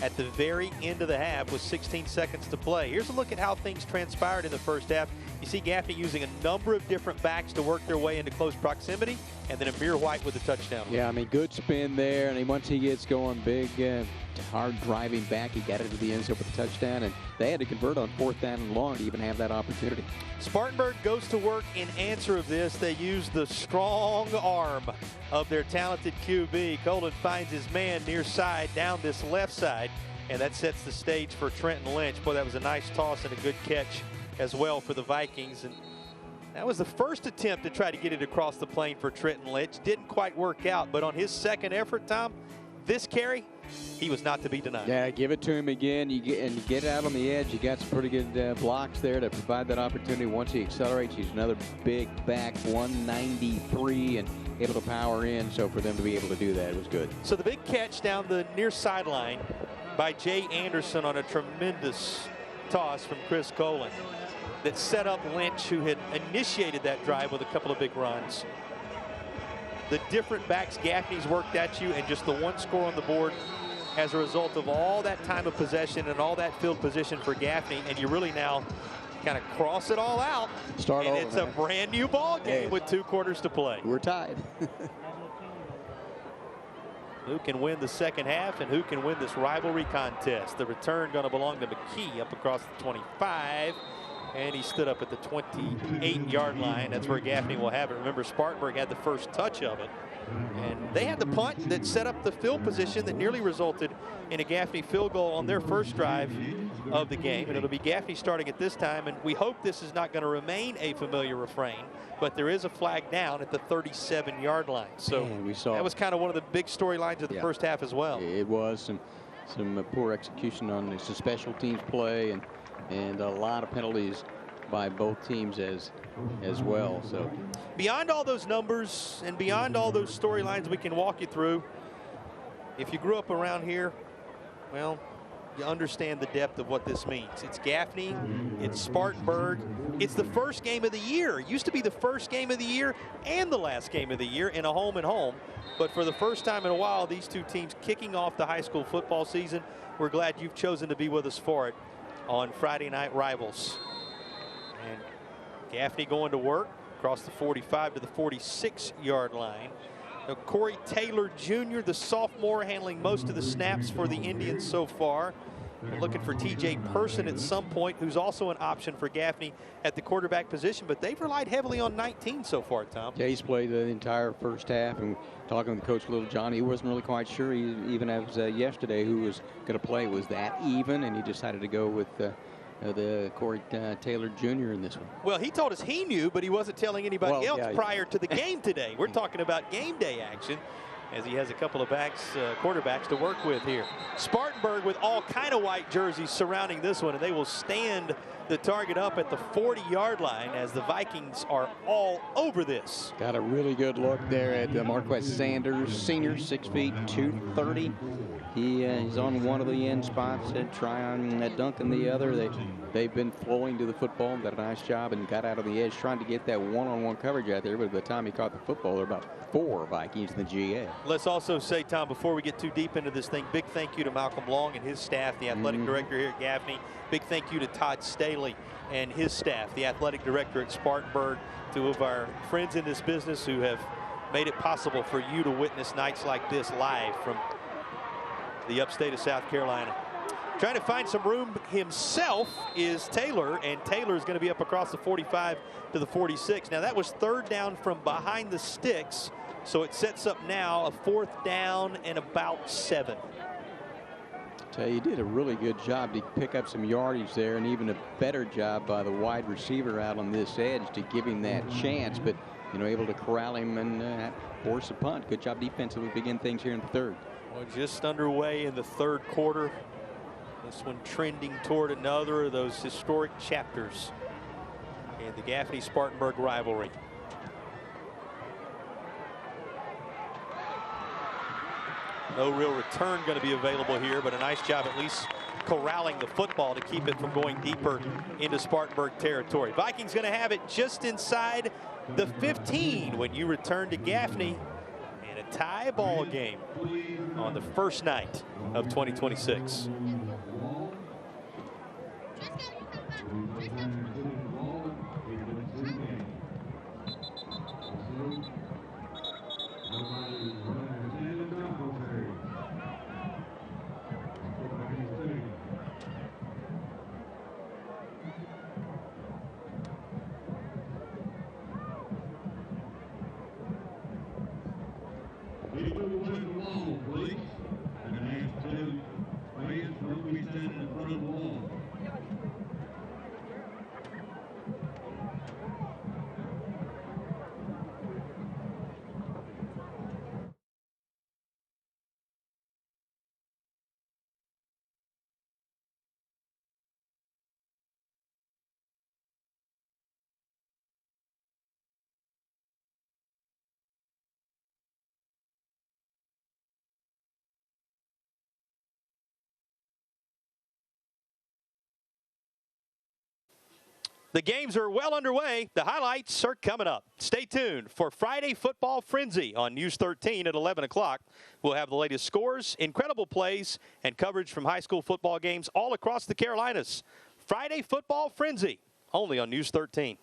at the very end of the half with 16 seconds to play. Here's a look at how things transpired in the first half. You see Gaffney using a number of different backs to work their way into close proximity, and then Amir White with a touchdown. Yeah, I mean, good spin there, and once he gets going big, hard driving back, he got it to the end zone for the touchdown, and they had to convert on 4th down and long to even have that opportunity. Spartanburg goes to work in answer of this. They use the strong arm of their talented QB. Colin finds his man near side down this left side, and that sets the stage for Trenton Lynch. Boy, that was a nice toss and a good catch as well for the Vikings. And that was the first attempt to try to get it across the plane for Trenton Lynch. Didn't quite work out, but on his second effort, Tom, this carry, he was not to be denied. Yeah, give it to him again. You get out on the edge. You got some pretty good blocks there to provide that opportunity. Once he accelerates, he's another big back, 193, and able to power in. So for them to be able to do that, it was good. So the big catch down the near sideline by Jay Anderson on a tremendous toss from Chris Colin that set up Lynch, who had initiated that drive with a couple of big runs. The different backs Gaffney's worked at you, and just the one score on the board as a result of all that time of possession and all that field position for Gaffney, and you really now kind of cross it all out. Start and over, it's man. a brand new ball game with 2 quarters to play. We're tied. Who can win the second half and who can win this rivalry contest? The return going to belong to McKee up across the 25. And he stood up at the 28-yard line. That's where Gaffney will have it. Remember, Spartanburg had the first touch of it. And they had the punt that set up the field position that nearly resulted in a Gaffney field goal on their first drive of the game. And it'll be Gaffney starting at this time. And we hope this is not going to remain a familiar refrain. But there is a flag down at the 37-yard line. So we saw that was kind of one of the big storylines of the first half as well. It was some poor execution on some special teams play and a lot of penalties by both teams as well. So beyond all those numbers and beyond all those storylines we can walk you through, if you grew up around here, well, you understand the depth of what this means. It's Gaffney, it's Spartanburg, it's the first game of the year. It used to be the first game of the year and the last game of the year in a home and home. But for the first time in a while, these two teams kicking off the high school football season. We're glad you've chosen to be with us for it on Friday Night Rivals. And Gaffney going to work across the 45 to the 46-yard line. Now, Corey Taylor Jr., the sophomore, handling most of the snaps for the Indians so far. We're looking for TJ Person at some point, who's also an option for Gaffney at the quarterback position, but they've relied heavily on 19 so far, Tom. Yeah, he's played the entire first half, and talking with Coach Littlejohn, he wasn't really quite sure, even as yesterday, who was going to play. Was that even? And he decided to go with the Corey Taylor Jr. in this one. Well, he told us he knew, but he wasn't telling anybody else prior to the game today. We're talking about game day action, as he has a couple of quarterbacks to work with here. Spartanburg with all kind of white jerseys surrounding this one, and they will stand the target up at the 40-yard line as the Vikings are all over this. Got a really good look there at Marquez Sanders, senior, 6 feet, 230. He's on one of the end spots, Tryon Duncan the other. They've been flowing to the football, did a nice job, and got out of the edge trying to get that one-on-one coverage out there. But by the time he caught the football, there were about 4 Vikings in the GA. Let's also say, Tom, before we get too deep into this thing, big thank you to Malcolm Long and his staff, the athletic director here at Gaffney. Big thank you to Todd Staley and his staff, the athletic director at Spartanburg, 2 of our friends in this business who have made it possible for you to witness nights like this live from the upstate of South Carolina. Trying to find some room himself is Taylor, and Taylor is going to be up across the 45 to the 46. Now, that was 3rd down from behind the sticks, so it sets up now a 4th down and about 7. He did a really good job to pick up some yardage there, and even a better job by the wide receiver out on this edge to give him that chance, but able to corral him and force a punt. Good job defensively, begin things here in the 3rd. Well, just underway in the 3rd quarter. This one trending toward another of those historic chapters in the Gaffney-Spartanburg rivalry. No real return going to be available here, but a nice job at least corralling the football to keep it from going deeper into Spartanburg territory. Vikings going to have it just inside the 15 when you return to Gaffney in a tie ball game on the first night of 2026. Please. And ask to weigh in for The games are well underway. The highlights are coming up. Stay tuned for Friday Football Frenzy on News 13 at 11 o'clock. We'll have the latest scores, incredible plays, and coverage from high school football games all across the Carolinas. Friday Football Frenzy, only on News 13.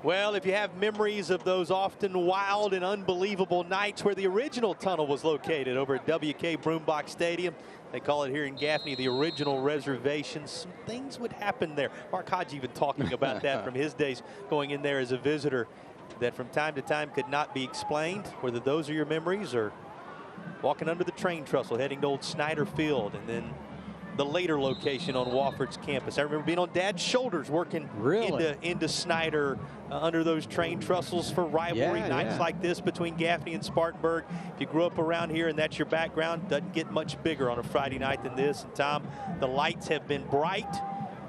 Well, if you have memories of those often wild and unbelievable nights where the original tunnel was located over at WK Broombox Stadium, they call it here in Gaffney the original reservation. Some things would happen there. Mark Hodge even talking about that from his days going in there as a visitor, that from time to time could not be explained, whether those are your memories or walking under the train trestle heading to old Snyder Field, and then the later location on Wofford's campus. I remember being on Dad's shoulders working into Snyder under those train trestles for rivalry nights like this between Gaffney and Spartanburg. If you grew up around here and that's your background, doesn't get much bigger on a Friday night than this. And Tom, the lights have been bright.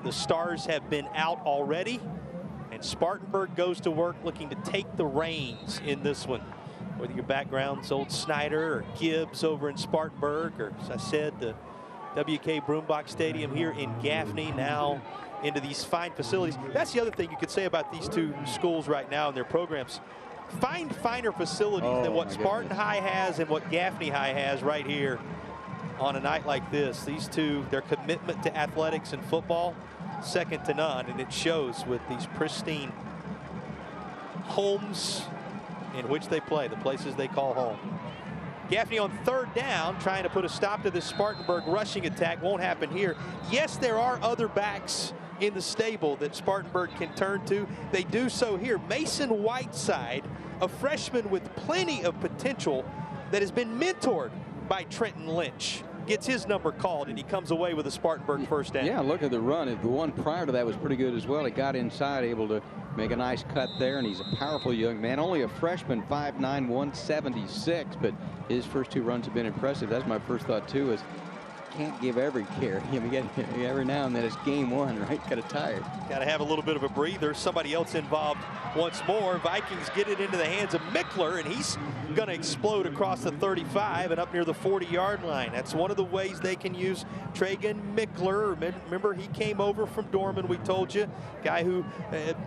The stars have been out already. And Spartanburg goes to work looking to take the reins in this one. Whether your background's old Snyder or Gibbs over in Spartanburg, or as I said, the WK Broombox Stadium here in Gaffney, now into these fine facilities. That's the other thing you could say about these two schools right now and their programs. Find finer facilities than what Spartan High has and what Gaffney High has right here on a night like this. These two, their commitment to athletics and football, second to none, and it shows with these pristine homes in which they play, the places they call home. Gaffney on third down, trying to put a stop to this Spartanburg rushing attack. Won't happen here. Yes, there are other backs in the stable that Spartanburg can turn to. They do so here. Mason Whiteside, a freshman with plenty of potential that has been mentored by Trenton Lynch, gets his number called, and he comes away with a Spartanburg first down. Yeah, look at the run. The one prior to that was pretty good as well. He got inside, able to make a nice cut there, and he's a powerful young man. Only a freshman, 5'9", 176, but his first two runs have been impressive. That's my first thought, too, is can't give every carry. I mean, every now and then it's game one, right? Kind of tired. Got to have a little bit of a breather. Somebody else involved once more. Vikings get it into the hands of Mickler, and he's going to explode across the 35 and up near the 40-yard line. That's one of the ways they can use Tragan Mickler. Remember, he came over from Dorman, we told you. Guy who,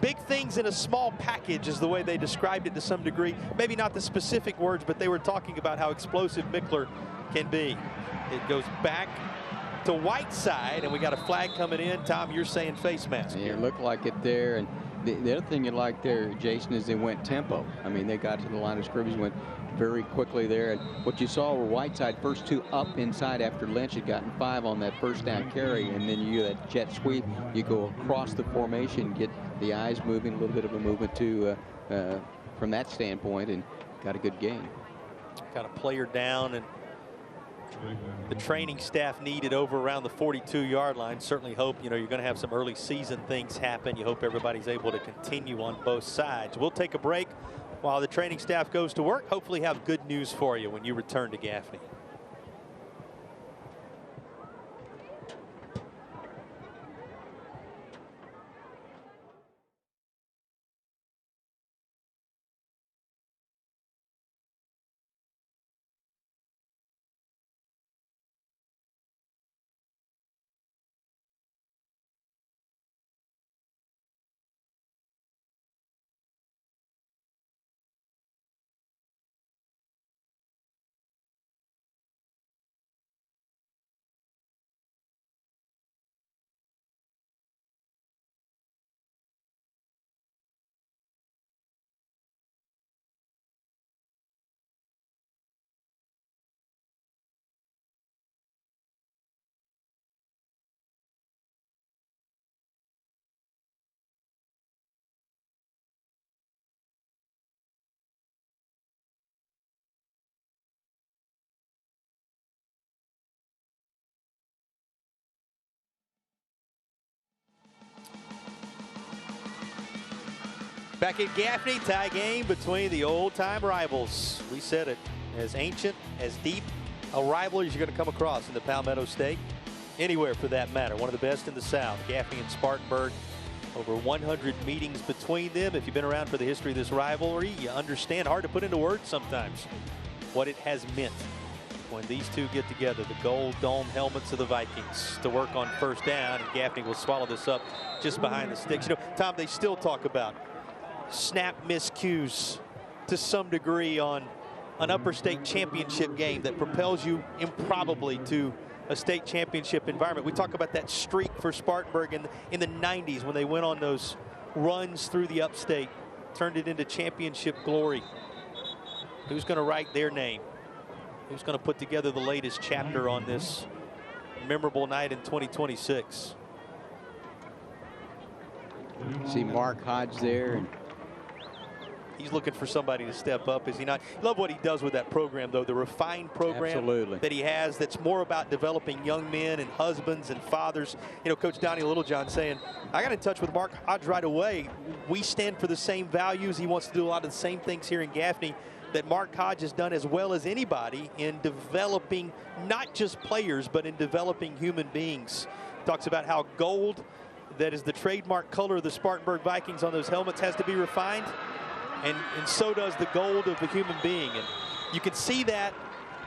big things in a small package is the way they described it to some degree. Maybe not the specific words, but they were talking about how explosive Mickler can be. It goes back to Whiteside, and we got a flag coming in. Tom, you're saying face mask. Yeah, it looked like it there. And the other thing you like there, Jason, is they went tempo. I mean, they got to the line of scrimmage, went very quickly there. And what you saw were Whiteside first two up inside after Lynch had gotten 5 on that first down carry, and then you that jet sweep, you go across the formation, get the eyes moving, a little bit of a movement too from that standpoint, and got a good game. Got a player down, and the training staff needed over around the 42-yard line. Certainly hope, you're going to have some early season things happen. You hope everybody's able to continue on both sides. We'll take a break while the training staff goes to work. Hopefully have good news for you when you return to Gaffney. Back at Gaffney, tie game between the old-time rivals. We said it, as ancient, as deep a rivalry as you're going to come across in the Palmetto State. Anywhere for that matter. One of the best in the South. Gaffney and Spartanburg, over 100 meetings between them. If you've been around for the history of this rivalry, you understand, hard to put into words sometimes, what it has meant when these two get together, the gold dome helmets of the Vikings, to work on first down, and Gaffney will swallow this up just behind the sticks. You know, Tom, they still talk about snap miscues to some degree on an upper state championship game that propels you improbably to a state championship environment. We talk about that streak for Spartanburg in the 90s when they went on those runs through the upstate, turned it into championship glory. Who's going to write their name? Who's going to put together the latest chapter on this memorable night in 2026? See Mark Hodge there. And he's looking for somebody to step up, is he not? Love what he does with that program, though. The refined program that he has that's more about developing young men and husbands and fathers. You know, Coach Donnie Littlejohn saying, I got in touch with Mark Hodge right away. We stand for the same values. He wants to do a lot of the same things here in Gaffney that Mark Hodge has done as well as anybody in developing not just players, but in developing human beings. Talks about how gold, that is the trademark color of the Spartanburg Vikings on those helmets, has to be refined. And so does the gold of the human being. And you can see that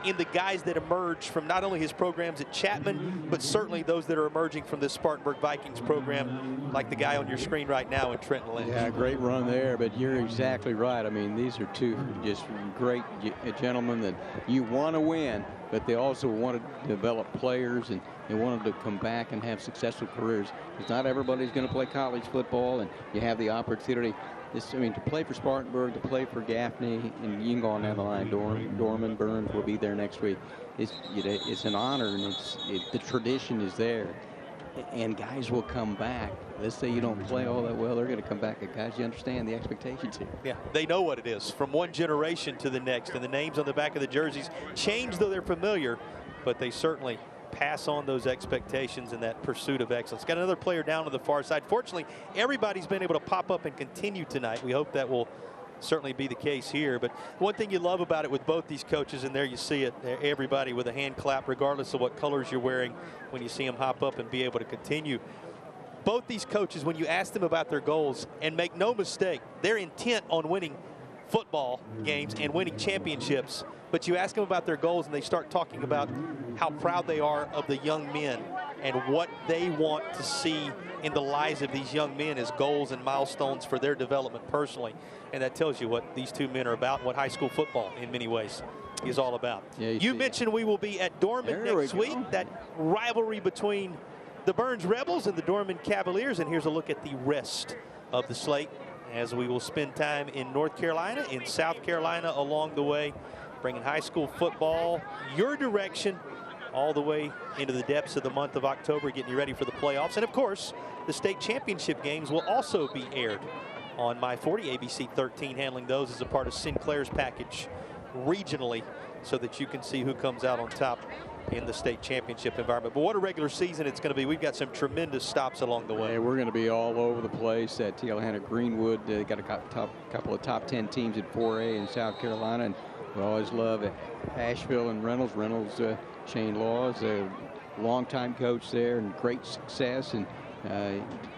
in the guys that emerge from not only his programs at Chapman, but certainly those that are emerging from this Spartanburg Vikings program, like the guy on your screen right now in Trenton Lynch. Yeah, great run there, but you're exactly right. I mean, these are two just great gentlemen that you want to win, but they also want to develop players, and they want them to come back and have successful careers. Because not everybody's going to play college football, and you have the opportunity. I mean, to play for Spartanburg, to play for Gaffney, and you can go on down the line. Dorman, Burns will be there next week. It's an honor, and the tradition is there. And guys will come back. Let's say you don't play all that well, they're going to come back. And guys, you understand the expectations here. Yeah, they know what it is from one generation to the next. And the names on the back of the jerseys change, though they're familiar, but they certainly pass on those expectations and that pursuit of excellence. Got another player down on the far side. Fortunately, everybody's been able to pop up and continue tonight. We hope that will certainly be the case here. But one thing you love about it with both these coaches, and there you see it, everybody with a hand clap, regardless of what colors you're wearing, when you see them hop up and be able to continue. Both these coaches, when you ask them about their goals, and make no mistake, they're intent on winning football games and winning championships. But you ask them about their goals, and they start talking about how proud they are of the young men and what they want to see in the lives of these young men as goals and milestones for their development personally. And that tells you what these two men are about, what high school football in many ways is all about. Yeah, you mentioned we will be at Dorman next week. That rivalry between the Burns Rebels and the Dorman Cavaliers. And here's a look at the rest of the slate as we will spend time in North Carolina, in South Carolina along the way, bringing high school football your direction all the way into the depths of the month of October, getting you ready for the playoffs. And of course, the state championship games will also be aired on My 40, ABC 13, handling those as a part of Sinclair's package regionally, so that you can see who comes out on top in the state championship environment. But what a regular season it's going to be. We've got some tremendous stops along the way. Yeah, we're going to be all over the place at Tillahanna Greenwood. Got a couple of top 10 teams at 4A in South Carolina, and we always love it. Asheville and Reynolds. Shane Law is a longtime coach there and great success, and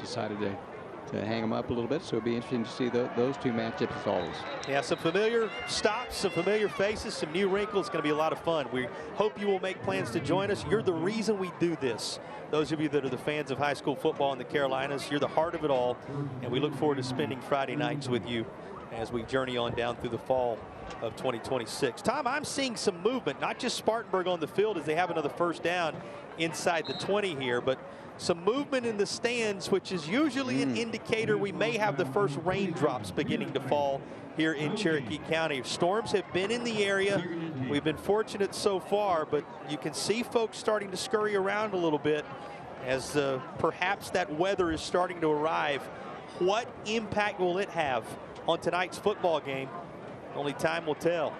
decided to hang them up a little bit. So it'll be interesting to see those two matchups as always. Yeah, some familiar stops, some familiar faces, some new wrinkles. It's going to be a lot of fun. We hope you will make plans to join us. You're the reason we do this. Those of you that are the fans of high school football in the Carolinas, you're the heart of it all. And we look forward to spending Friday nights with you as we journey on down through the fall of 2026. Tom, I'm seeing some movement, not just Spartanburg on the field as they have another first down inside the 20 here, but some movement in the stands, which is usually an indicator we may have the first raindrops beginning to fall here in Cherokee County. Storms have been in the area. We've been fortunate so far, but you can see folks starting to scurry around a little bit as perhaps that weather is starting to arrive. What impact will it have on tonight's football game? Only time will tell.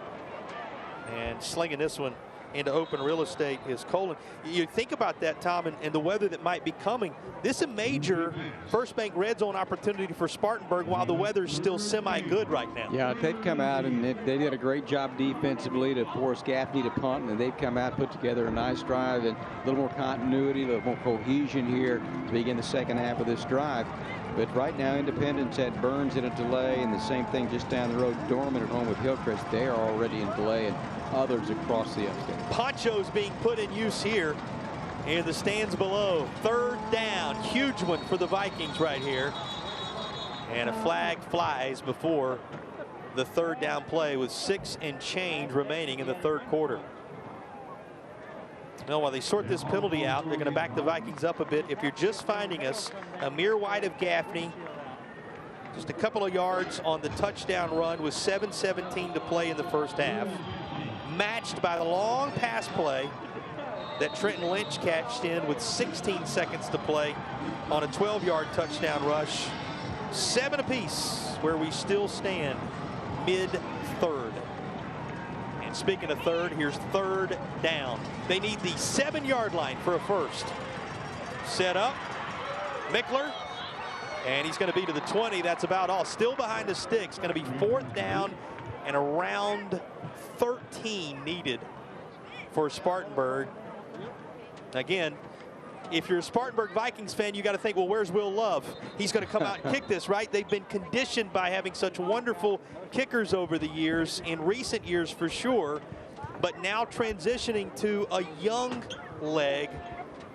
And slinging this one into open real estate is Colin. You think about that, Tom, and the weather that might be coming. This is a major First Bank red zone opportunity for Spartanburg while the weather is still semi-good right now. Yeah, they've come out and they did a great job defensively to force Gaffney to punt, and they've come out, put together a nice drive and a little more continuity, a little more cohesion here to begin the second half of this drive. But right now, Independence had Burns in a delay, and the same thing just down the road. Dorman at home with Hillcrest. They are already in delay, and others across the upstate. Ponchos being put in use here in the stands below. 3rd down, huge one for the Vikings right here. And a flag flies before the 3rd down play with 6 and change remaining in the 3rd quarter. Now, while they sort this penalty out, they're going to back the Vikings up a bit. If you're just finding us, Amir White of Gaffney, just a couple of yards on the touchdown run with 7:17 to play in the first half. Matched by the long pass play that Trenton Lynch catched in with 16 seconds to play on a 12-yard touchdown rush. 7 apiece, where we still stand mid-3rd. And speaking of 3rd, here's 3rd down. They need the 7-yard line for a first. Set up, Mickler, and he's going to be to the 20. That's about all. Still behind the sticks. Going to be 4th down and around 13 needed for Spartanburg. Again, if you're a Spartanburg Vikings fan, you got to think, well, where's Will Love? He's going to come out and kick this, right? They've been conditioned by having such wonderful kickers over the years, in recent years for sure, but now transitioning to a young leg,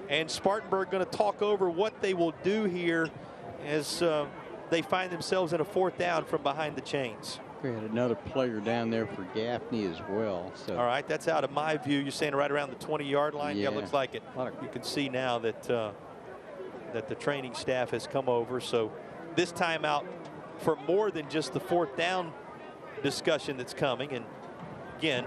and Spartanburg going to talk over what they will do here as they find themselves in a 4th down from behind the chains. We had another player down there for Gaffney as well. So. All right, that's out of my view. You're saying right around the 20-yard line? Yeah, looks like it. You can see now that that the training staff has come over. So this timeout for more than just the 4th down discussion that's coming. And again,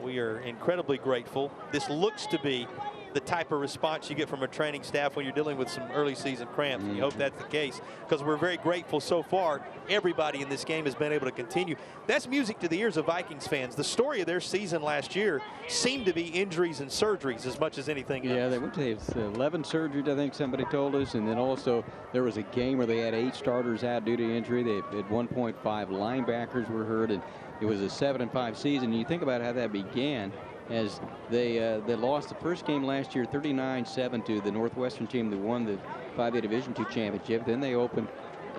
we are incredibly grateful. This looks to be the type of response you get from a training staff when you're dealing with some early season cramps. And you hope that's the case, because we're very grateful so far. Everybody in this game has been able to continue. That's music to the ears of Vikings fans. The story of their season last year seemed to be injuries and surgeries as much as anything else. Yeah, they went to 11 surgeries, I think somebody told us, and then also there was a game where they had 8 starters out due to injury. They had 1.5 linebackers were hurt, and it was a 7-5 season. You think about how that began, as they lost the first game last year 39-7 to the Northwestern team that won the 5A Division II championship. Then they opened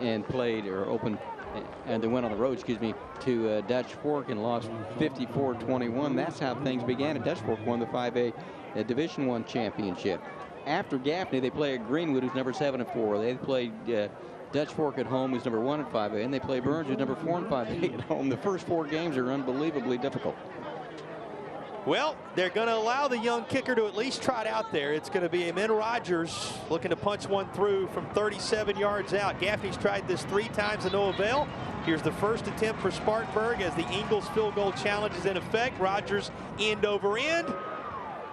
and played, and they went on the road, to Dutch Fork and lost 54-21. That's how things began. And Dutch Fork won the 5A Division I championship. After Gaffney, they play at Greenwood, who's number 7-4. They played Dutch Fork at home, who's number 1 in 5A, and they play Burns, who's number 4 in 5A at home. The first 4 games are unbelievably difficult. Well, they're going to allow the young kicker to at least trot out there. It's going to be Amin Rogers looking to punch one through from 37 yards out. Gaffney's tried this 3 times to no avail. Here's the first attempt for Spartanburg as the Ingles field goal challenge is in effect. Rogers end over end,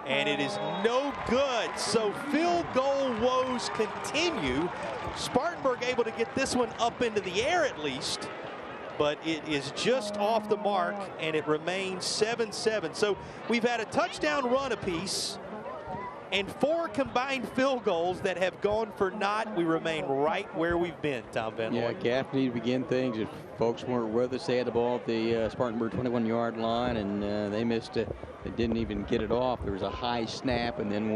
and it is no good. So field goal woes continue. Spartanburg able to get this one up into the air at least, but it is just off the mark, and it remains 7-7. So we've had a touchdown run apiece and 4 combined field goals that have gone for naught. We remain right where we've been, Tom Van Hoy. Yeah, Gaffney to begin things. If folks weren't with us, they had the ball at the Spartanburg 21-yard line, and they missed it. They didn't even get it off. There was a high snap, and then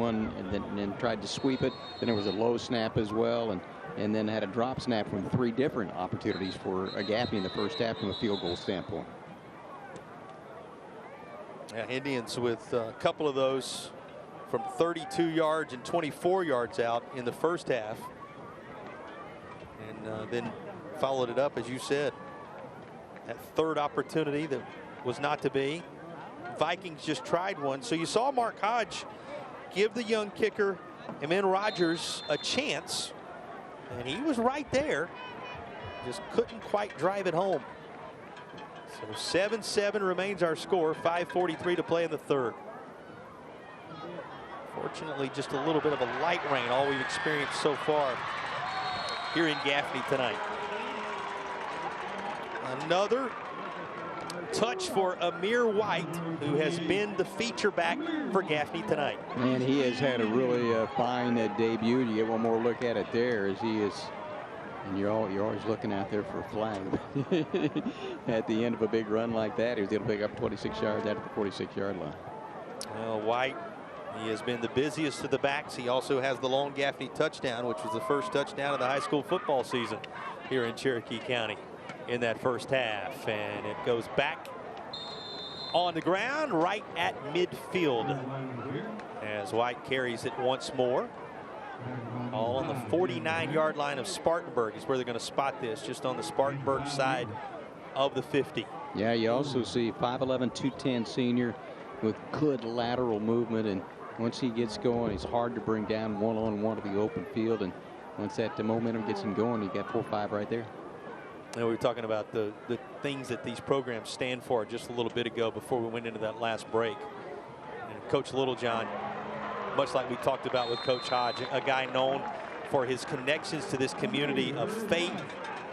then tried to sweep it. Then there was a low snap as well, and then had a drop snap from 3 different opportunities for Gaffney in the first half from a field goal standpoint. Yeah, Indians with a couple of those from 32 yards and 24 yards out in the first half. And then followed it up, as you said. That 3rd opportunity that was not to be. Vikings just tried one. So you saw Mark Hodge give the young kicker, Amin Rogers, a chance. And he was right there. Just couldn't quite drive it home. So 7-7 remains our score. 5:43 to play in the 3rd. Fortunately, just a little bit of a light rain, all we've experienced so far here in Gaffney tonight. Another touch for Amir White, who has been the feature back for Gaffney tonight. And he has had a really fine debut. You get one more look at it there as he is, and you're always looking out there for a flag. At the end of a big run like that, he was able to pick up 26 yards out of the 46-yard line. Well, White He has been the busiest of the backs. He also has the lone Gaffney touchdown, which was the first touchdown of the high school football season here in Cherokee County in that first half. And it goes back on the ground right at midfield as White carries it once more. All on the 49-yard line of Spartanburg is where they're going to spot this, just on the Spartanburg side of the 50. Yeah, you also see 5'11", 210 senior with good lateral movement, and once he gets going, he's hard to bring down one-on-one to the open field, and once that momentum gets him going, you got 4-5 right there. And we were talking about the things that these programs stand for just a little bit ago before we went into that last break. And Coach Littlejohn, much like we talked about with Coach Hodge, a guy known for his connections to this community of faith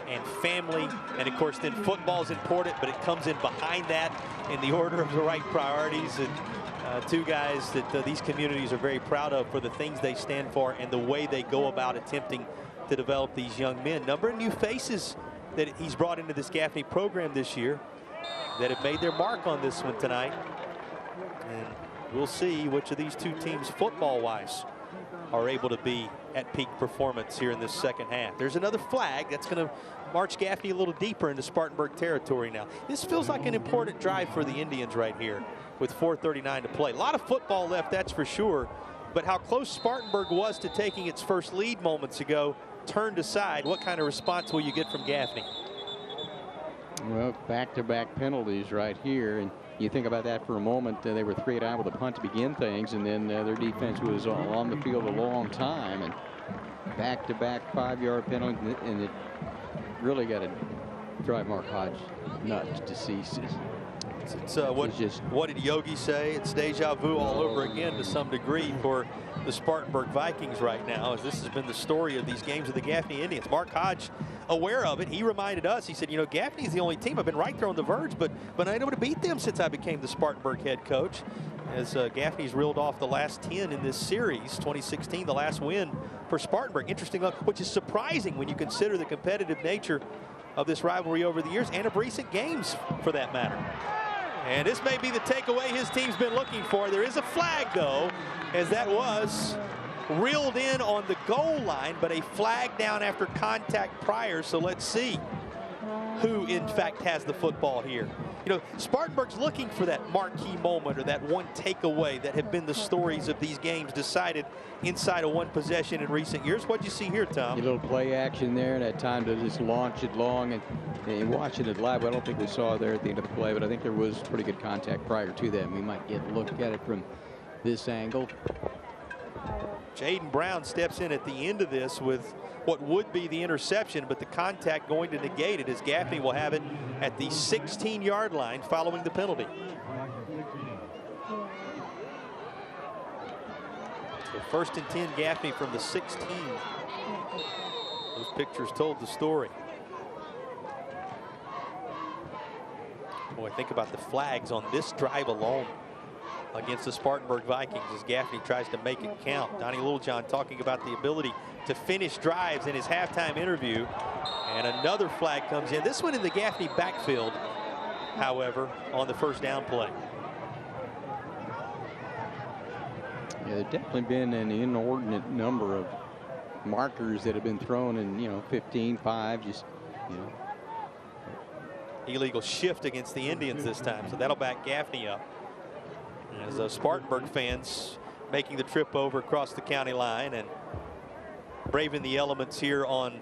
and family, and of course then football is important, but it comes in behind that in the order of the right priorities. And two guys that these communities are very proud of for the things they stand for and the way they go about attempting to develop these young men. Number of new faces that he's brought into this Gaffney program this year that have made their mark on this one tonight. And we'll see which of these two teams football-wise are able to be at peak performance here in this second half. There's another flag that's going to march Gaffney a little deeper into Spartanburg territory now. This feels like an important drive for the Indians right here with 4:39 to play. A lot of football left, that's for sure, but how close Spartanburg was to taking its first lead moments ago turned aside. What kind of response will you get from Gaffney? Well, back-to-back penalties right here, and you think about that for a moment. They were 3 out with a punt to begin things, and then their defense was on the field a long time, and back-to-back 5-yard penalty, and it really got to drive Mark Hodge nuts to see. What did Yogi say? It's deja vu all over again to some degree for the Spartanburg Vikings right now, as this has been the story of these games of the Gaffney Indians. Mark Hodge, aware of it, he reminded us, he said, you know, Gaffney's the only team, I've been right there on the verge, but I'm able to beat them since I became the Spartanburg head coach. As Gaffney's reeled off the last 10 in this series, 2016, the last win for Spartanburg. Interesting, which is surprising when you consider the competitive nature of this rivalry over the years and of recent games for that matter. And this may be the takeaway his team's been looking for. There is a flag, though, as that was reeled in on the goal line, but a flag down after contact prior. So let's see who, in fact, has the football here. You know, Spartanburg's looking for that marquee moment or that one takeaway that have been the stories of these games decided inside of one possession in recent years. What'd you see here, Tom? A little play action there, that time to just launch it long, and watching it live, I don't think we saw there at the end of the play, but I think there was pretty good contact prior to that. We might get a look at it from this angle. Jaden Brown steps in at the end of this with what would be the interception, but the contact going to negate it, as Gaffney will have it at the 16-yard line following the penalty. So 1st and 10, Gaffney from the 16. Those pictures told the story. Boy, think about the flags on this drive alone against the Spartanburg Vikings as Gaffney tries to make it count. Donnie Littlejohn talking about the ability to finish drives in his halftime interview. And another flag comes in. This one in the Gaffney backfield, however, on the first down play. Yeah, there's definitely been an inordinate number of markers that have been thrown in, you know, 15-5, just, you know. Illegal shift against the Indians this time, so that'll back Gaffney up. As those Spartanburg fans making the trip over across the county line and braving the elements here on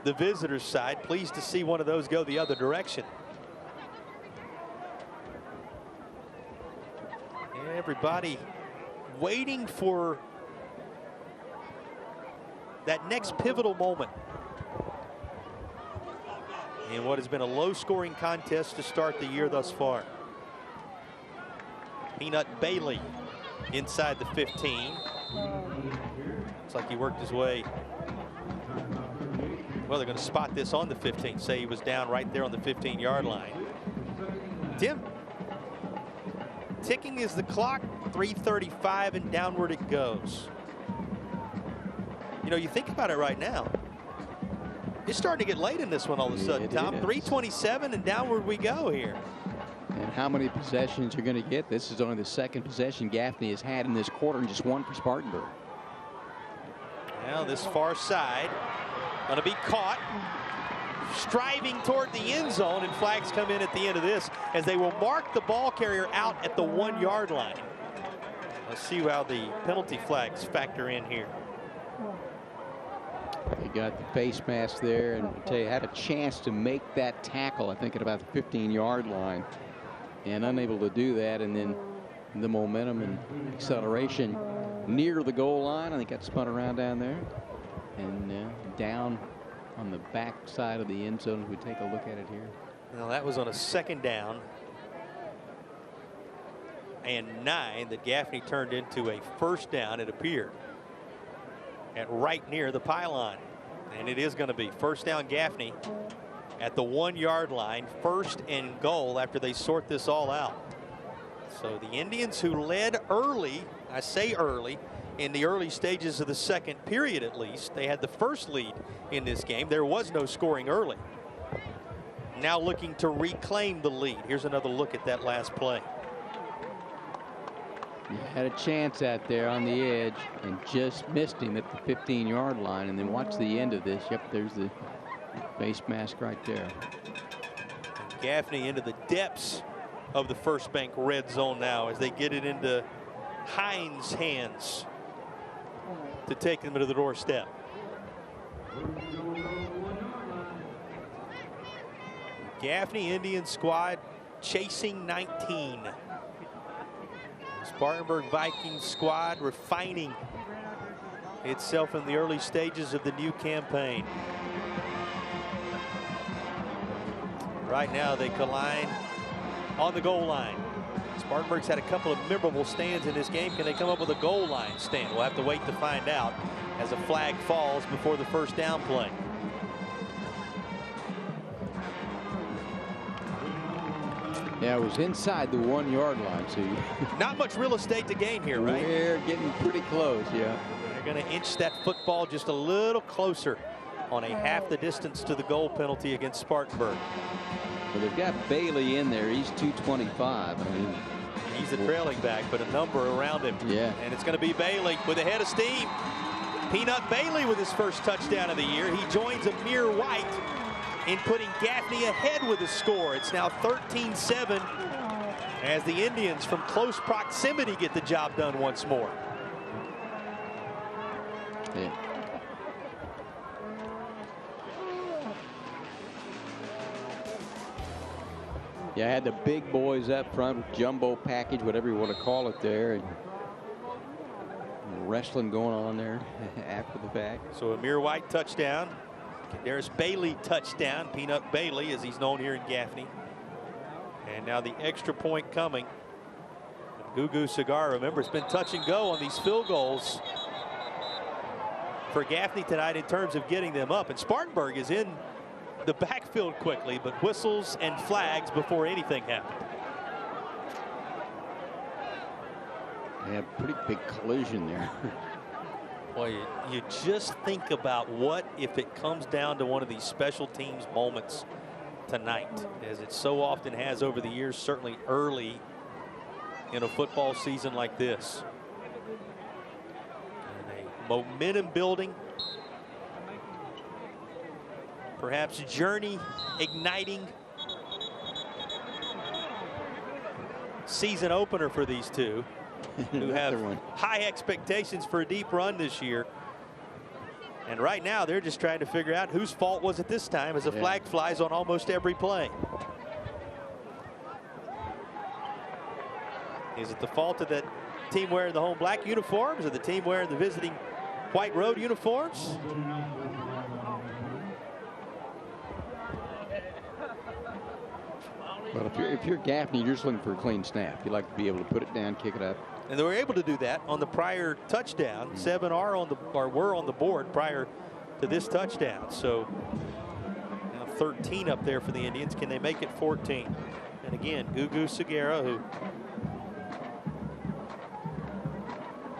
the visitors' side. Pleased to see one of those go the other direction. Everybody waiting for that next pivotal moment in what has been a low-scoring contest to start the year thus far. Peanut Bailey inside the 15. Looks like he worked his way. Well, they're going to spot this on the 15. Say he was down right there on the 15-yard line. Tim, ticking is the clock. 3:35 and downward it goes. You know, you think about it right now. It's starting to get late in this one all of a sudden, Tom. 3:27 and downward we go here. And how many possessions you're going to get. This is only the second possession Gaffney has had in this quarter, and just one for Spartanburg. Now this far side going to be caught, striving toward the end zone, and flags come in at the end of this as they will mark the ball carrier out at the 1-yard line. Let's see how the penalty flags factor in here. They got the face mask there, and I tell you, had a chance to make that tackle, I think, at about the 15-yard line, and unable to do that. And then the momentum and acceleration near the goal line, I think got spun around down there, and down on the back side of the end zone as we take a look at it here. Well, that was on a 2nd down and 9 that Gaffney turned into a 1st down, it appeared, at right near the pylon. And it is going to be 1st down Gaffney at the 1-yard line, 1st and goal after they sort this all out. So the Indians, who led early, I say early, in the early stages of the 2nd period at least, they had the first lead in this game. There was no scoring early. Now looking to reclaim the lead. Here's another look at that last play. You had a chance out there on the edge and just missed him at the 15-yard line. And then watch the end of this. Yep, there's the face mask right there. And Gaffney into the depths of the First Bank red zone now as they get it into Hines' hands to take them to the doorstep. Gaffney Indian squad chasing 19. Spartanburg Vikings squad refining itself in the early stages of the new campaign. Right now they collide on the goal line. Spartanburg's had a couple of memorable stands in this game. Can they come up with a goal line stand? We'll have to wait to find out as a flag falls before the 1st down play. Yeah, it was inside the 1-yard line, so not much real estate to gain here, right? We're getting pretty close, yeah. They're going to inch that football just a little closer on a half the distance to the goal penalty against Spartanburg. Well, they've got Bailey in there. He's 225. I mean, he's a trailing back, but a number around him. Yeah. And it's going to be Bailey with a head of steam. Peanut Bailey with his first touchdown of the year. He joins Amir White in putting Gaffney ahead with a score. It's now 13-7 as the Indians from close proximity get the job done once more. Yeah. Yeah, I had the big boys up front, jumbo package, whatever you want to call it there. And wrestling going on there after the fact. So Amir White touchdown. There's Bailey touchdown. Peanut Bailey, as he's known here in Gaffney. And now the extra point coming. Gugu Cigar, remember, it's been touch and go on these field goals for Gaffney tonight in terms of getting them up. And Spartanburg is in the backfield quickly, but whistles and flags before anything happened. Yeah, pretty big collision there. Boy, you just think about what if it comes down to one of these special teams moments tonight, as it so often has over the years, certainly early in a football season like this. And a momentum building, perhaps journey igniting season opener for these two who have high expectations for a deep run this year. And right now they're just trying to figure out whose fault was it this time, as a flag flies on almost every play. Is it the fault of that team wearing the home black uniforms or the team wearing the visiting white road uniforms? Well, if you're Gaffney, you're just looking for a clean snap. You like to be able to put it down, kick it up. And they were able to do that on the prior touchdown. 7 were on the board prior to this touchdown. So now 13 up there for the Indians. Can they make it 14? And again, Gugu Segura, who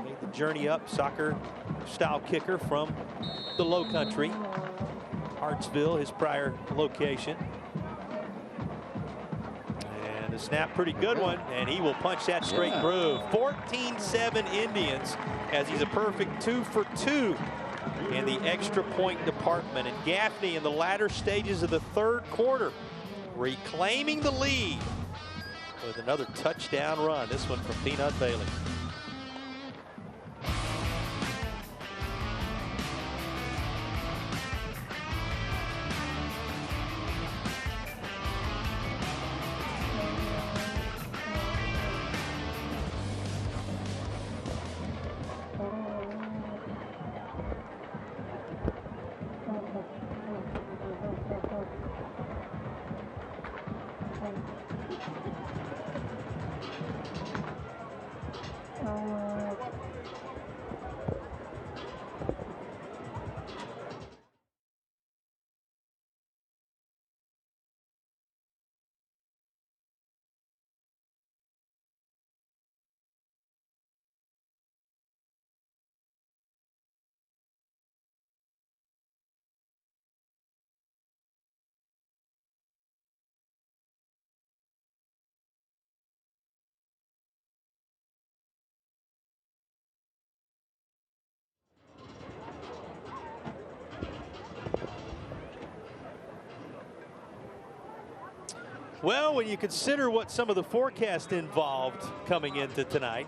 made the journey up, soccer style kicker from the Low Country, Hartsville, his prior location. And The snap, pretty good one, and he will punch that straight through. 14-7 Indians, as he's a perfect 2 for 2 in the extra point department. And Gaffney in the latter stages of the third quarter, reclaiming the lead with another touchdown run. This one from Peanut Bailey. Well, when you consider what some of the forecast involved coming into tonight,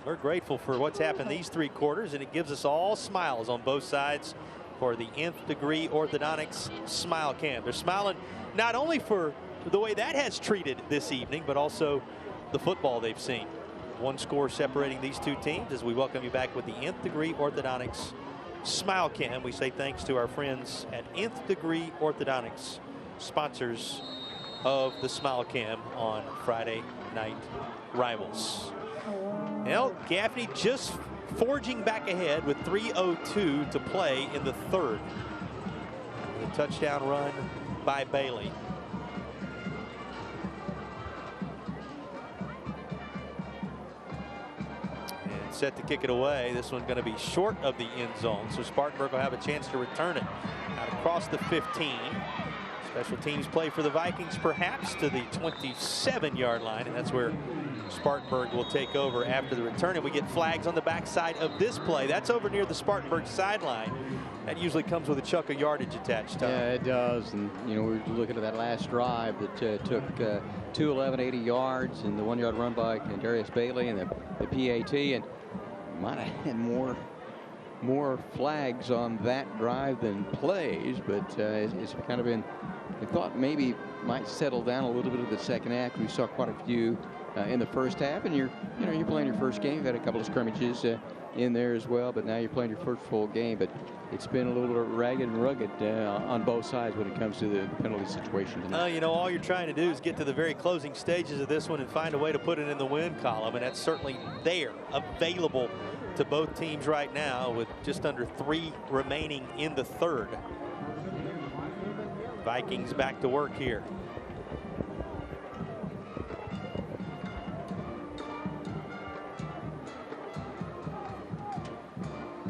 we're grateful for what's happened these 3 quarters, and it gives us all smiles on both sides for the Nth Degree Orthodontics Smile Cam. They're smiling not only for the way that has treated this evening, but also the football they've seen. 1 score separating these 2 teams as we welcome you back with the Nth Degree Orthodontics Smile Cam. We say thanks to our friends at Nth Degree Orthodontics, sponsors of the Smile Cam on Friday Night Rivals. Well, Gaffney just forging back ahead with 3:02 to play in the third. The touchdown run by Bailey. And set to kick it away. This one's going to be short of the end zone, so Spartanburg will have a chance to return it out across the 15. Special teams play for the Vikings, perhaps to the 27-yard line, and that's where Spartanburg will take over after the return. And we get flags on the backside of this play. That's over near the Spartanburg sideline. That usually comes with a chunk of yardage attached, Tom. Yeah, it does. And, you know, we were looking at that last drive that took 2:11, 80 yards, and the 1-yard run by Darius Bailey and the PAT. And might have had more flags on that drive than plays, but it's kind of been, we thought maybe might settle down a little bit in the second half. We saw quite a few in the first half, and you're playing your first game. You've had a couple of scrimmages in there as well, but now you're playing your first full game. But it's been a little bit ragged and rugged on both sides when it comes to the penalty situation tonight. You know, all you're trying to do is get to the very closing stages of this one and find a way to put it in the win column, and that's certainly there, available to both teams right now with just under 3 remaining in the third. Vikings back to work here.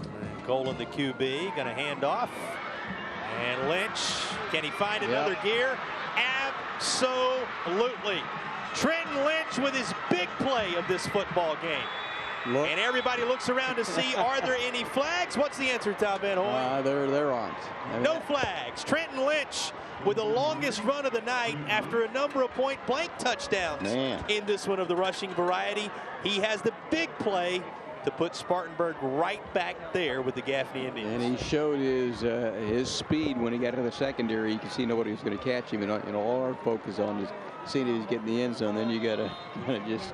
And Golan, the QB, going to hand off. And Lynch, can he find another gear? Absolutely. Trenton Lynch with his big play of this football game. And everybody looks around to see, are there any flags? What's the answer, Tom Van Hoy? There aren't. No flags. Trenton Lynch with the longest run of the night after a number of point-blank touchdowns in this one of the rushing variety. He has the big play to put Spartanburg right back there with the Gaffney Indians. And he showed his speed when he got to the secondary. You could see nobody was going to catch him. And all our focus on is seeing that he's getting the end zone. Then you got to just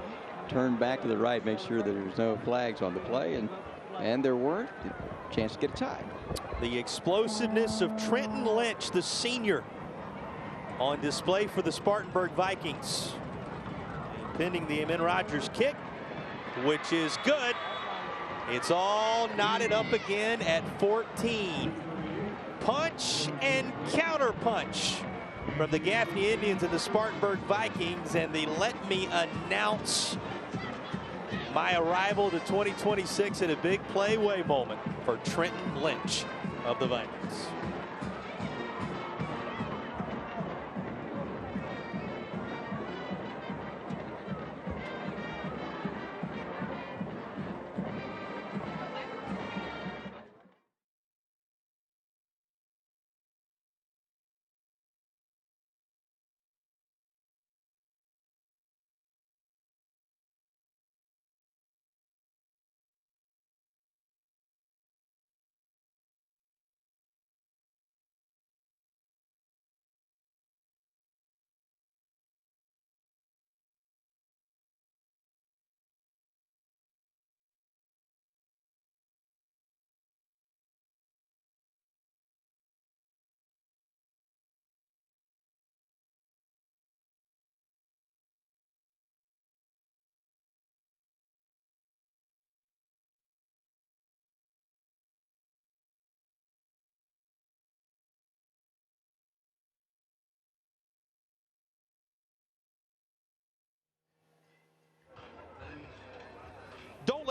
turn back to the right, make sure that there's no flags on the play, and there weren't. Chance to get a tie. The explosiveness of Trenton Lynch, the senior, on display for the Spartanburg Vikings. And pending the Amen Rogers kick, which is good. It's all knotted up again at 14. Punch and counter punch from the Gaffney Indians and the Spartanburg Vikings, and the let me announce my arrival to 2026 at a big playway moment for Trenton Lynch of the Vikings.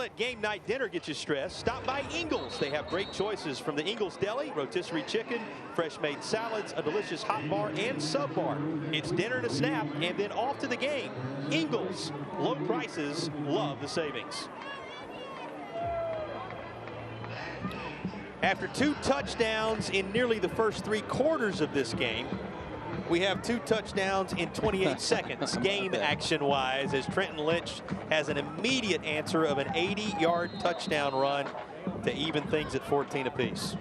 let game night dinner get you stressed. Stop by Ingles. They have great choices from the Ingles Deli, rotisserie chicken, fresh-made salads, a delicious hot bar, and sub bar. It's dinner and a snap, and then off to the game. Ingles, low prices, love the savings. After 2 touchdowns in nearly the first 3 quarters of this game, we have 2 touchdowns in 28 seconds, game action-wise, as Trenton Lynch has an immediate answer of an 80-yard touchdown run to even things at 14 apiece.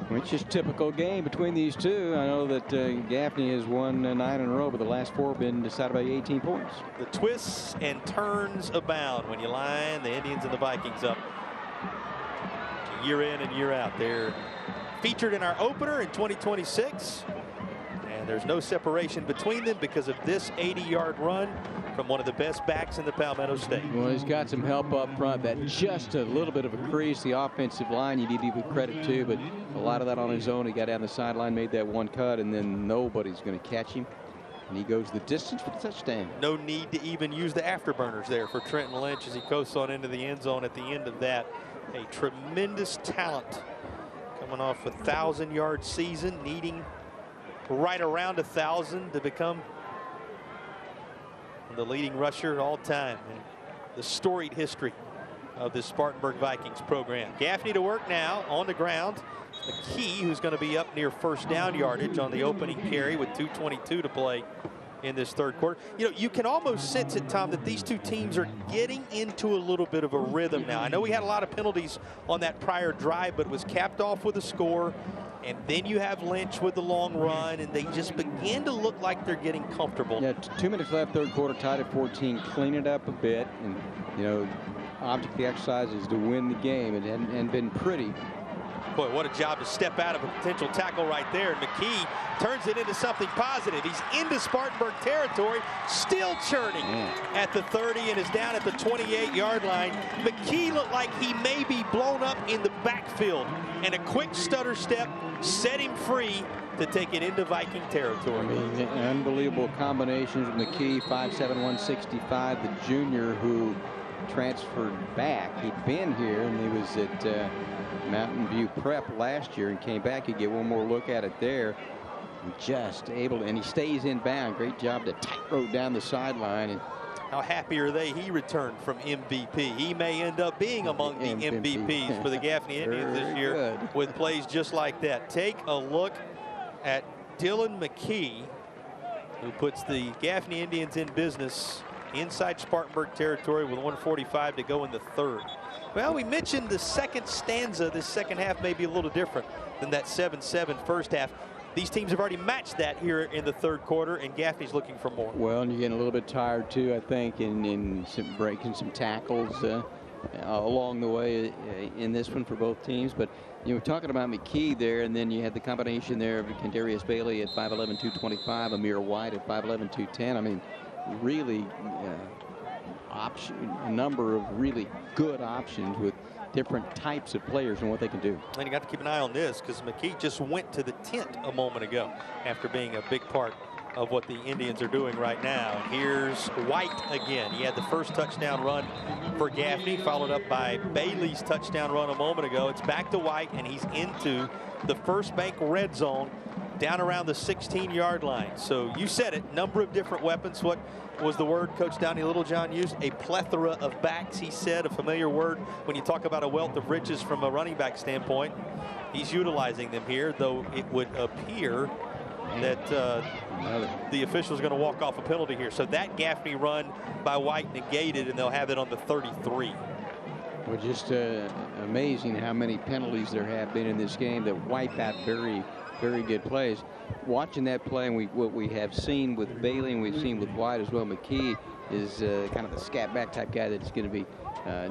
Which is typical game between these two. I know that Gaffney has won 9 in a row, but the last 4 have been decided by 18 points. The twists and turns abound when you line the Indians and the Vikings up year in and year out. They're featured in our opener in 2026. And there's no separation between them because of this 80-yard run from one of the best backs in the Palmetto State. Well, he's got some help up front. That just a little bit of a crease. The offensive line you need to give credit to, but a lot of that on his own. He got down the sideline, made that 1 cut, and then nobody's going to catch him. And he goes the distance for the touchdown. No need to even use the afterburners there for Trenton Lynch as he coasts on into the end zone at the end of that. A tremendous talent coming off a 1,000-yard season, needing right around 1,000 to become the leading rusher all time in the storied history of the Spartanburg Vikings program. Gaffney to work now on the ground. McKee, who's going to be up near first down yardage on the opening carry with 2:22 to play in this 3rd quarter. You know, you can almost sense it, Tom, that these two teams are getting into a little bit of a rhythm now. I know we had a lot of penalties on that prior drive, but it was capped off with a score. And then you have Lynch with the long run, and they just begin to look like they're getting comfortable. Yeah, 2 minutes left, 3rd quarter, tied at 14. Clean it up a bit. And, you know, object of the exercise is to win the game. It hadn't been pretty. Boy, what a job to step out of a potential tackle right there. And McKee turns it into something positive. He's into Spartanburg territory, still churning at the 30 and is down at the 28-yard line. McKee looked like he may be blown up in the backfield, and a quick stutter step set him free to take it into Viking territory. I mean, unbelievable combinations with McKee, 5'7", 165, the junior who transferred back. He'd been here, and he was at Mountain View Prep last year and came back. You get one more look at it there. Just able to, and he stays inbound. Great job to tightrope down the sideline. And how happy are they he returned from MVP? He may end up being among the MVPs for the Gaffney Indians this year with plays just like that. Take a look at Dylan McKee, who puts the Gaffney Indians in business inside Spartanburg territory with 1:45 to go in the 3rd. Well, we mentioned the second stanza. This second half may be a little different than that 7-7 first half. These teams have already matched that here in the 3rd quarter, and Gaffney's looking for more. Well, and you're getting a little bit tired, too, I think, in some breaking some tackles along the way in this one for both teams. But you were talking about McKee there, and then you had the combination there of Kendarius Bailey at 5'11", 225, Amir White at 5'11", 210. I mean, really a number of really good options with different types of players and what they can do. And you got to keep an eye on this because McKee just went to the tent a moment ago after being a big part of what the Indians are doing right now. Here's White again. He had the first touchdown run for Gaffney, followed up by Bailey's touchdown run a moment ago. It's back to White, and he's into the First Bank red zone down around the 16-yard line. So you said it, number of different weapons. What was the word Coach Downey Littlejohn used? A plethora of backs, he said, a familiar word when you talk about a wealth of riches from a running back standpoint. He's utilizing them here, though it would appear that the official is going to walk off a penalty here. So that Gaffney run by White negated, and they'll have it on the 33. Well, just amazing how many penalties there have been in this game that wipe out very, very good plays. Watching that play, and what we have seen with Bailey and we've seen with White as well, McKee is kind of the scat back type guy that's going to be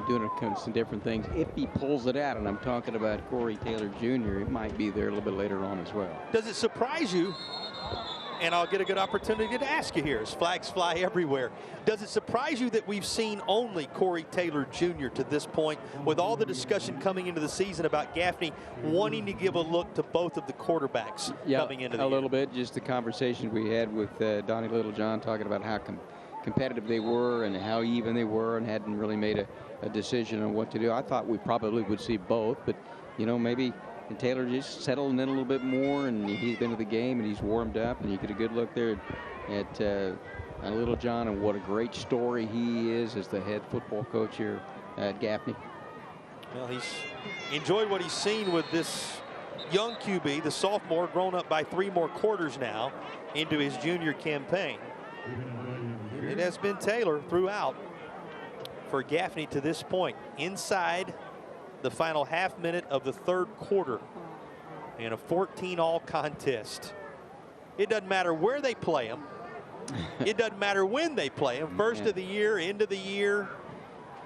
doing some different things. If he pulls it out, and I'm talking about Corey Taylor Jr., it might be there a little bit later on as well. Does it surprise you? And I'll get a good opportunity to ask you here as flags fly everywhere. Does it surprise you that we've seen only Corey Taylor Jr. to this point, with all the discussion coming into the season about Gaffney wanting to give a look to both of the quarterbacks coming into the year? A little bit. Just the conversation we had with Donnie Littlejohn talking about competitive they were and how even they were, and hadn't really made a decision on what to do. I thought we probably would see both, but you know, maybe Taylor just settled in a little bit more, and he's been to the game and he's warmed up, and you get a good look there at Little John, and what a great story he is as the head football coach here at Gaffney. Well, he's enjoyed what he's seen with this young QB, the sophomore, grown up by 3 more quarters now into his junior campaign. It has been Taylor throughout for Gaffney to this point. Inside the final half minute of the 3rd quarter in a 14-all contest. It doesn't matter where they play them. It doesn't matter when they play them. First of the year, end of the year,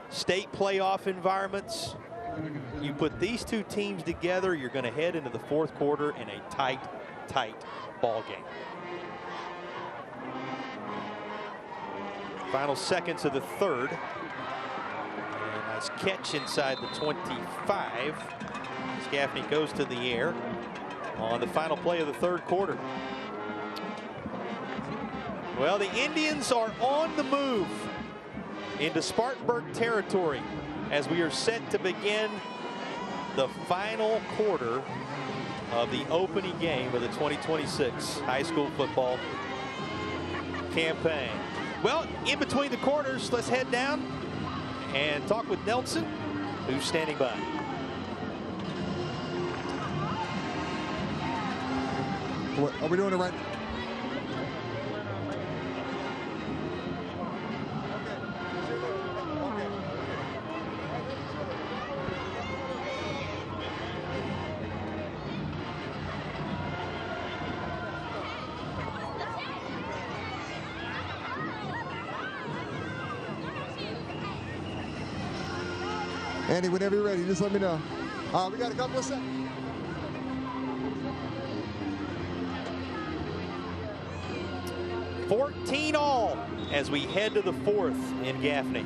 state playoff environments. You put these 2 teams together, you're going to head into the 4th quarter in a tight ball game. Final seconds of the 3rd. And nice catch inside the 25. As Gaffney goes to the air on the final play of the 3rd quarter. Well, the Indians are on the move into Spartanburg territory as we are set to begin the final quarter of the opening game of the 2026 high school football campaign. Well, in between the quarters, let's head down and talk with Nelson, who's standing by. What are we doing it right? Andy, whenever you're ready, just let me know. We got a couple of seconds. $14-all as we head to the 4th in Gaffney.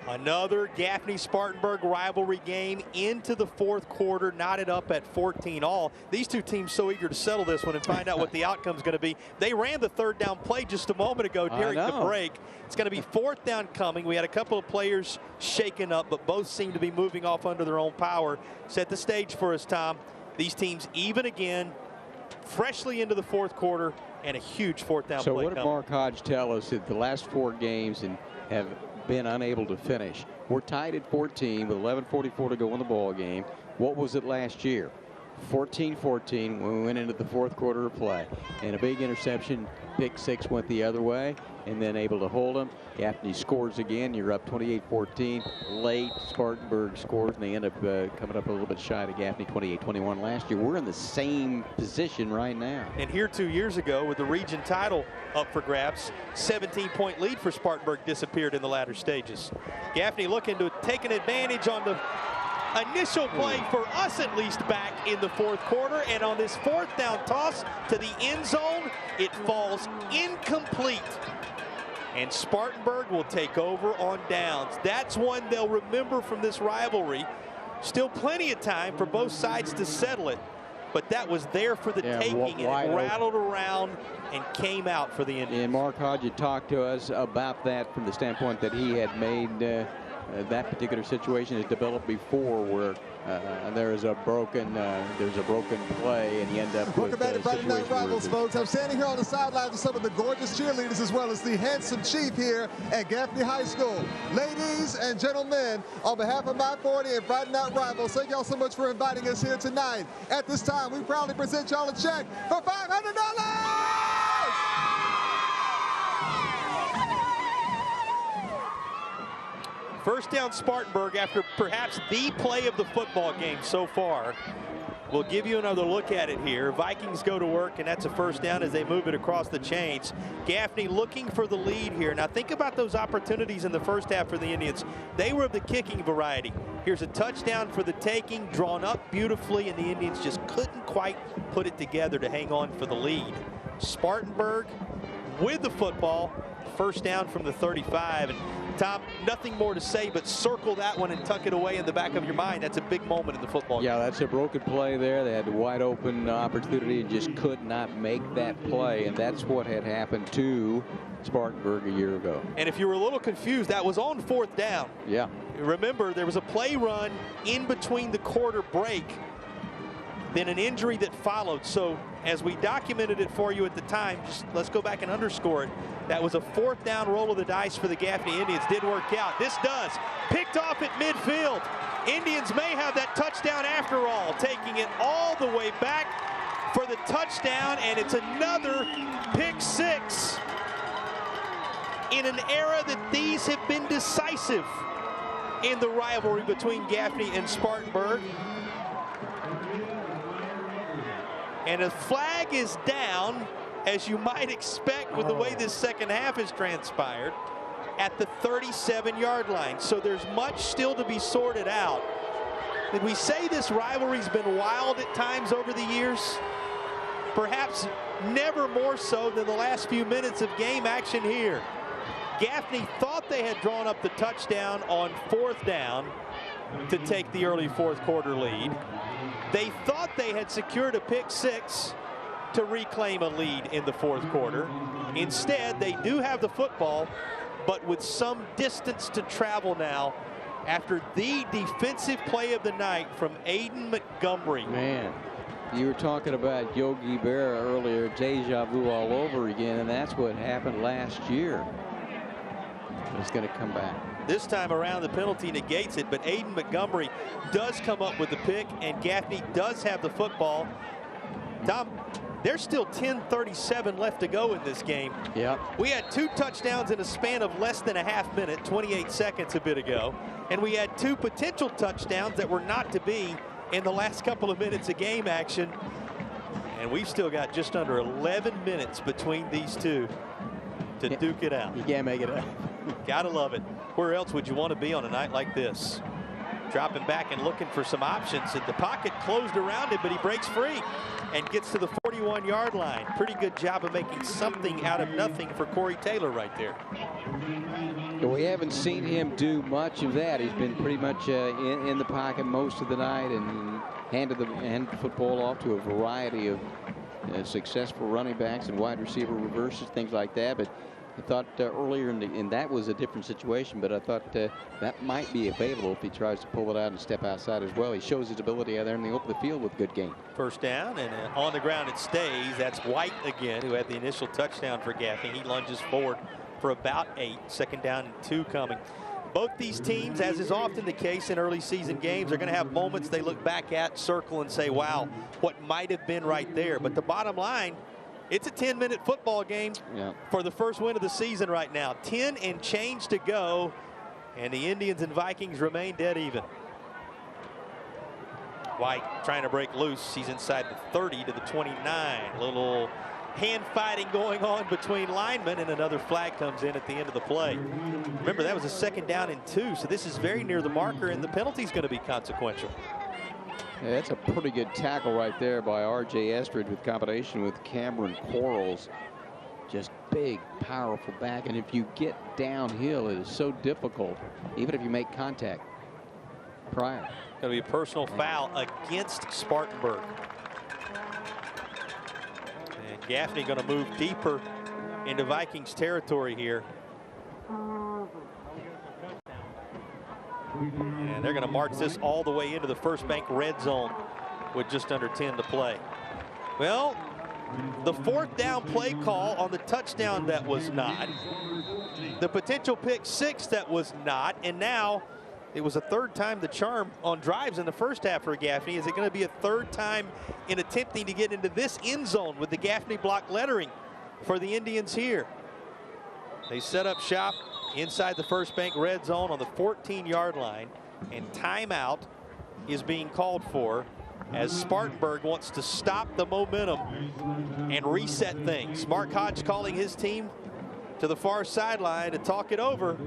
Another Gaffney-Spartanburg rivalry game into the 4th quarter, knotted up at 14-all. These 2 teams so eager to settle this one and find out what the outcome's going to be. They ran the 3rd down play just a moment ago during the break. It's going to be 4th down coming. We had a couple of players shaken up, but both seem to be moving off under their own power. Set the stage for us, Tom. These teams even again, freshly into the 4th quarter, and a huge 4th down play. So what did Mark Hodge tell us that the last 4 games and have been unable to finish? We're tied at 14 with 11:44 to go in the ball game. What was it last year? 14-14 when we went into the 4th quarter of play, and a big interception. Pick 6 went the other way, and then able to hold them. Gaffney scores again. You're up 28-14 late. Spartanburg scores, and they end up coming up a little bit shy to Gaffney, 28-21 last year. We're in the same position right now. And here 2 years ago with the region title up for grabs, 17-point lead for Spartanburg disappeared in the latter stages. Gaffney looking to take an advantage on the initial play, for us at least, back in the 4th quarter, and on this 4th down toss to the end zone, it falls incomplete. And Spartanburg will take over on downs. That's one they'll remember from this rivalry. Still plenty of time for both sides to settle it. but that was there for the taking, and it rattled around and came out for the Indians. And Mark Hodge had talked to us about that from the standpoint that he had made that particular situation has developed before, where there's a broken play, and you end up Welcome with back to a Friday Night situation Rivals, folks. I'm standing here on the sidelines with some of the gorgeous cheerleaders, as well as the handsome chief here at Gaffney High School. Ladies and gentlemen, on behalf of My 40 and Friday Night Rivals, thank y'all so much for inviting us here tonight. At this time, we proudly present y'all a check for $500. First down Spartanburg after perhaps the play of the football game so far. We'll give you another look at it here. Vikings go to work, and that's a first down as they move it across the chains. Gaffney looking for the lead here. Now think about those opportunities in the first half for the Indians. They were of the kicking variety. Here's a touchdown for the taking, drawn up beautifully, and the Indians just couldn't quite put it together to hang on for the lead. Spartanburg with the football, first down from the 35. And Tom, nothing more to say but circle that one and tuck it away in the back of your mind. That's a big moment in the football game. Yeah, that's a broken play there. They had a wide open opportunity and just could not make that play, and that's what had happened to Spartanburg a year ago. And if you were a little confused, that was on fourth down. Yeah. Remember, there was a play run in between the quarter break, then an injury that followed. So as we documented it for you at the time, just let's go back and underscore it. That was a fourth down roll of the dice for the Gaffney Indians. Didn't work out. This does. Picked off at midfield. Indians may have that touchdown after all, taking it all the way back for the touchdown, and it's another pick six in an era that these have been decisive in the rivalry between Gaffney and Spartanburg. And a flag is down, as you might expect with the way this second half has transpired, at the 37-yard line. So there's much still to be sorted out. Did we say this rivalry's been wild at times over the years? Perhaps never more so than the last few minutes of game action here. Gaffney thought they had drawn up the touchdown on fourth down to take the early fourth quarter lead. They thought they had secured a pick six to reclaim a lead in the fourth quarter. Instead, they do have the football, but with some distance to travel now after the defensive play of the night from Aiden Montgomery. Man, you were talking about Yogi Berra earlier, deja vu all over again, and that's what happened last year. It's going to come back. This time around, the penalty negates it, but Aiden Montgomery does come up with the pick, and Gaffney does have the football. Tom, there's still 10:37 left to go in this game. Yep. We had two touchdowns in a span of less than a half minute, 28 seconds a bit ago, and we had two potential touchdowns that were not to be in the last couple of minutes of game action. And we've still got just under 11 minutes between these two to duke it out. You can't make it up. Gotta love it. Where else would you want to be on a night like this? Dropping back and looking for some options, and the pocket closed around him, but he breaks free and gets to the 41-yard line. Pretty good job of making something out of nothing for Corey Taylor right there. We haven't seen him do much of that. He's been pretty much in the pocket most of the night and handed the football off to a variety of successful running backs and wide receiver reverses, things like that. But I thought earlier in that was a different situation, but I thought that might be available if he tries to pull it out and step outside as well. He shows his ability out there in the open field with a good game. First down, and on the ground it stays. That's White again, who had the initial touchdown for Gaffney. He lunges forward for about 8. Second down and 2 coming. Both these teams, as is often the case in early season games, are going to have moments they look back at, circle, and say, wow, what might have been right there. But the bottom line, it's a 10-minute football game for the first win of the season right now. 10 and change to go, and the Indians and Vikings remain dead even. White trying to break loose. He's inside the 30 to the 29. A little hand fighting going on between linemen, and another flag comes in at the end of the play. Remember, that was a second down and 2, so this is very near the marker, and the penalty's going to be consequential. Yeah, that's a pretty good tackle right there by R.J. Estridge with combination with Cameron Quarles. Just big, powerful back. And if you get downhill, it is so difficult, even if you make contact prior. Going to be a personal foul against Spartanburg. Gaffney going to move deeper into Vikings territory here. And they're going to march this all the way into the First Bank red zone with just under 10 to play. Well, the 4th down play call on the touchdown that was not. The potential pick 6 that was not. And now it was a 3rd time the charm on drives in the first half for Gaffney. Is it going to be a 3rd time in attempting to get into this end zone with the Gaffney block lettering for the Indians here? They set up shop inside the First Bank red zone on the 14-yard line, and timeout is being called for as Spartanburg wants to stop the momentum and reset things. Mark Hodge calling his team to the far sideline to talk it over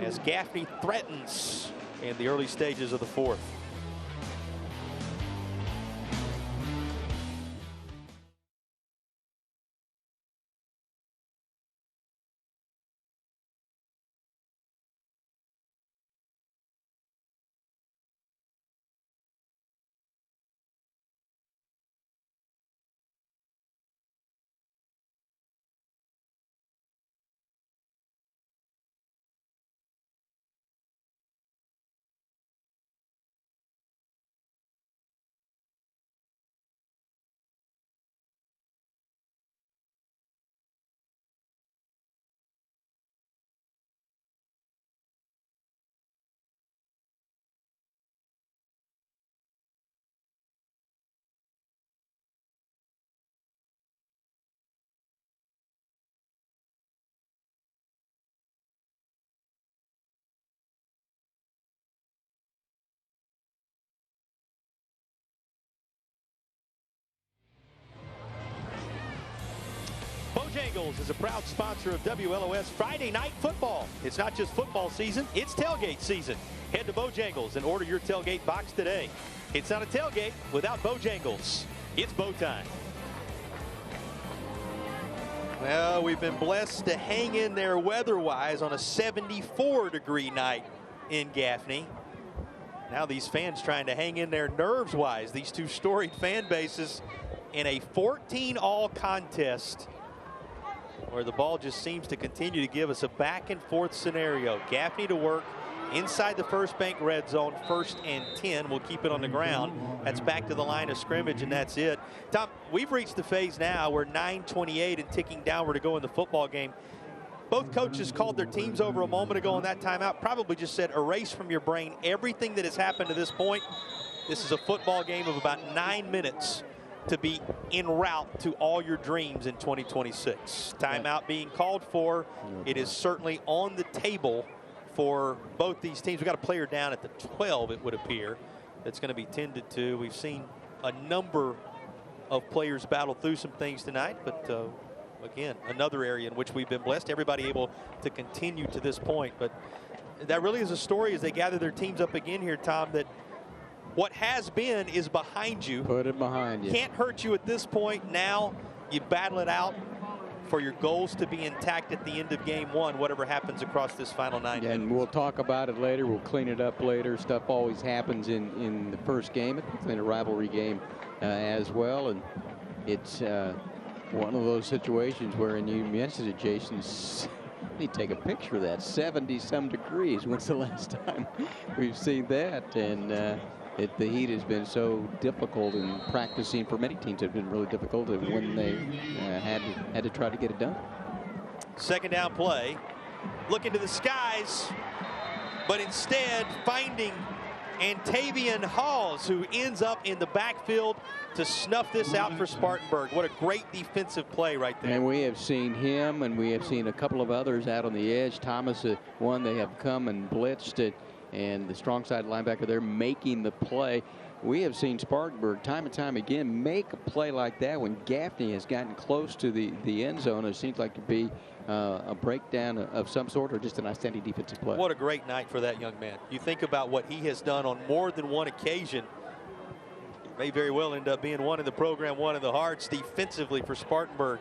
as Gaffney threatens in the early stages of the 4th. Bojangles is a proud sponsor of WLOS Friday Night Football. It's not just football season, it's tailgate season. Head to Bojangles and order your tailgate box today. It's not a tailgate without Bojangles. It's bow time. Well, we've been blessed to hang in there weather-wise on a 74-degree night in Gaffney. Now these fans trying to hang in there nerves-wise, these two storied fan bases in a 14-all contest where the ball just seems to continue to give us a back-and-forth scenario. Gaffney to work inside the First Bank red zone, 1st and 10. We'll keep it on the ground. That's back to the line of scrimmage, and that's it. Tom, we've reached the phase now where 9:28 and ticking downward to go in the football game. Both coaches called their teams over a moment ago in that timeout, probably just said erase from your brain everything that has happened to this point. This is a football game of about 9 minutes to be en route to all your dreams in 2026. Timeout being called for. It is certainly on the table for both these teams. We've got a player down at the 12, it would appear, that's going to be tended to. We've seen a number of players battle through some things tonight, but again, another area in which we've been blessed. Everybody able to continue to this point, but that really is a story as they gather their teams up again here, Tom, that what has been is behind you. Put it behind you. Can't hurt you at this point. Now you battle it out for your goals to be intact at the end of game one, whatever happens across this final 9 minutes. And we'll talk about it later. We'll clean it up later. Stuff always happens in the first game, in a rivalry game as well. And it's one of those situations where, and you mentioned it, Jason, let me take a picture of that. 70-some degrees. When's the last time we've seen that? And the heat has been so difficult in practicing for many teams. It's been really difficult when they had to try to get it done. 2nd down play. Look into the skies, but instead finding Antavian Halls, who ends up in the backfield to snuff this out for Spartanburg. What a great defensive play right there. And we have seen him, and we have seen a couple of others out on the edge. Thomas, one, they have come and blitzed it, and the strong side linebacker there making the play. We have seen Spartanburg time and time again make a play like that when Gaffney has gotten close to the end zone. It seems like to be a breakdown of some sort or just an outstanding defensive play. What a great night for that young man. You think about what he has done on more than one occasion. It may very well end up being one in the program, one in the hearts defensively for Spartanburg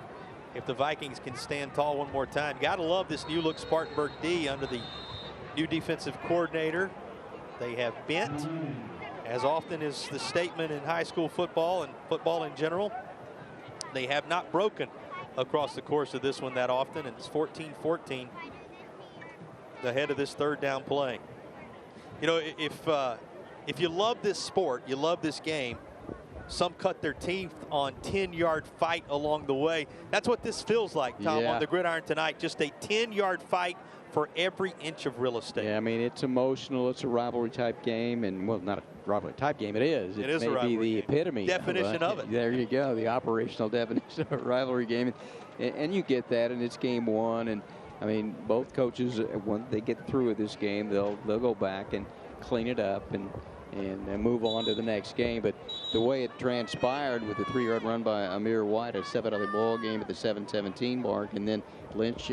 if the Vikings can stand tall one more time. Got to love this new look Spartanburg D under the new defensive coordinator. They have bent, as often is the statement in high school football and football in general. They have not broken across the course of this one that often, and it's 14-14 ahead of this third down play. You know, if you love this sport, you love this game, some cut their teeth on 10-yard fight along the way. That's what this feels like, Tom, on the gridiron tonight. Just a 10-yard fight for every inch of real estate. Yeah, I mean, it's emotional. It's a rivalry type game, and well, not a rivalry type game. It is. It is may a rivalry be the game. epitome Definition of it. There you go, the operational definition of a rivalry game, and you get that, and it's game one. And I mean, both coaches, when they get through with this game, they'll go back and clean it up and move on to the next game. But the way it transpired with the 3-yard run by Amir White, a 7-0 ball game at the 7:17 mark, and then Lynch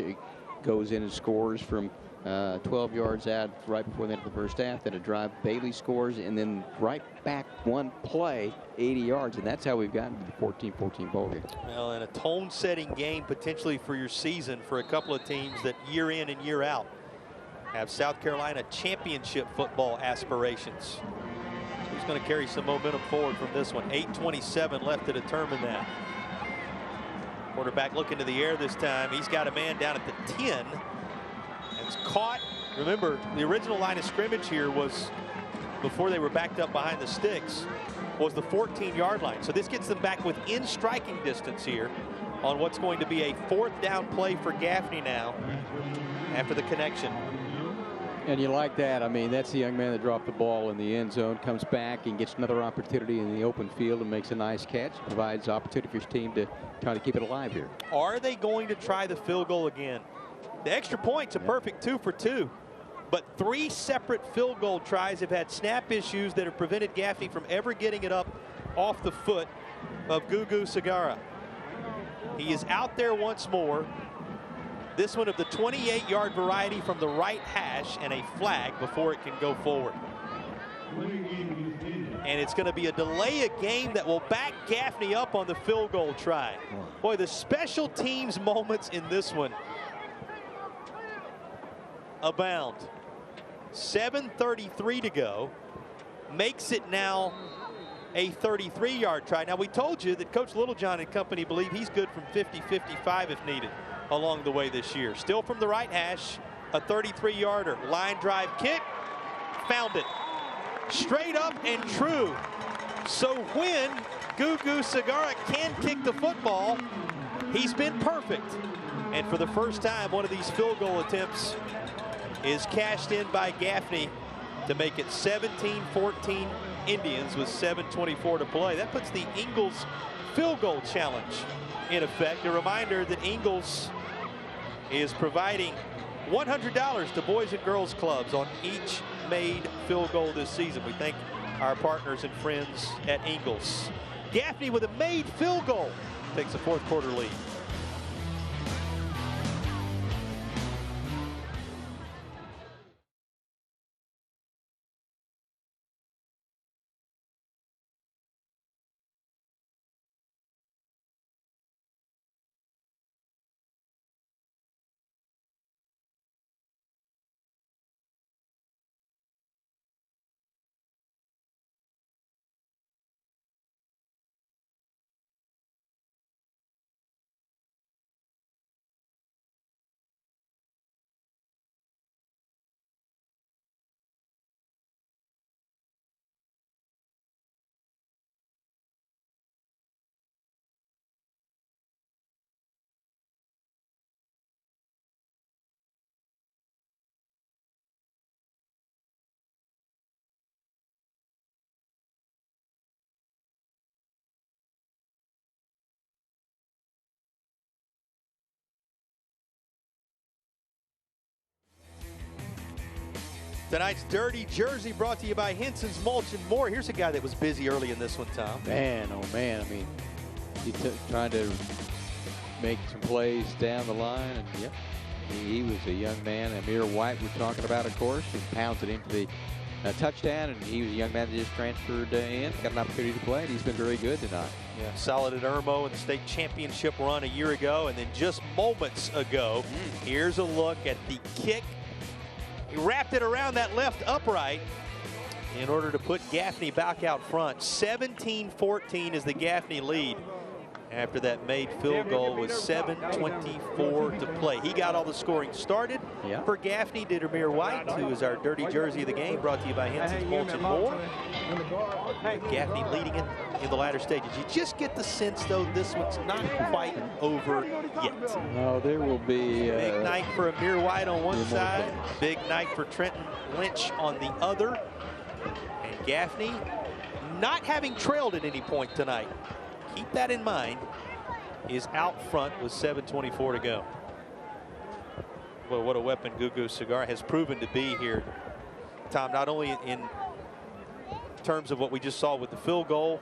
goes in and scores from 12 yards out right before the end of the first half. Then a drive, Bailey scores, and then right back one play, 80 yards, and that's how we've gotten to the 14-14 ball game. Well, and a tone-setting game potentially for your season for a couple of teams that year in and year out have South Carolina championship football aspirations. Who's going to carry some momentum forward from this one? 8:27 left to determine that. Quarterback looking to the air this time. He's got a man down at the 10. It's caught. Remember, the original line of scrimmage here was, before they were backed up behind the sticks, was the 14-yard line. So this gets them back within striking distance here on what's going to be a 4th down play for Gaffney now after the connection. And you like that. I mean, that's the young man that dropped the ball in the end zone, comes back and gets another opportunity in the open field and makes a nice catch, provides opportunity for his team to try to keep it alive here. Are they going to try the field goal again? The extra point's a perfect 2 for 2. But 3 separate field goal tries have had snap issues that have prevented Gaffney from ever getting it up off the foot of Gugu Segara. He is out there once more. This one of the 28-yard variety from the right hash, and a flag before it can go forward. And it's going to be a delay of game that will back Gaffney up on the field goal try. Boy, the special teams moments in this one abound. 7:33 to go. Makes it now a 33-yard try. Now, we told you that Coach Littlejohn and company believe he's good from 50-55 if needed along the way this year. Still from the right hash, a 33-yarder. Line drive kick, found it. Straight up and true. So when Gugu Segara can kick the football, he's been perfect. And for the first time, one of these field goal attempts is cashed in by Gaffney to make it 17-14 Indians with 7:24 to play. That puts the Ingles field goal challenge in effect. A reminder that Ingles is providing $100 to boys and girls clubs on each made field goal this season. We thank our partners and friends at Ingles. Gaffney with a made field goal takes a 4th quarter lead. Tonight's Dirty Jersey brought to you by Henson's Mulch and More. Here's a guy that was busy early in this one, Tom. Man, oh man, I mean, he's trying to make some plays down the line, and yep, he was a young man. Amir White we're talking about, of course, and pounds it into the touchdown, and he was a young man that just transferred in, got an opportunity to play, and he's been very good tonight. Yeah, solid at Irmo in the state championship run a year ago, and then just moments ago, here's a look at the kick. He wrapped it around that left upright in order to put Gaffney back out front. 17-14 is the Gaffney lead after that made field goal with 7:24 to play. He got all the scoring started for Gaffney. Did Amir White, who is our dirty jersey of the game, brought to you by Henson's Mulch and More. Gaffney leading it in the latter stages. You just get the sense, though, this one's not quite over yet. No, there will be big night for Amir White on one side, big night for Trenton Lynch on the other. And Gaffney not having trailed at any point tonight, keep that in mind, is out front with 7:24 to go. Well, what a weapon Gugu Cigar has proven to be here, Tom, not only in terms of what we just saw with the field goal,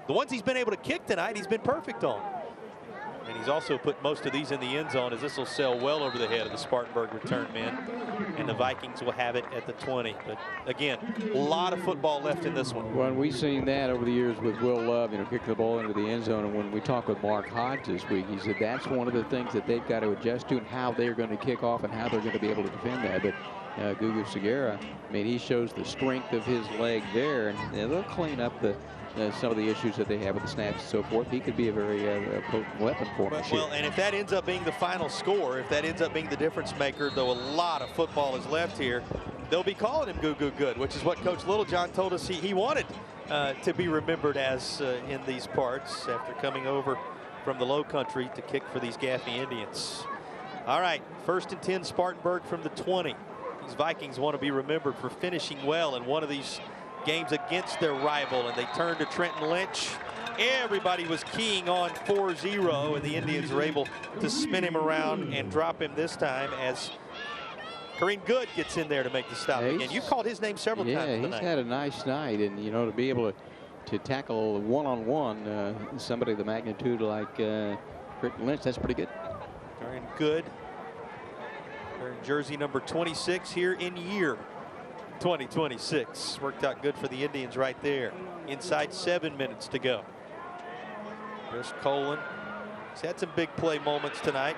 the ones he's been able to kick tonight, he's been perfect on. And he's also put most of these in the end zone, as this will sail well over the head of the Spartanburg return men. And the Vikings will have it at the 20. But again, a lot of football left in this one. Well, we've seen that over the years with Will Love, kick the ball into the end zone. And when we talked with Mark Hodge this week, he said that's one of the things that they've got to adjust to, and how they're going to kick off and how they're going to be able to defend that. But Gugu Segura, he shows the strength of his leg there, and they'll clean up some of the issues that they have with the snaps and so forth. He could be a very potent weapon for them. Well, and if that ends up being the final score, if that ends up being the difference maker, though a lot of football is left here, they'll be calling him Gugu Good, which is what Coach Littlejohn told us he wanted to be remembered as in these parts after coming over from the Low Country to kick for these Gaffney Indians. All right, 1st and 10 Spartanburg from the 20. These Vikings want to be remembered for finishing well in one of these games against their rival, and they turned to Trenton Lynch. Everybody was keying on 4-0, and the Indians were able to spin him around and drop him this time as Kareem Good gets in there to make the stop again. You called his name several times tonight. Yeah, he's had a nice night, and to be able to tackle one-on-one somebody of the magnitude like Trenton Lynch, that's pretty good. Kareem Good, wearing jersey number 26 here in year 2026. Worked out good for the Indians right there. Inside 7 minutes to go. Chris Colin. He's had some big play moments tonight.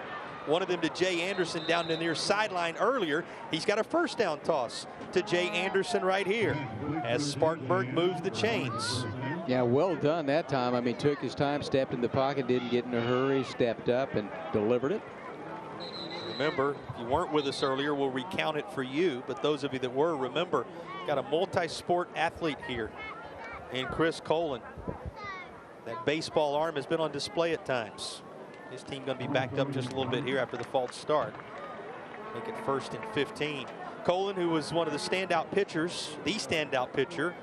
One of them to Jay Anderson down the near sideline earlier. He's got a first down toss to Jay Anderson right here as Spartanburg moves the chains. Yeah, well done that time. Took his time, stepped in the pocket, didn't get in a hurry, stepped up and delivered it. Remember, if you weren't with us earlier, we'll recount it for you. But those of you that were, remember, got a multi-sport athlete here in Chris Colin. That baseball arm has been on display at times. His team going to be backed up just a little bit here after the false start. Make it 1st and 15. Colin, who was one of the standout pitchers, the standout pitcher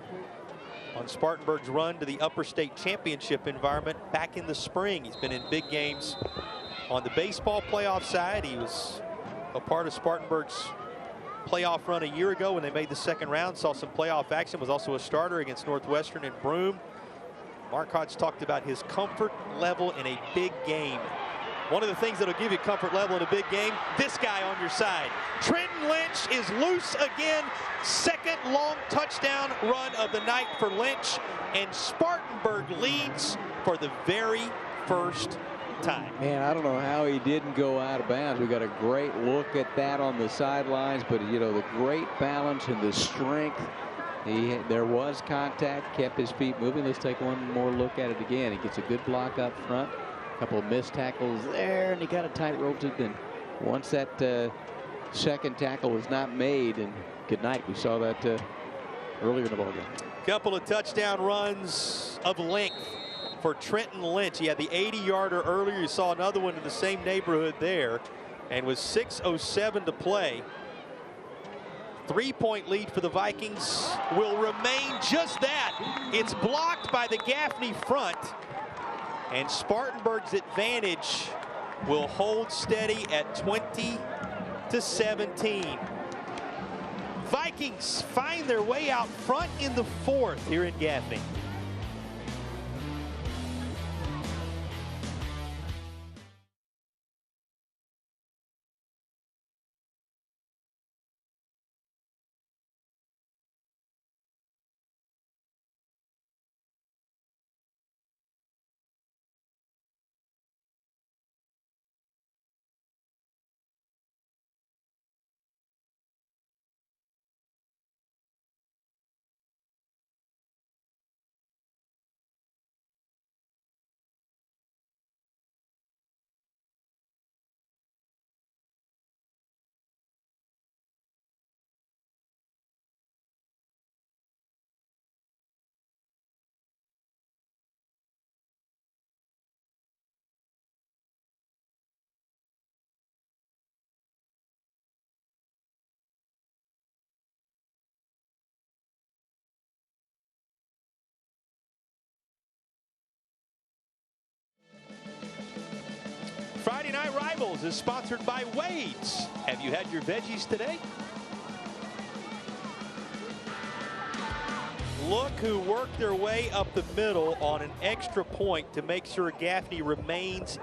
on Spartanburg's run to the Upper State Championship environment back in the spring. He's been in big games on the baseball playoff side. He was a part of Spartanburg's playoff run a year ago when they made the 2nd round. Saw some playoff action. Was also a starter against Northwestern and Broome. Mark Hodge talked about his comfort level in a big game. One of the things that'll give you comfort level in a big game, this guy on your side. Trenton Lynch is loose again. 2nd long touchdown run of the night for Lynch. And Spartanburg leads for the very first time. Man, I don't know how he didn't go out of bounds. We got a great look at that on the sidelines, but the great balance and the strength. There was contact, kept his feet moving. Let's take one more look at it again. He gets a good block up front, a couple of missed tackles there, and he got a tight rope to then. Once that 2nd tackle was not made, and good night. We saw that earlier in the ballgame. Couple of touchdown runs of length for Trenton Lynch. He had the 80-yarder earlier. You saw another one in the same neighborhood there. And with 6:07 to play, 3-point lead for the Vikings will remain just that. It's blocked by the Gaffney front. And Spartanburg's advantage will hold steady at 20-17. Vikings find their way out front in the 4th here in Gaffney. Friday Night Rivals is sponsored by Wade's. Have you had your veggies today? Look who worked their way up the middle on an extra point to make sure Gaffney remains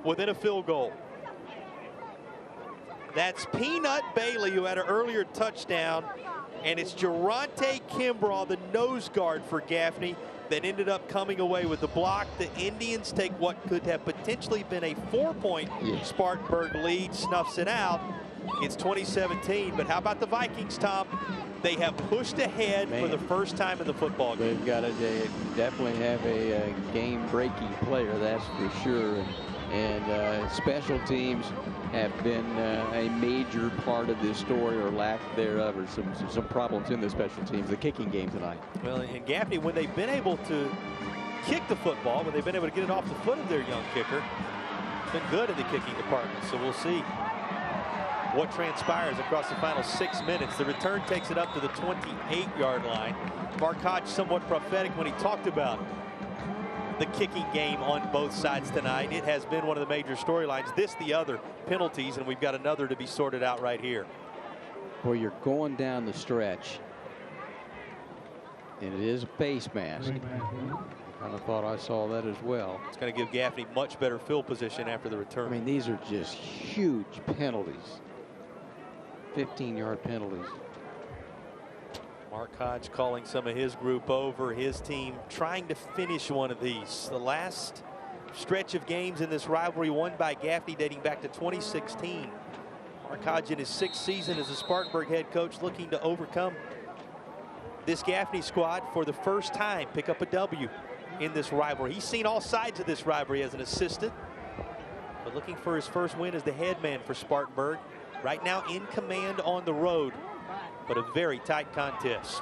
within a field goal. That's Peanut Bailey, who had an earlier touchdown, and it's Geronte Kimbrell, the nose guard for Gaffney, that ended up coming away with the block. The Indians take what could have potentially been a 4-point Spartanburg lead, snuffs it out. It's 2017, but how about the Vikings, Tom? They have pushed ahead for the first time in the football game. They've got to definitely have a game-breaking player, that's for sure. And special teams have been a major part of this story, or lack thereof, or some problems in the special teams. The kicking game tonight. Well, and Gaffney, when they've been able to kick the football, when they've been able to get it off the foot of their young kicker, it's been good in the kicking department. So we'll see what transpires across the final 6 minutes. The return takes it up to the 28-yard line. Mark Hodge somewhat prophetic when he talked about the kicking game on both sides tonight. It has been one of the major storylines. This, the other, penalties, and we've got another to be sorted out right here. Well, you're going down the stretch, and it is a face mask. I kind of thought I saw that as well. It's going to give Gaffney much better field position after the return. I mean, these are just huge penalties. 15-yard penalties. Mark Hodge calling some of his group over, his team trying to finish one of these. The last stretch of games in this rivalry won by Gaffney dating back to 2016. Mark Hodge in his 6th season as a Spartanburg head coach, looking to overcome this Gaffney squad for the first time, pick up a W in this rivalry. He's seen all sides of this rivalry as an assistant, but looking for his first win as the head man for Spartanburg. Right now in command on the road, but a very tight contest.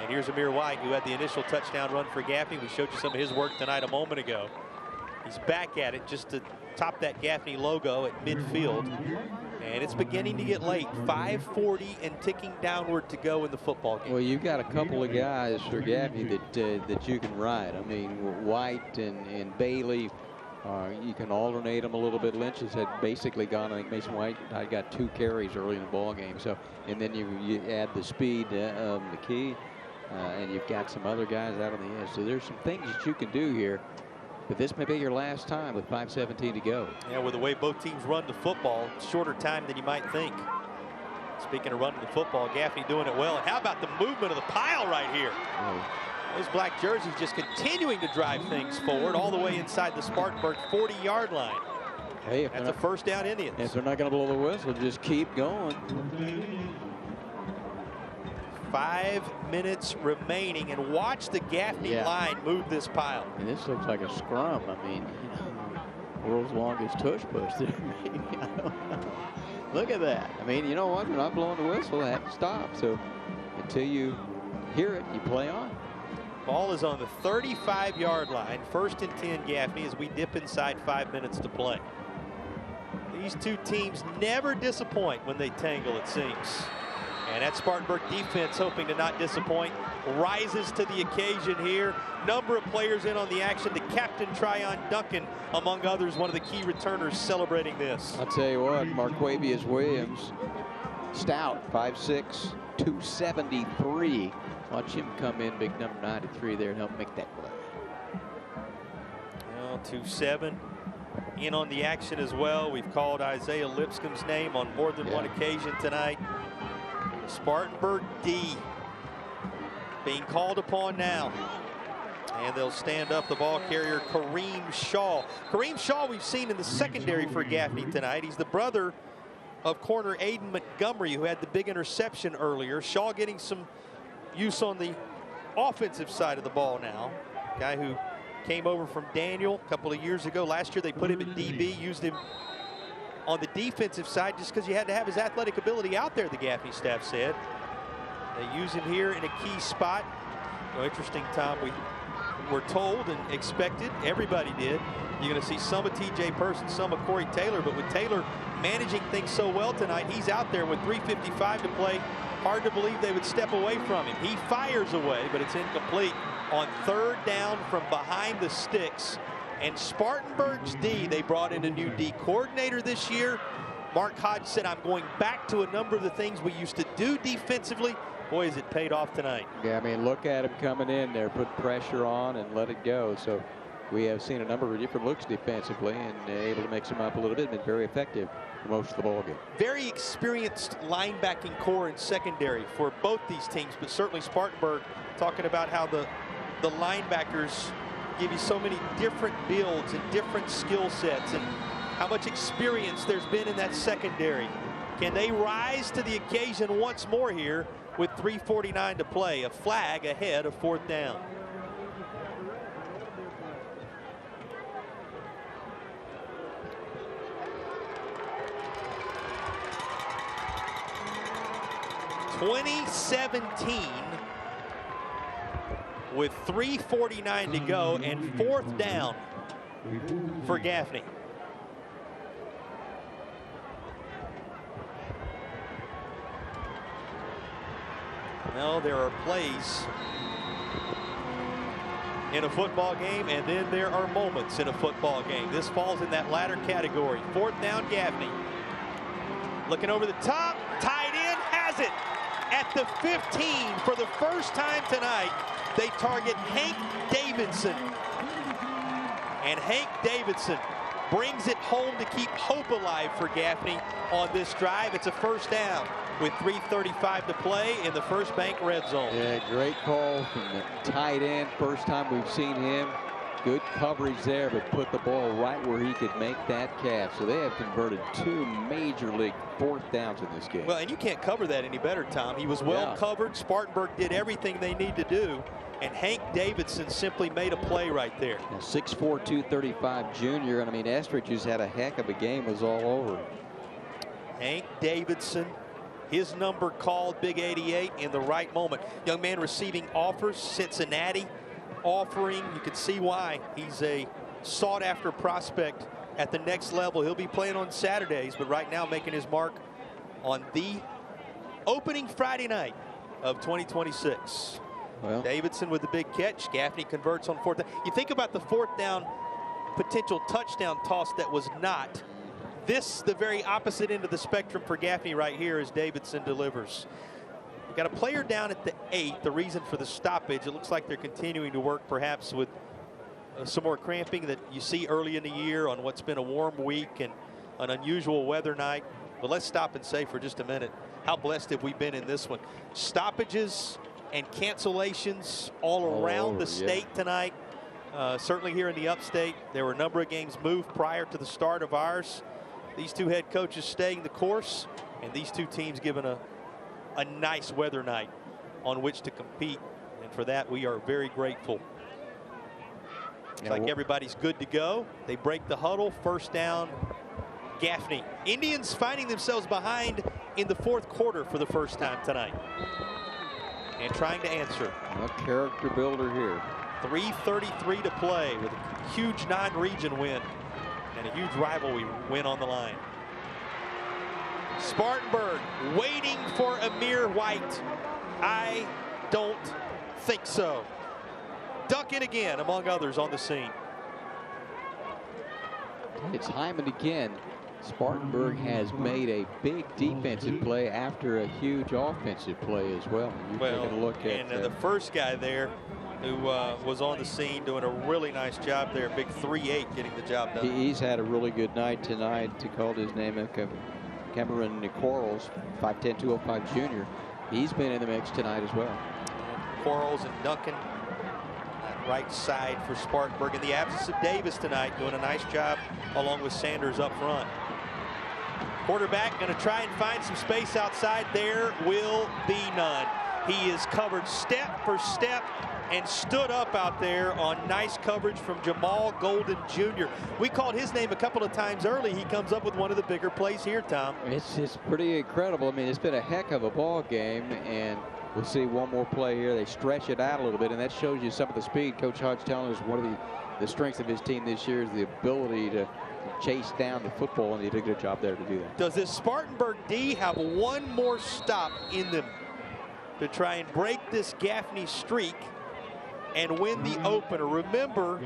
And here's Amir White, who had the initial touchdown run for Gaffney. We showed you some of his work tonight a moment ago. He's back at it just to top that Gaffney logo at midfield. And it's beginning to get late. 5:40 and ticking downward to go in the football game. Well, you've got a couple of guys for Gaffney that you can ride. I mean, White and Bailey. You can alternate them a little bit. Lynch has had basically gone. I think Mason White got 2 carries early in the ball game. So, and then you add the speed of McKee, and you've got some other guys out on the edge. So there's some things that you can do here. But this may be your last time with 5:17 to go. Yeah, with the way both teams run the football, shorter time than you might think. Speaking of running the football, Gaffney doing it well. And how about the movement of the pile right here? Oh. Those black jerseys just continuing to drive things forward all the way inside the Spartanburg 40-yard line. Hey, that's a first down Indians. If they're not going to blow the whistle, just keep going. 5 minutes remaining, and watch the Gaffney line move this pile. And this looks like a scrum. I mean, world's longest tush push there. Maybe. I don't know. Look at that. I mean, you know what? They're not blowing the whistle. They have to stop. So until you hear it, you play on. Ball is on the 35-yard line. 1st and 10 Gaffney as we dip inside 5 minutes to play. These two teams never disappoint when they tangle, it seems. And that Spartanburg defense, hoping to not disappoint, rises to the occasion here. Number of players in on the action. The captain, Tryon Duncan, among others, one of the key returners celebrating this. I'll tell you what, Marquavius Williams, stout, 5'6", 273. Watch him come in, big number 93 there, and help make that play. Well, 2-7 in on the action as well. We've called Isaiah Lipscomb's name on more than one occasion tonight. The Spartanburg D being called upon now. And they'll stand up the ball carrier, Kareem Shaw. Kareem Shaw we've seen in the secondary for Gaffney tonight. He's the brother of corner Aiden Montgomery, who had the big interception earlier. Shaw getting some use on the offensive side of the ball now. Guy who came over from Daniel a couple of years ago. Last year they put him at DB, used him on the defensive side just because you had to have his athletic ability out there, the Gaffney staff said. They use him here in a key spot. So interesting, Tom, we were told and expected, everybody did, you're going to see some of TJ Person, some of Corey Taylor, but with Taylor managing things so well tonight, he's out there with 3:55 to play. Hard to believe they would step away from him. He fires away, but it's incomplete on 3rd down from behind the sticks. And Spartanburg's D, they brought in a new D coordinator this year. Mark Hodge said, I'm going back to a number of the things we used to do defensively. Boy, has it paid off tonight. Yeah, I mean, look at him coming in there, put pressure on and let it go. So we have seen a number of different looks defensively and able to mix them up a little bit, been very effective for most of the ball game. Very experienced linebacking core and secondary for both these teams, but certainly Spartanburg talking about how the linebackers give you so many different builds and different skill sets and how much experience there's been in that secondary. Can they rise to the occasion once more here with 3:49 to play? A flag ahead of 4th down. (2017) with 3:49 to go and 4th down for Gaffney. Well, there are plays in a football game, and then there are moments in a football game. This falls in that latter category. 4th down, Gaffney. Looking over the top, tight end has it. At the 15 for the first time tonight, they target Hank Davidson. And Hank Davidson brings it home to keep hope alive for Gaffney on this drive. It's a 1st down with 3:35 to play in the First Bank red zone. Yeah, great call from the tight end. First time we've seen him. Good coverage there, but put the ball right where he could make that catch. So they have converted 2 major league 4th downs in this game. Well, and you can't cover that any better, Tom. He was well covered. Spartanburg did everything they need to do. And Hank Davidson simply made a play right there. 6'4", 235 junior. And I mean, Estridge has had a heck of a game. Was all over. Hank Davidson, his number called, big 88 in the right moment. Young man receiving offers, Cincinnati offering. You can see why. He's a sought after prospect at the next level. He'll be playing on Saturdays, but right now making his mark on the opening Friday night of 2026. Well, Davidson with the big catch. Gaffney converts on 4th down. You think about the 4th down potential touchdown toss that was not. This, the very opposite end of the spectrum for Gaffney right here as Davidson delivers. Got a player down at the 8. The reason for the stoppage, it looks like they're continuing to work perhaps with some more cramping that you see early in the year on what's been a warm week and an unusual weather night. But let's stop and say for just a minute, how blessed have we been in this one? Stoppages and cancellations all around the state tonight. Certainly here in the upstate, there were a number of games moved prior to the start of ours. These two head coaches staying the course, and these two teams given a nice weather night on which to compete. And for that, we are very grateful. Looks like everybody's good to go. They break the huddle. 1st down, Gaffney. Indians finding themselves behind in the 4th quarter for the first time tonight. And trying to answer. A character builder here. 3:33 to play with a huge non-region win and a huge rivalry win on the line. Spartanburg waiting for Amir White. I don't think so. Ducking again, among others, on the scene. It's Hyman again. Spartanburg has made a big defensive play after a huge offensive play as well. You're taking a look at the first guy there who was on the scene doing a really nice job there. Big 3'8", getting the job done. He's had a really good night tonight. He called his name Cameron Quarles, 5'10", 205 junior. He's been in the mix tonight as well. Quarles and Duncan right side for Spartanburg in the absence of Davis tonight, doing a nice job along with Sanders up front. Quarterback going to try and find some space outside. There will be none. He is covered step for step and stood up out there on nice coverage from Jamal Golden Jr. We called his name a couple of times early. He comes up with one of the bigger plays here, Tom. It's pretty incredible. I mean, it's been a heck of a ball game, and we'll see one more play here. They stretch it out a little bit, and that shows you some of the speed. Coach Hodge telling us one of the strengths of his team this year is the ability to chase down the football, and he did a good job there to do that. Does this Spartanburg D have one more stop in them to try and break this Gaffney streak and win the opener. Remember,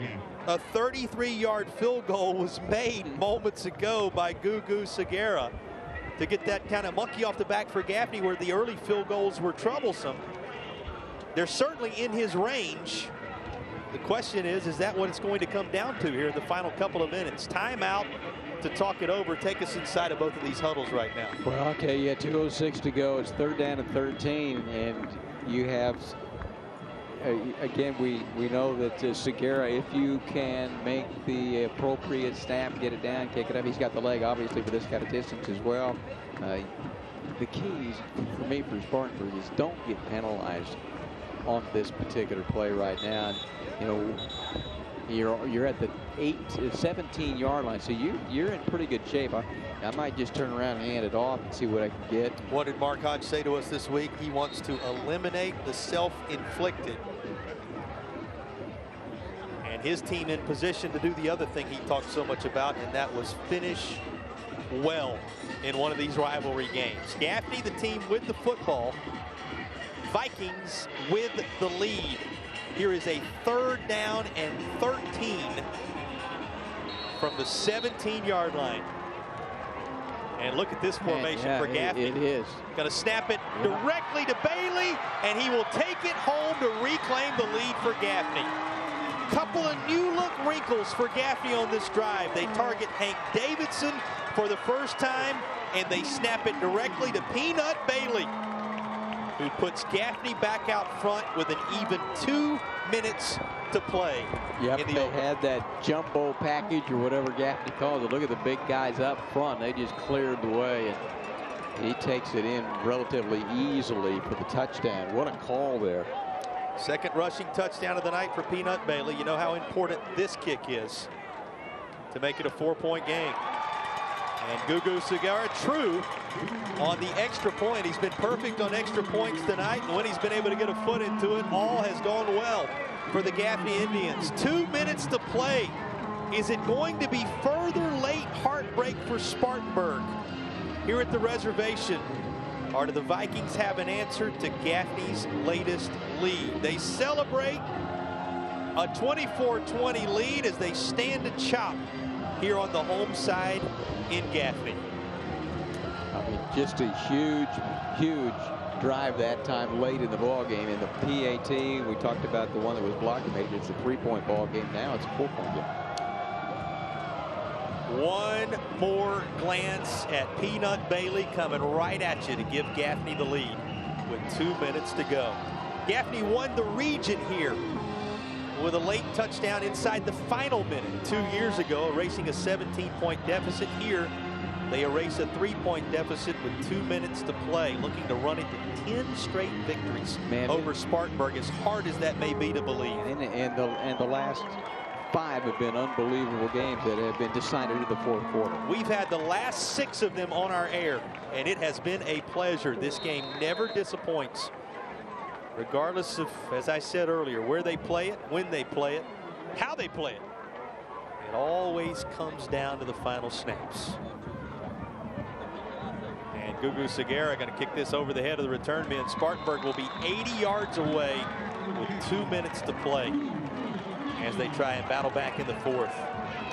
a 33-yard field goal was made moments ago by Gugu Segura to get that kind of monkey off the back for Gaffney, where the early field goals were troublesome. They're certainly in his range. The question is that what it's going to come down to here in the final couple of minutes? Timeout to talk it over. Take us inside of both of these huddles right now. Well, okay, you had 2:06 to go. It's 3rd down and 13, and you have, again, we know that Segura, if you can make the appropriate snap, get it down, kick it up, he's got the leg, obviously, for this kind of distance as well. The keys for me for Spartanburg is don't get penalized on this particular play right now. You know, you're at the 17-yard line, so you're in pretty good shape. I might just turn around and hand it off and see what I can get. What did Mark Hodge say to us this week? He wants to eliminate the self-inflicted. And his team in position to do the other thing he talked so much about, and that was finish well in one of these rivalry games. Gaffney, the team with the football. Vikings with the lead. Here is a 3rd down and 13 from the 17-yard line. And look at this formation for Gaffney. It is. Going to snap it directly to Bailey, and he will take it home to reclaim the lead for Gaffney. Couple of new look wrinkles for Gaffney on this drive. They target Hank Davidson for the first time, and they snap it directly to Peanut Bailey, who puts Gaffney back out front with an even 2 minutes to play. Yep, they had that jumbo package or whatever Gaffney calls it. Look at the big guys up front. They just cleared the way, and he takes it in relatively easily for the touchdown. What a call there. Second rushing touchdown of the night for Peanut Bailey. You know how important this kick is to make it a 4-point game. And Gugu Segura, true on the extra point. He's been perfect on extra points tonight, and when he's been able to get a foot into it, all has gone well for the Gaffney Indians. 2 minutes to play. Is it going to be further late heartbreak for Spartanburg here at the reservation? Or do the Vikings have an answer to Gaffney's latest lead? They celebrate a 24-20 lead as they stand to chop here on the home side in Gaffney. I mean, just a huge drive that time late in the ball game. In the PAT, we talked about the one that was blocked. Maybe it's a 3-point ball game. Now it's a 4-point game. One more glance at Peanut Bailey coming right at you to give Gaffney the lead with 2 minutes to go. Gaffney won the region here with a late touchdown inside the final minute 2 years ago, erasing a 17-point deficit. Here, they erase a 3-point deficit with 2 minutes to play, looking to run it to 10 straight victories over Spartanburg, as hard as that may be to believe. And the last 5 have been unbelievable games that have been decided in the 4th quarter. We've had the last 6 of them on our air, and it has been a pleasure. This game never disappoints, regardless of, as I said earlier, where they play it, when they play it, how they play it. It always comes down to the final snaps. And Gugu Segura going to kick this over the head of the return man. Spartanburg will be 80 yards away with 2 minutes to play as they try and battle back in the 4th.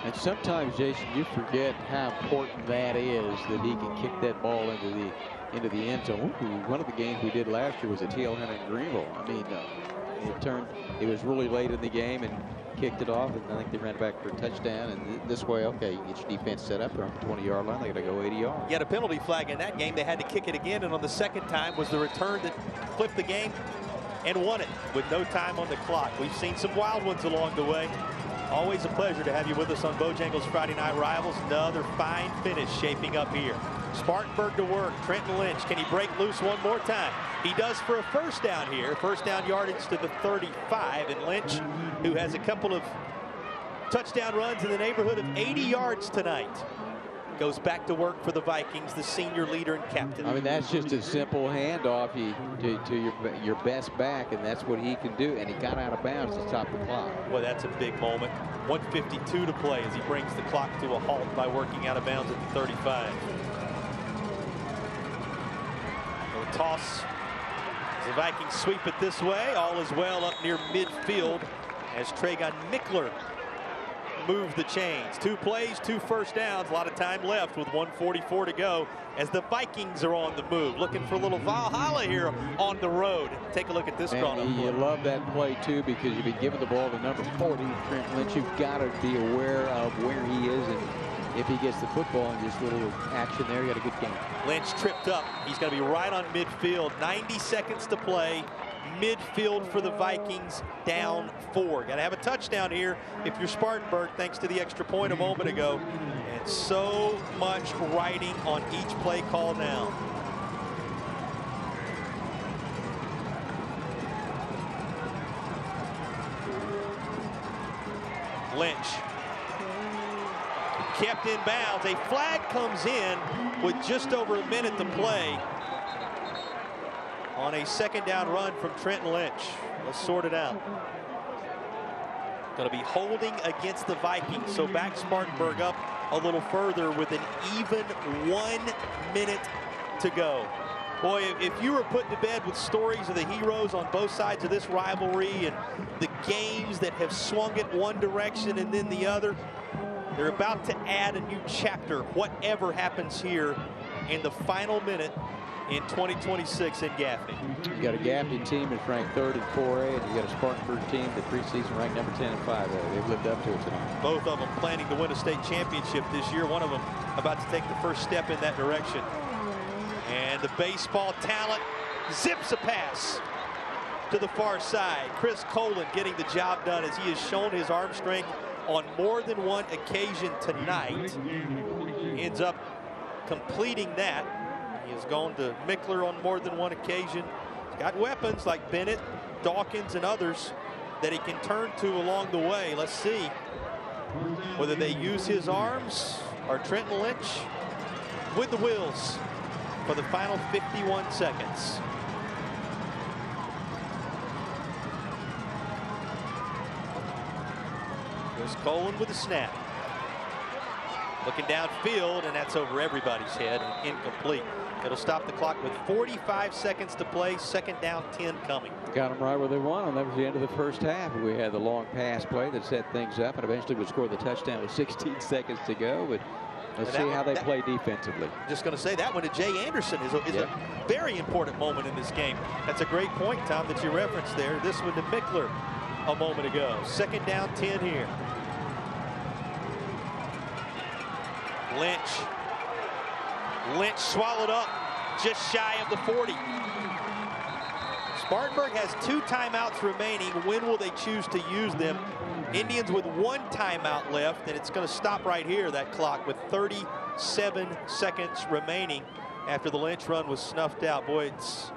And sometimes, Jason, you forget how important that is, that he can kick that ball into the end zone. One of the games we did last year was at T.L. Henry in Greenville. I mean, it was really late in the game and kicked it off, and I think they ran it back for a touchdown. And this way, okay, you get your defense set up. They're on the 20-yard line. They got to go 80 yards. Yet a penalty flag in that game. They had to kick it again, and on the second time was the return that flipped the game and won it with no time on the clock. We've seen some wild ones along the way. Always a pleasure to have you with us on Bojangles Friday Night Rivals. Another fine finish shaping up here. Spartanburg to work. Trenton Lynch, can he break loose one more time? He does for a first down here. First down yardage to the 35. And Lynch, who has a couple of touchdown runs in the neighborhood of 80 yards tonight, goes back to work for the Vikings, the senior leader and captain. I mean, that's just a simple handoff to your best back, and that's what he can do. And he got out of bounds to stop the clock. Well, that's a big moment. 1:52 to play as he brings the clock to a halt by working out of bounds at the 35. So toss The Vikings sweep it this way. All is well up near midfield as Traegon Mickler moves the chains. 2 plays, 2 first downs. A lot of time left with 1:44 to go as the Vikings are on the move. Looking for a little Valhalla here on the road. Take a look at this drawn up play. You love that play, too, because you've been given the ball to number 40, Trent Lynch. You've got to be aware of where he is, and if he gets the football and just a little action there, you got a good game. Lynch tripped up. He's going to be right on midfield. 90 seconds to play. Midfield for the Vikings, down 4. Got to have a touchdown here if you're Spartanburg, thanks to the extra point a moment ago. And so much writing on each play call now. Lynch kept in bounds. A flag comes in with just over a minute to play on a 2nd down run from Trenton Lynch. Let's sort it out. Going to be holding against the Vikings. So back Spartanburg up a little further with an even 1 minute to go. Boy, if you were put to bed with stories of the heroes on both sides of this rivalry and the games that have swung it one direction and then the other, they're about to add a new chapter, whatever happens here in the final minute in 2026 in Gaffney. You got a Gaffney team that's ranked 3rd in 4A, and you got a Spartanburg team that preseason ranked number 10 and 5A. They've lived up to it tonight. Both of them planning to win a state championship this year. One of them about to take the first step in that direction. And the baseball talent zips a pass to the far side. Chris Colin getting the job done as he has shown his arm strength on more than one occasion tonight. Ends up completing that. He has gone to Mickler on more than one occasion. He's got weapons like Bennett, Dawkins, and others that he can turn to along the way. Let's see whether they use his arms or Trenton Lynch with the wheels for the final 51 seconds. Chris Colin with the snap. Looking downfield, and that's over everybody's head and incomplete. It'll stop the clock with 45 seconds to play. 2nd down, 10 coming. Got them right where they want them. That was the end of the first half. We had the long pass play that set things up and eventually would score the touchdown with 16 seconds to go. But let's see how they play defensively. Just going to say that one to Jay Anderson is a very important moment in this game. That's a great point, Tom, that you referenced there. This one to Mickler a moment ago. 2nd down, 10 here. Lynch swallowed up just shy of the 40. Spartanburg has 2 timeouts remaining. When will they choose to use them? Indians with 1 timeout left, and it's going to stop right here, that clock, with 37 seconds remaining after the Lynch run was snuffed out. Boy, it's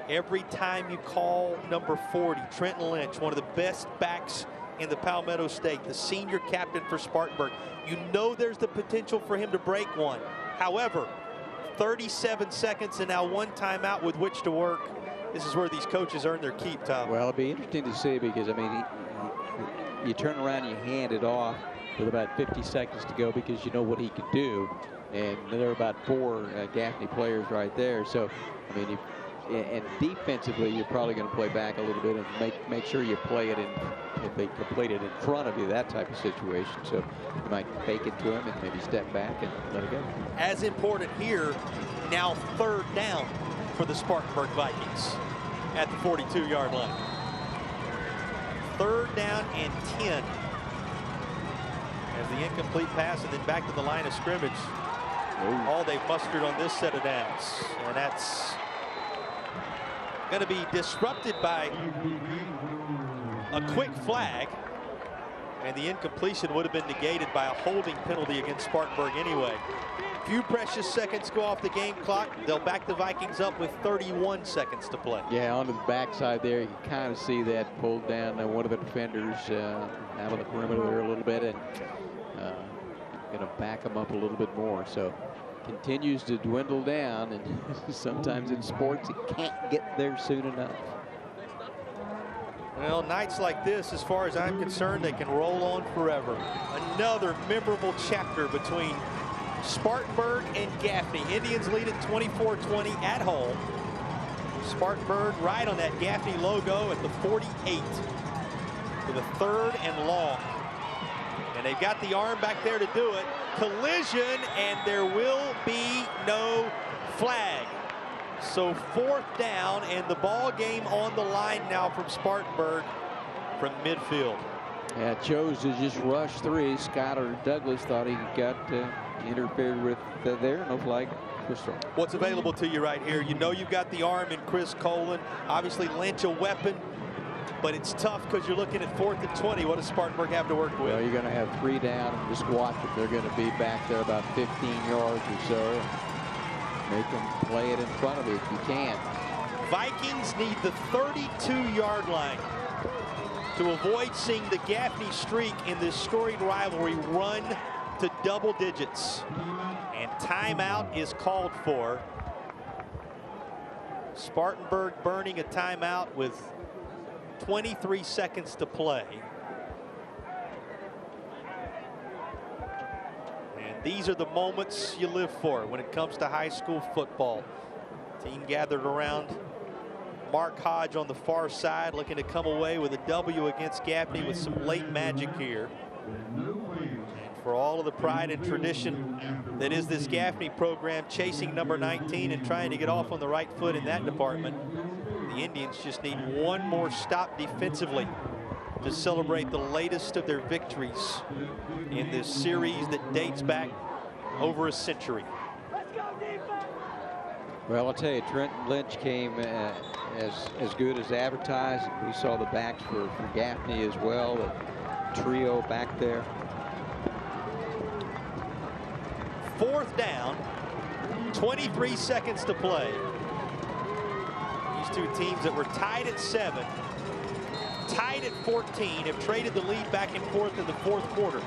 every time you call number 40, Trenton Lynch, one of the best backs in the Palmetto State, the senior captain for Spartanburg, you know there's the potential for him to break one. However, 37 seconds and now 1 timeout with which to work. This is where these coaches earn their keep, Tom. Well, it'll be interesting to see because, I mean, you turn around and you hand it off with about 50 seconds to go because you know what he can do. And there are about 4 Gaffney players right there. So, I mean, and defensively, you're probably going to play back a little bit and make sure you play it in, if they complete it in front of you, that type of situation. So you might fake it to him and maybe step back and let it go. As important here, now 3rd down for the Spartanburg Vikings at the 42-yard line. 3rd down and 10. As the incomplete pass and then back to the line of scrimmage. All they've mustered on this set of downs. And that's going to be disrupted by a quick flag, and the incompletion would have been negated by a holding penalty against Spartanburg anyway. Few precious seconds go off the game clock. They'll back the Vikings up with 31 seconds to play. Yeah, onto the backside there, you can kind of see that pulled down one of the defenders out on the perimeter there a little bit, and going to back them up a little bit more. So continues to dwindle down, and sometimes in sports you can't get there soon enough. Well, nights like this, as far as I'm concerned, they can roll on forever. Another memorable chapter between Spartanburg and Gaffney. Indians lead at 24-20 at home. Spartanburg right on that Gaffney logo at the 48 for the 3rd and long. And they've got the arm back there to do it. Collision, and there will be no flag. So 4th down, and the ball game on the line now from Spartanburg from midfield. Yeah, chose to just rush 3. Skyler Douglas thought he got interfered with there. No flag. What's available to you right here? You know you've got the arm in Chris Colin. Obviously Lynch a weapon, but it's tough because you're looking at 4th and 20. What does Spartanburg have to work with? Well, you're going to have 3 down and just watch it. They're going to be back there about 15 yards or so. Make them play it in front of you if you can. Vikings need the 32-yard line to avoid seeing the Gaffney streak in this storied rivalry run to double digits. And timeout is called for. Spartanburg burning a timeout with 23 seconds to play. And these are the moments you live for when it comes to high school football. Team gathered around Mark Hodge on the far side, looking to come away with a W against Gaffney with some late magic here. And for all of the pride and tradition that is this Gaffney program, chasing number 19 and trying to get off on the right foot in that department, the Indians just need one more stop defensively to celebrate the latest of their victories in this series that dates back over a century. Well, I'll tell you, Trenton Lynch came as good as advertised. We saw the backs for Gaffney as well, the trio back there. 4th down, 23 seconds to play. These two teams that were tied at 7, tied at 14, have traded the lead back and forth in the 4th quarter.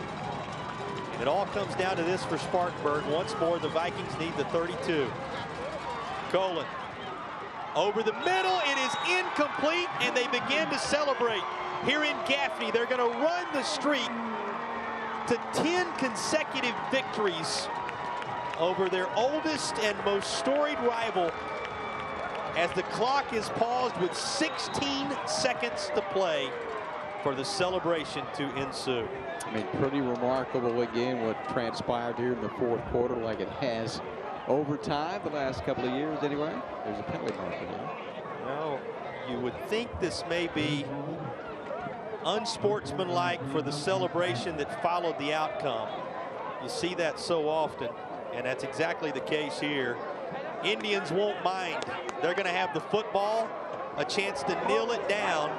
And it all comes down to this for Spartanburg. Once more, the Vikings need the 32. Colin over the middle. It is incomplete, and they begin to celebrate here in Gaffney. They're going to run the streak to 10 consecutive victories over their oldest and most storied rival as the clock is paused with 16 seconds to play for the celebration to ensue. I mean, pretty remarkable again what transpired here in the 4th quarter, like it has over time the last couple of years anyway. There's a penalty marker there. Well, you would think this may be unsportsmanlike for the celebration that followed the outcome. You see that so often, and that's exactly the case here. Indians won't mind. They're going to have the football, a chance to kneel it down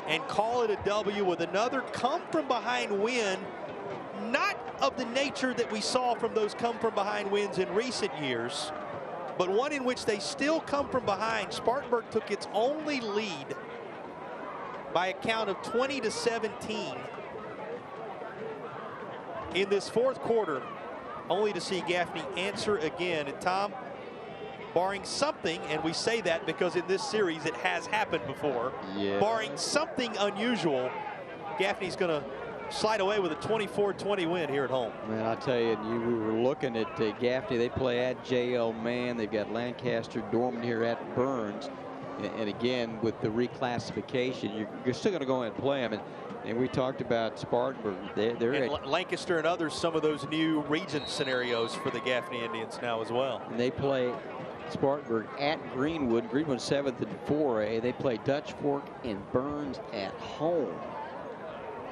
and call it a W with another come-from-behind win, not of the nature that we saw from those come-from-behind wins in recent years, but one in which they still come from behind. Spartanburg took its only lead by a count of 20-17 in this 4th quarter, only to see Gaffney answer again. And Tom, barring something, and we say that because in this series it has happened before, barring something unusual, Gaffney's going to slide away with a 24-20 win here at home. Man, I'll tell you, we were looking at Gaffney. They play at J.L. Mann. They've got Lancaster, Dorman here at Burns. And again, with the reclassification, you're still going to go in and play them. And we talked about Spartanburg. They're at Lancaster and others, some of those new region scenarios for the Gaffney Indians now as well. And they play Spartanburg at Greenwood. Greenwood 7th in 4A. They play Dutch Fork and Burns at home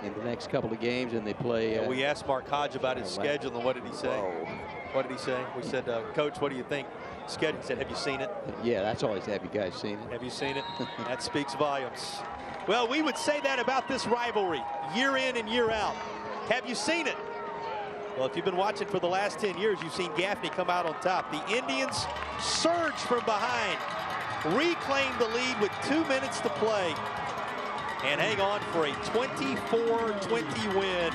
in the next couple of games, and they play. We asked Mark Hodge about his schedule, and what did he say? What did he say? We said, Coach, what do you think? Schedule. He said, have you seen it? Yeah, that's always, have you guys seen it? Have you seen it? That speaks volumes. Well, we would say that about this rivalry, year in and year out. Have you seen it? Well, if you've been watching for the last 10 years, you've seen Gaffney come out on top. The Indians surge from behind, reclaim the lead with 2 minutes to play, and hang on for a 24-20 win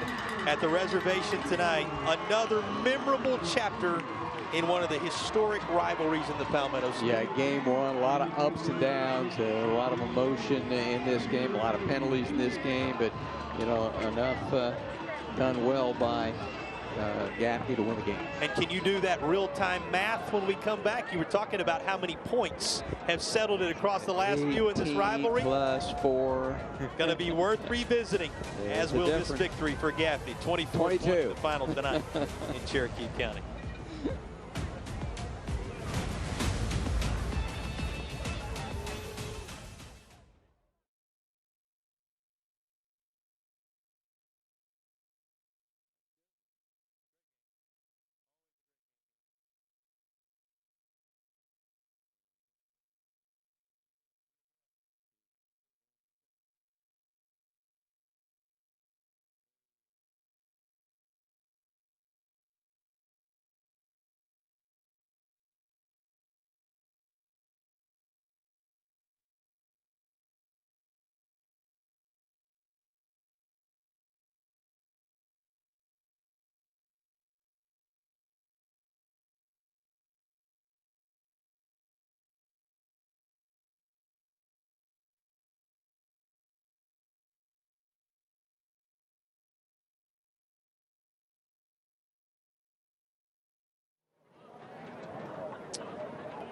at the reservation tonight. Another memorable chapter in one of the historic rivalries in the Palmetto State. Yeah, game one, a lot of ups and downs, a lot of emotion in this game, a lot of penalties in this game, but, you know, enough done well by Gaffney to win the game. And can you do that real-time math when we come back? You were talking about how many points have settled it across the last few in this rivalry. Plus 4. Going to be worth revisiting, as will this victory for Gaffney. 24-22 the final tonight in Cherokee County.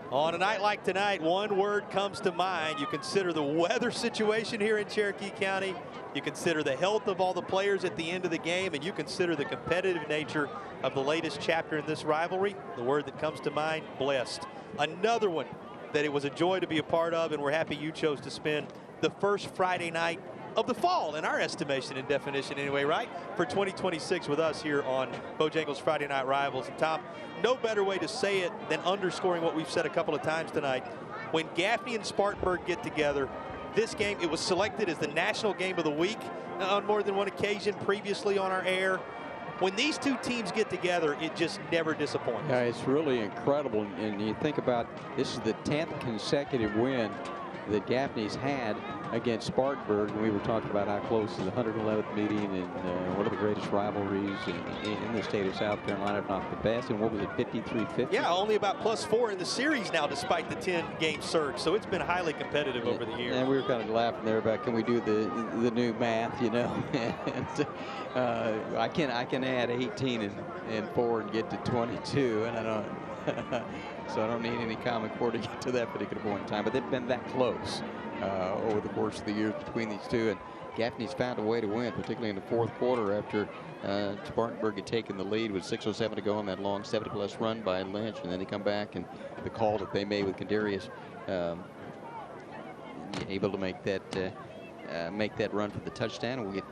On a night like tonight, one word comes to mind. You consider the weather situation here in Cherokee County. You consider the health of all the players at the end of the game, and you consider the competitive nature of the latest chapter in this rivalry. The word that comes to mind, blessed. Another one that it was a joy to be a part of, and we're happy you chose to spend the first Friday night of the fall, in our estimation and definition anyway, right? For 2026 with us here on Bojangles Friday Night Rivals. And Tom, no better way to say it than underscoring what we've said a couple of times tonight. When Gaffney and Spartanburg get together, this game, it was selected as the national game of the week on more than one occasion previously on our air. When these two teams get together, it just never disappoints. Yeah, it's really incredible. And you think about, this is the 10th consecutive win that Gaffney's had against Spartanburg, and we were talking about how close to the 111th meeting and one of the greatest rivalries in the state of South Carolina, if not the best. And what was it, 53-50? Yeah, only about +4 in the series now, despite the 10-game surge. So it's been highly competitive over the years. And we were kind of laughing there about, can we do the new math, you know? And I can add 18 and 4 and get to 22, and I don't. So I don't need any Common Core to get to that particular point in time. But they've been that close over the course of the years between these two. And Gaffney's found a way to win, particularly in the fourth quarter after Spartanburg had taken the lead with 6:07 to go on that long 70-plus run by Lynch. And then they come back, and the call that they made with Kadarius, able to make that run for the touchdown. And we'll get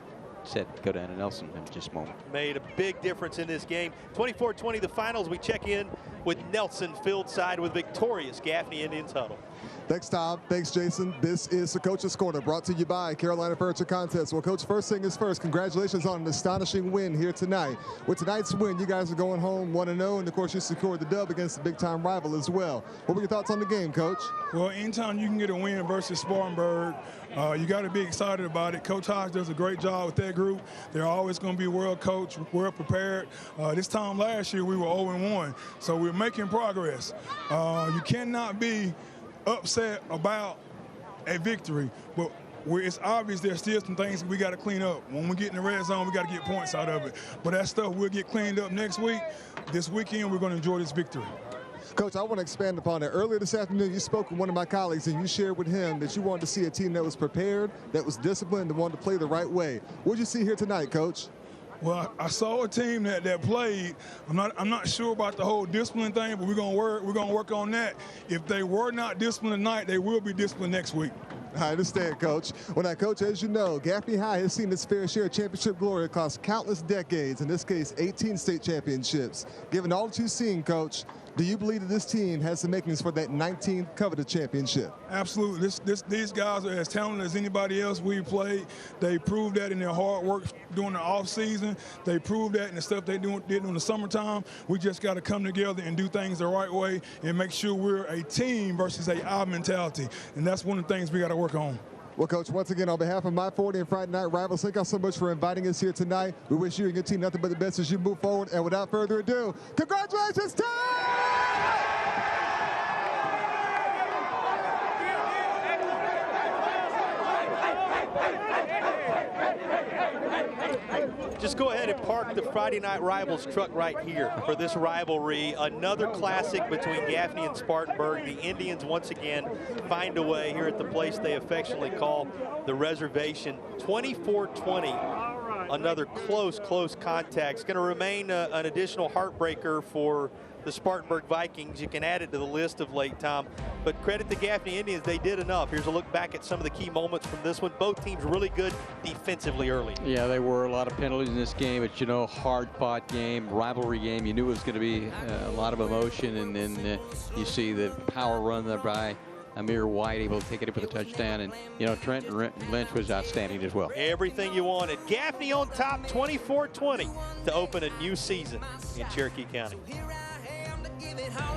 set to go down to Nelson in just a moment. Made a big difference in this game. 24-20 the finals. We check in with Nelson field side with victorious Gaffney Indians huddle. Thanks, Tom. Thanks, Jason. This is the Coach's Corner, brought to you by Carolina Furniture Contest. Well, Coach, first thing is first, congratulations on an astonishing win here tonight. With tonight's win, you guys are going home 1-0, and of course, you secured the dub against the big-time rival as well. What were your thoughts on the game, Coach? Well, anytime you can get a win versus Spartanburg, you got to be excited about it. Coach Hodge does a great job with that group. They're always going to be well coached, well prepared. This time last year, we were 0-1, so we're making progress. You cannot be upset about a victory, but it's obvious there's still some things we got to clean up. When we get in the red zone, we got to get points out of it. But that stuff will get cleaned up next week. This weekend, we're going to enjoy this victory. Coach, I want to expand upon that. Earlier this afternoon, you spoke with one of my colleagues, and you shared with him that you wanted to see a team that was prepared, that was disciplined, and wanted to play the right way. What did you see here tonight, Coach? Well, I saw a team that played. I'm not sure about the whole discipline thing, but we're gonna work on that. If they were not disciplined tonight, they will be disciplined next week. I understand, Coach. Well, now, Coach, as you know, Gaffney High has seen its fair share of championship glory across countless decades, in this case, 18 state championships. Given all that you've seen, Coach, do you believe that this team has the makings for that 19th coveted championship? Absolutely. These guys are as talented as anybody else we've played. They proved that in their hard work during the offseason. They proved that in the stuff they did in the summertime. We just got to come together and do things the right way and make sure we're a team versus a I mentality. And that's one of the things we got to work on. Well, Coach, once again, on behalf of my 40 and Friday Night Rivals, thank you so much for inviting us here tonight. We wish you and your team nothing but the best as you move forward. And without further ado, congratulations, Tom! just go ahead and park the Friday Night Rivals truck right here for this rivalry. Another classic between Gaffney and Spartanburg. The Indians once again find a way here at the place they affectionately call the reservation. 24-20. Another close contact. It's going to remain an additional heartbreaker for the Spartanburg Vikings. You can add it to the list of late, Tom. But credit the Gaffney Indians, they did enough. Here's a look back at some of the key moments from this one. Both teams really good defensively early. Yeah, there were a lot of penalties in this game. It's, you know, hard-fought game, rivalry game. You knew it was going to be a lot of emotion, and then you see the power run there by Amir White, able to take it up with a touchdown. And, you know, Trent Lynch was outstanding as well. Everything you wanted. Gaffney on top, 24-20 to open a new season in Cherokee County. How